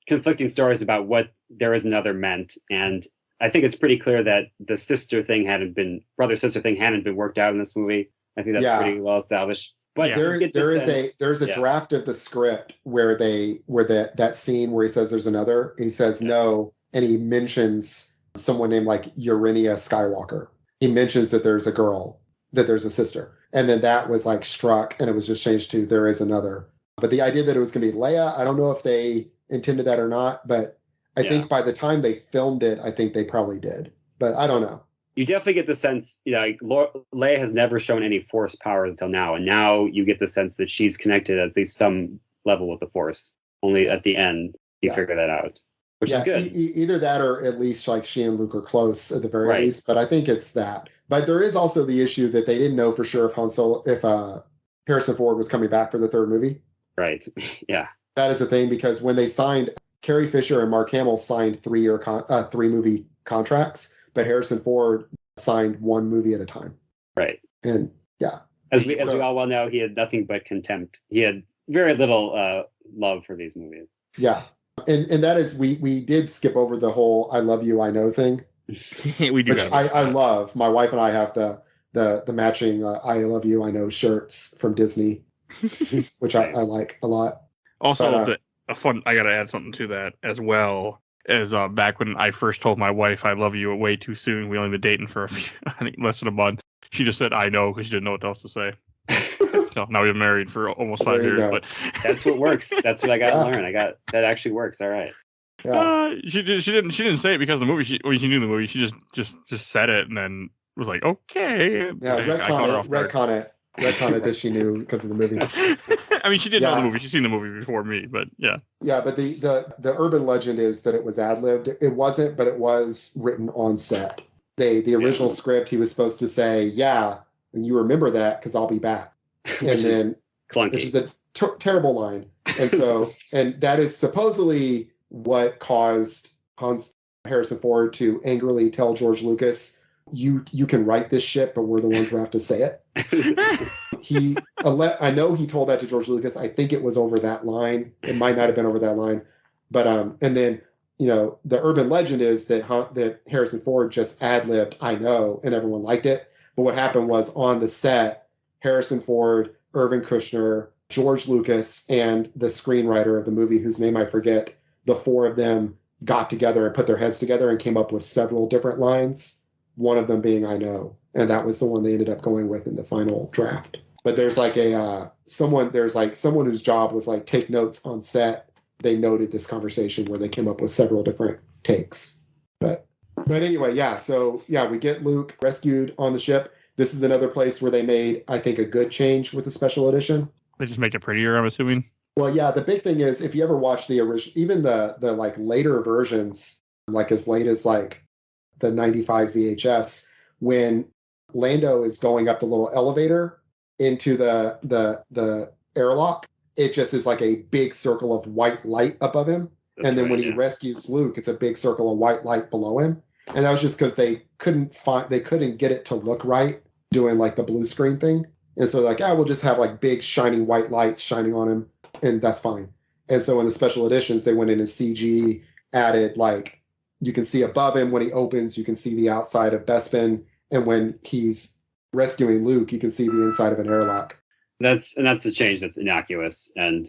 conflicting stories about what there is another meant, and I think it's pretty clear that the brother-sister thing hadn't been worked out in this movie. I think that's pretty well established. But there's a draft of the script where that scene where he says there's another, he says no, and he mentions someone named like Urania Skywalker. He mentions that there's a girl, that there's a sister, and then that was like struck, and it was just changed to there is another. But the idea that it was going to be Leia, I don't know if they intended that or not, but I think by the time they filmed it, I think they probably did. But I don't know. You definitely get the sense, Leia has never shown any Force powers until now, and now you get the sense that she's connected at least some level with the Force. Only at the end you figure that out, which is good. Either that or at least like she and Luke are close at the very least. But I think it's that. But there is also the issue that they didn't know for sure if Harrison Ford was coming back for the third movie. Right. Yeah. That is the thing, because when they signed, Carrie Fisher and Mark Hamill signed 3 movie contracts, but Harrison Ford signed 1 movie at a time. Right. And as we all well know, he had nothing but contempt. He had very little love for these movies. Yeah. And that is, we did skip over the whole "I love you, I know" thing. We do. Which I love. My wife and I have the matching "I love you, I know" shirts from Disney, which I like a lot. Also, I gotta add something to that as well. As back when I first told my wife I love you way too soon, we only been dating for less than a month. She just said I know because she didn't know what else to say. So now we've been married for almost 5 years. But that's what works. That's what I got to learn. That actually works. All right. Yeah. She didn't say it because of the movie. She knew the movie. She just said it and then was like, okay. Yeah, retcon it that she knew because of the movie. I mean, she did know the movie. She's seen the movie before me, but yeah. Yeah, but the urban legend is that it was ad-libbed. It wasn't, but it was written on set. The original script, he was supposed to say, "Yeah, and you remember that because I'll be back." Which is clunky. Which is a terrible line. And so, and that is supposedly what caused Harrison Ford to angrily tell George Lucas, you can write this shit, but we're the ones who have to say it. I know he told that to George Lucas. I think it was over that line. It might not have been over that line. But and then, the urban legend is that Harrison Ford just ad-libbed "I know," and everyone liked it. But what happened was, on the set, Harrison Ford, Irvin Kushner, George Lucas, and the screenwriter of the movie, whose name I forget, the 4 of them got together and put their heads together and came up with several different lines, one of them being "I know." And that was the one they ended up going with in the final draft. But there's like someone whose job was like take notes on set. They noted this conversation where they came up with several different takes. But anyway, so we get Luke rescued on the ship. This is another place where they made, I think, a good change with the special edition. They just make it prettier, I'm assuming. Well, yeah, the big thing is, if you ever watch the original, even the like later versions, like as late as like the 95 VHS, when Lando is going up the little elevator into the airlock, it just is like a big circle of white light above him. and then when he rescues Luke, it's a big circle of white light below him. And that was just because they couldn't get it to look right doing like the blue screen thing. And so like, we'll just have like big shining white lights shining on him, and that's fine. And so in the special editions, they went in and CG added like, you can see above him when he opens, you can see the outside of Bespin, and when he's rescuing Luke, you can see the inside of an airlock. That's a change that's innocuous and,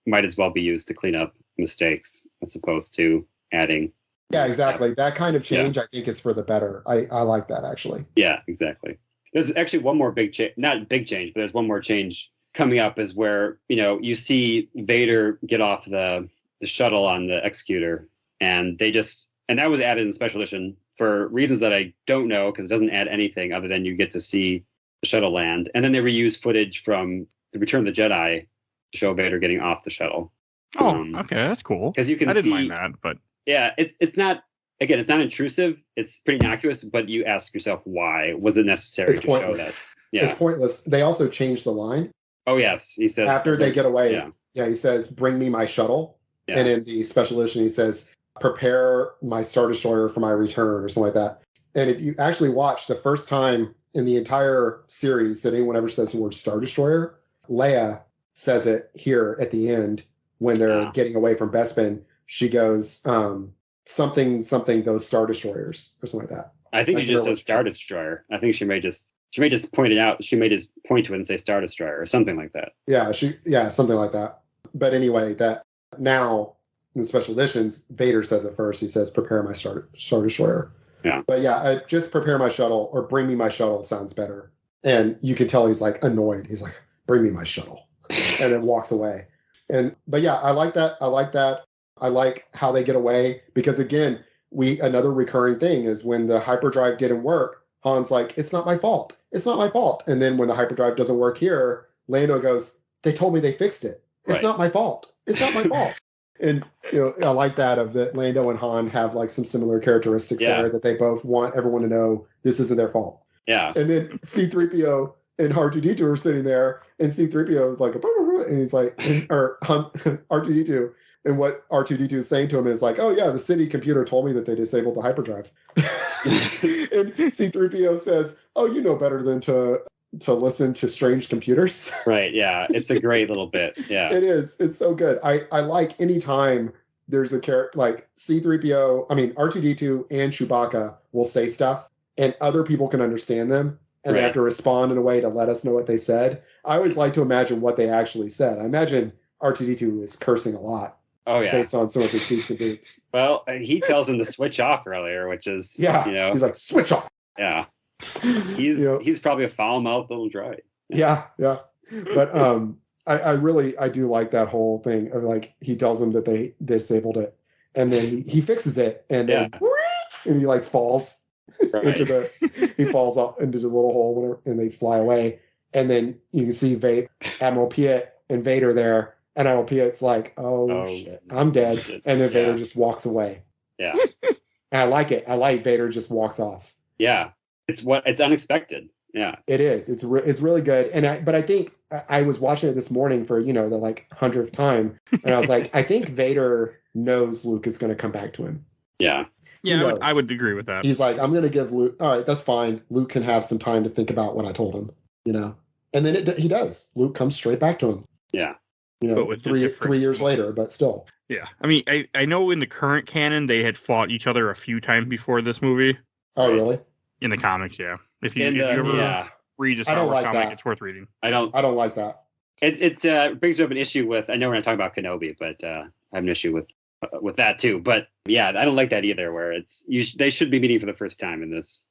might as well be used to clean up mistakes as opposed to adding. Yeah, exactly. That kind of change, I think, is for the better. I like that, actually. Yeah, exactly. There's actually one more big change, not big change, but there's one more change coming up is where, you see Vader get off the shuttle on the Executor, and that was added in special edition for reasons that I don't know, because it doesn't add anything other than you get to see the shuttle land. And then they reuse footage from the Return of the Jedi to show Vader getting off the shuttle. Oh, okay, that's cool. Because you can I didn't mind that, but yeah, it's not intrusive. It's pretty innocuous, but you ask yourself, why was it necessary to show that? Yeah, it's pointless. They also changed the line. Oh yes, he says after they get away. Yeah, he says, "Bring me my shuttle." Yeah. And in the special edition, he says, "Prepare my Star Destroyer for my return," or something like that. And if you actually watch the first time in the entire series that anyone ever says the word Star Destroyer, Leia says it here at the end when they're getting away from Bespin. She goes, something, those Star Destroyers, or something like that. I think she just says Star Destroyer. I think she may just point it out. She may just point to it and say Star Destroyer or something like that. Yeah, something like that. But anyway, that now in the special editions, Vader says it first. He says, "Prepare my Star Destroyer." Yeah. But yeah, just prepare my shuttle or bring me my shuttle sounds better. And you can tell he's like annoyed. He's like, "Bring me my shuttle," and then walks away. But yeah, I like that. I like how they get away, because again, another recurring thing is when the hyperdrive didn't work, Han's like, "It's not my fault. It's not my fault." And then when the hyperdrive doesn't work here, Lando goes, "They told me they fixed it. It's not my fault. It's not my fault." And I like that Lando and Han have like some similar characteristics there, that they both want everyone to know this isn't their fault. Yeah. And then C-3PO and R2-D2 are sitting there, and C-3PO is like, and he's like, or R2-D2. And what R2-D2 is saying to him is like, "Oh yeah, the city computer told me that they disabled the hyperdrive." And C-3PO says, "Oh, you know better than to listen to strange computers." Right, yeah. It's a great little bit. Yeah. It is. It's so good. I like any time there's a character like C-3PO, R2-D2 and Chewbacca will say stuff and other people can understand them, and they have to respond in a way to let us know what they said. I always like to imagine what they actually said. I imagine R2-D2 is cursing a lot. Oh yeah, based on some of his beats and boops. Well, he tells him to switch off earlier, which is he's like, "Switch off." Yeah, he's probably a foul-mouthed little droid. Yeah. But I do like that whole thing of like he tells them that they disabled it, and then he fixes it, and then and he like falls he falls off into the little hole, and they fly away, and then you can see Admiral Piet and Vader there. And Admiral Piet's like, oh shit, I'm dead. And then Vader just walks away. Yeah. And I like it. I like Vader just walks off. Yeah. It's unexpected. Yeah. It is. It's really good. But I think I was watching it this morning for, the like 100th time. And I was like, I think Vader knows Luke is going to come back to him. Yeah. Yeah, I would agree with that. He's like, I'm going to give Luke, all right, that's fine. Luke can have some time to think about what I told him, And then he does. Luke comes straight back to him. Yeah. But with 3 years later, but still. Yeah. I know in the current canon, they had fought each other a few times before this movie. Oh, really? In the comics, yeah. If you ever read a Star Wars comic, it's worth reading. I don't like that. It brings up an issue with, I know we're not talking about Kenobi, but I have an issue with that too. But yeah, I don't like that either, where they should be meeting for the first time in this.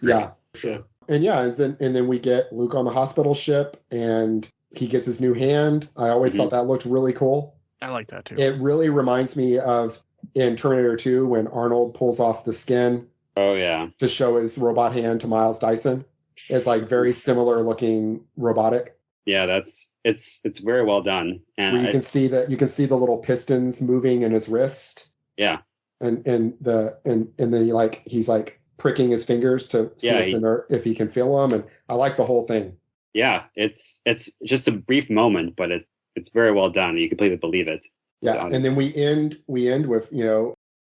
Yeah. Sure. And then we get Luke on the hospital ship, and he gets his new hand. I always thought that looked really cool. I like that too. It really reminds me of in Terminator 2 when Arnold pulls off the skin. Oh yeah. To show his robot hand to Miles Dyson. It's like very similar looking robotic. Yeah, it's very well done. And where you can see the little pistons moving in his wrist. Yeah. And then he's like pricking his fingers to see if he can feel them, and I like the whole thing. Yeah, it's just a brief moment, but it's very well done. You completely believe it. Yeah, and then we end with,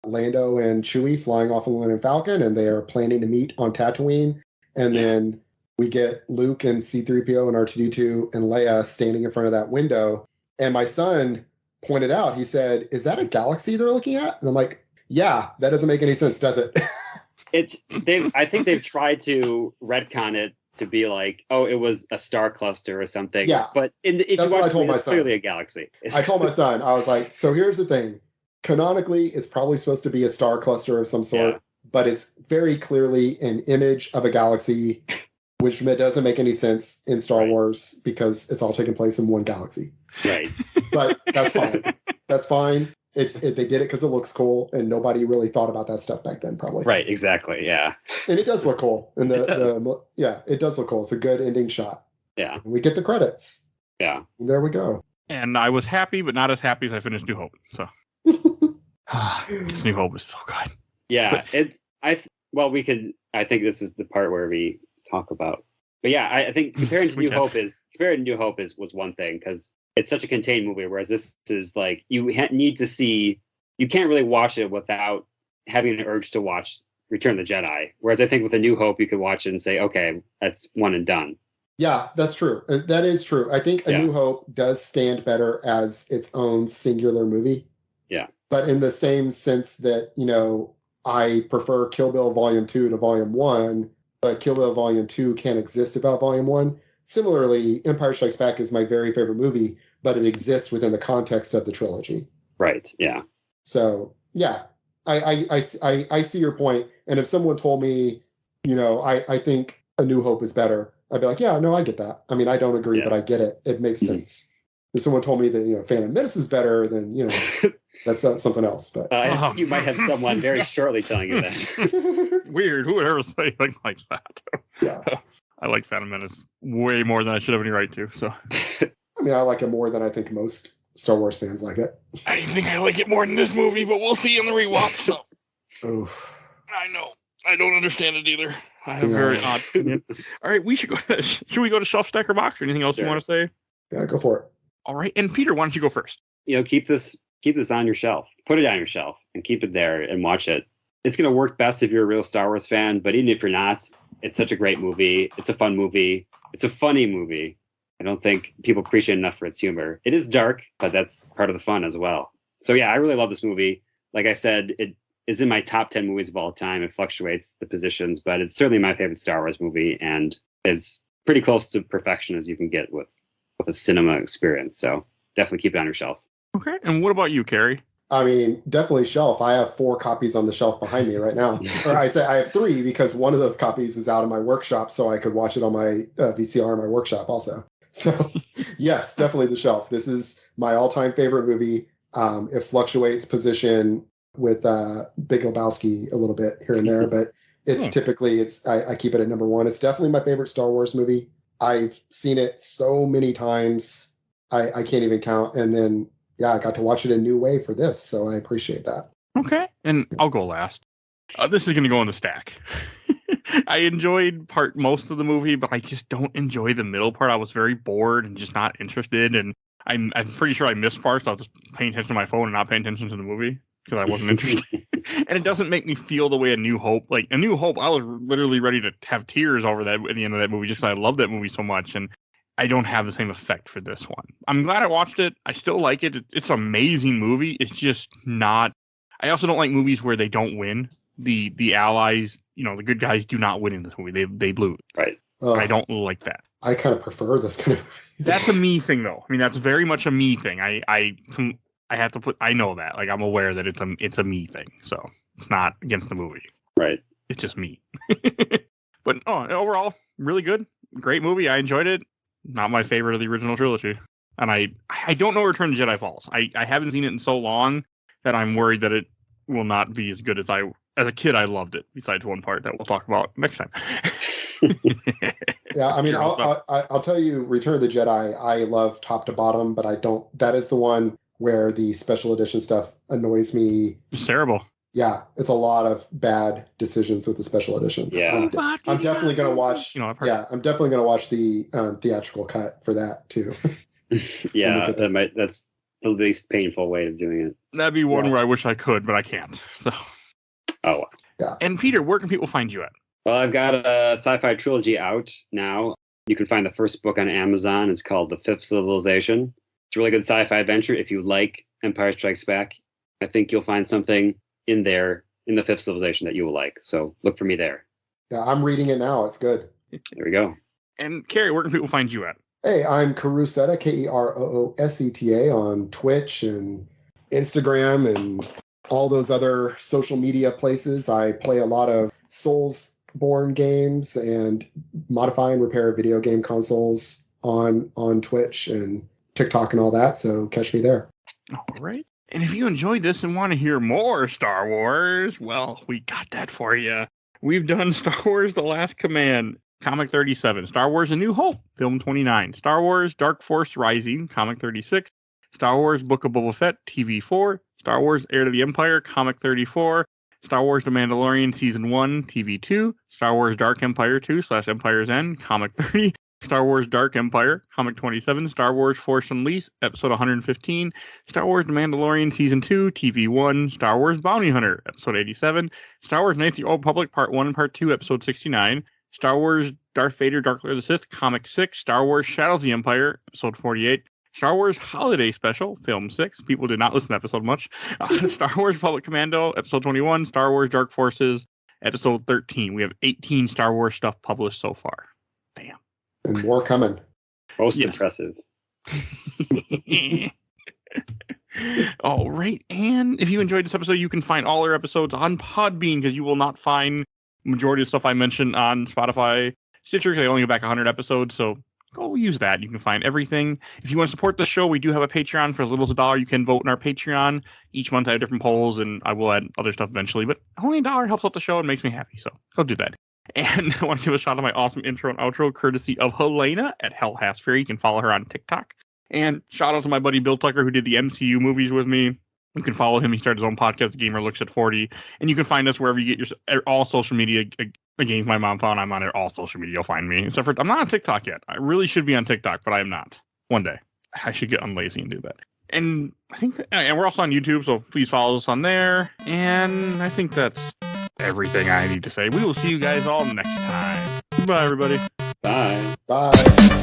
Lando and Chewie flying off on the Millennium Falcon, and they are planning to meet on Tatooine. And then we get Luke and C-3PO and R2-D2 and Leia standing in front of that window. And my son pointed out, he said, "Is that a galaxy they're looking at?" And I'm like, "Yeah, that doesn't make any sense, does it?" I think they've tried to retcon it to be like, oh, it was a star cluster or something. Yeah. But that's what I told my son. Clearly a galaxy. I told my son, I was like, so here's the thing. Canonically, it's probably supposed to be a star cluster of some sort, but it's very clearly an image of a galaxy, which doesn't make any sense in Star Wars because it's all taking place in one galaxy. Right. But that's fine. That's fine. They did it because it looks cool, and nobody really thought about that stuff back then, probably. Right, exactly, yeah. And it does look cool. And it does look cool. It's a good ending shot. Yeah. And we get the credits. Yeah. And there we go. And I was happy, but not as happy as I finished New Hope. So, New Hope is so good. Yeah, I think this is the part where we talk about. But yeah, I think comparing to New Hope was one thing because it's such a contained movie, whereas this is like you need to see. You can't really watch it without having an urge to watch Return of the Jedi. Whereas I think with A New Hope, you could watch it and say, okay, that's one and done. Yeah, that's true. That is true. I think A New Hope does stand better as its own singular movie. Yeah. But in the same sense that, I prefer Kill Bill Volume 2 to Volume 1, but Kill Bill Volume 2 can't exist without Volume 1. Similarly, Empire Strikes Back is my very favorite movie, but it exists within the context of the trilogy. Right, yeah. So, yeah, I see your point. And if someone told me, I think A New Hope is better, I'd be like, yeah, no, I get that. I mean, I don't agree, but I get it. It makes sense. If someone told me that, Phantom Menace is better, then, that's something else. But you might have someone very shortly telling you that. Weird. Who would ever say things like that? Yeah. I like Phantom Menace way more than I should have any right to. So, I mean, I like it more than I think most Star Wars fans like it. I think I like it more than this movie, but we'll see in the rewatch. So, I know. I don't understand it either. I have very odd opinion. All right, we should go. Should we go to Shelf Stack or Box? Or anything else you want to say? Yeah, go for it. All right, and Peter, why don't you go first? Keep this on your shelf. Put it on your shelf and keep it there and watch it. It's going to work best if you're a real Star Wars fan, but even if you're not, it's such a great movie. It's a fun movie. It's a funny movie. I don't think people appreciate it enough for its humor. It is dark, but that's part of the fun as well. So yeah, I really love this movie. Like I said, it is in my top 10 movies of all time. It fluctuates the positions, but it's certainly my favorite Star Wars movie and is pretty close to perfection as you can get with a cinema experience. So definitely keep it on your shelf. Okay. And what about you, Kerry? I mean, definitely shelf. I have 4 copies on the shelf behind me right now. Or I say I have 3 because one of those copies is out of my workshop, so I could watch it on my VCR in my workshop also. So yes, definitely the shelf. This is my all-time favorite movie. It fluctuates position with Big Lebowski a little bit here and there, but it's typically I keep it at number 1. It's definitely my favorite Star Wars movie. I've seen it so many times I can't even count. And then I got to watch it in a new way for this, so I appreciate that. Okay, and I'll go last. This is going to go in the stack. I enjoyed most of the movie, but I just don't enjoy the middle part. I was very bored and just not interested, and I'm pretty sure I missed parts. So I was just paying attention to my phone and not paying attention to the movie because I wasn't interested. And it doesn't make me feel the way A New Hope. Like A New Hope, I was literally ready to have tears over that at the end of that movie, just because I love that movie so much, and I don't have the same effect for this one. I'm glad I watched it. I still like it. It's an amazing movie. It's just not. I also don't like movies where they don't win. The allies, the good guys do not win in this movie. They lose. Right. I don't like that. I kind of prefer this kind of movies. That's a me thing, though. I mean, that's very much a me thing. I have to put. I know that. Like, I'm aware that it's a me thing. So it's not against the movie. Right. It's just me. But overall, really good. Great movie. I enjoyed it. Not my favorite of the original trilogy. And I don't know where Return of the Jedi falls. I haven't seen it in so long that I'm worried that it will not be as good as as a kid, I loved it, besides one part that we'll talk about next time. Yeah, I mean, I'll tell you, Return of the Jedi, I love top to bottom, but I don't. That is the one where the special edition stuff annoys me. It's terrible. Yeah, it's a lot of bad decisions with the special editions. Yeah, I'm definitely going to watch. I'm definitely going to watch the theatrical cut for that too. Yeah, that's the least painful way of doing it. That'd be one where I wish I could, but I can't. So. Oh. Yeah. And Peter, where can people find you at? Well, I've got a sci-fi trilogy out now. You can find the first book on Amazon. It's called The Fifth Civilization. It's a really good sci-fi adventure. If you like Empire Strikes Back, I think you'll find something in there in The Fifth Civilization that you will like. So look for me there. Yeah, I'm reading it now. It's good. There we go. And Kerry, where can people find you at? Hey, I'm Karooseta, Kerooseta on Twitch and Instagram and all those other social media places. I play a lot of Soulsborne games and modify and repair video game consoles on Twitch and TikTok and all that. So catch me there. All right. And if you enjoyed this and want to hear more Star Wars, well, we got that for you. We've done Star Wars The Last Command, Comic 37, Star Wars A New Hope, Film 29, Star Wars Dark Force Rising, Comic 36, Star Wars Book of Boba Fett, TV 4, Star Wars Heir to the Empire, Comic 34, Star Wars The Mandalorian Season 1, TV 2, Star Wars Dark Empire 2/Empire's End, Comic 30, Star Wars Dark Empire, Comic 27, Star Wars Force Unleashed, Episode 115, Star Wars The Mandalorian Season 2, TV 1, Star Wars Bounty Hunter, Episode 87, Star Wars Knights of the Old Republic, Part 1 and Part 2, Episode 69, Star Wars Darth Vader, Dark Lord of the Sith, Comic 6, Star Wars Shadows of the Empire, Episode 48, Star Wars Holiday Special, Film 6. People did not listen to that episode much. Star Wars Republic Commando, Episode 21, Star Wars Dark Forces, Episode 13. We have 18 Star Wars stuff published so far. Damn. And more coming. Most impressive. All right. And if you enjoyed this episode, you can find all our episodes on Podbean, because you will not find majority of stuff I mentioned on Spotify, Stitcher, because I only go back 100 episodes. So go use that. You can find everything. If you want to support the show, we do have a Patreon. For as little as $1, you can vote in our Patreon. Each month I have different polls, and I will add other stuff eventually. But only $1 helps out the show and makes me happy. So go do that. And I want to give a shout out to my awesome intro and outro, courtesy of Helena at Hell Has Fury. You can follow her on TikTok. And shout out to my buddy Bill Tucker, who did the MCU movies with me. You can follow him. He started his own podcast, Gamer Looks at 40. And you can find us wherever you get your all social media. Games my mom found. I'm on all social media. You'll find me. Except for I'm not on TikTok yet. I really should be on TikTok, but I am not. One day I should get unlazy and do that. And I think and we're also on YouTube, so please follow us on there. And I think that's everything I need to say. We will see you guys all next time. Bye, everybody. Bye. Bye.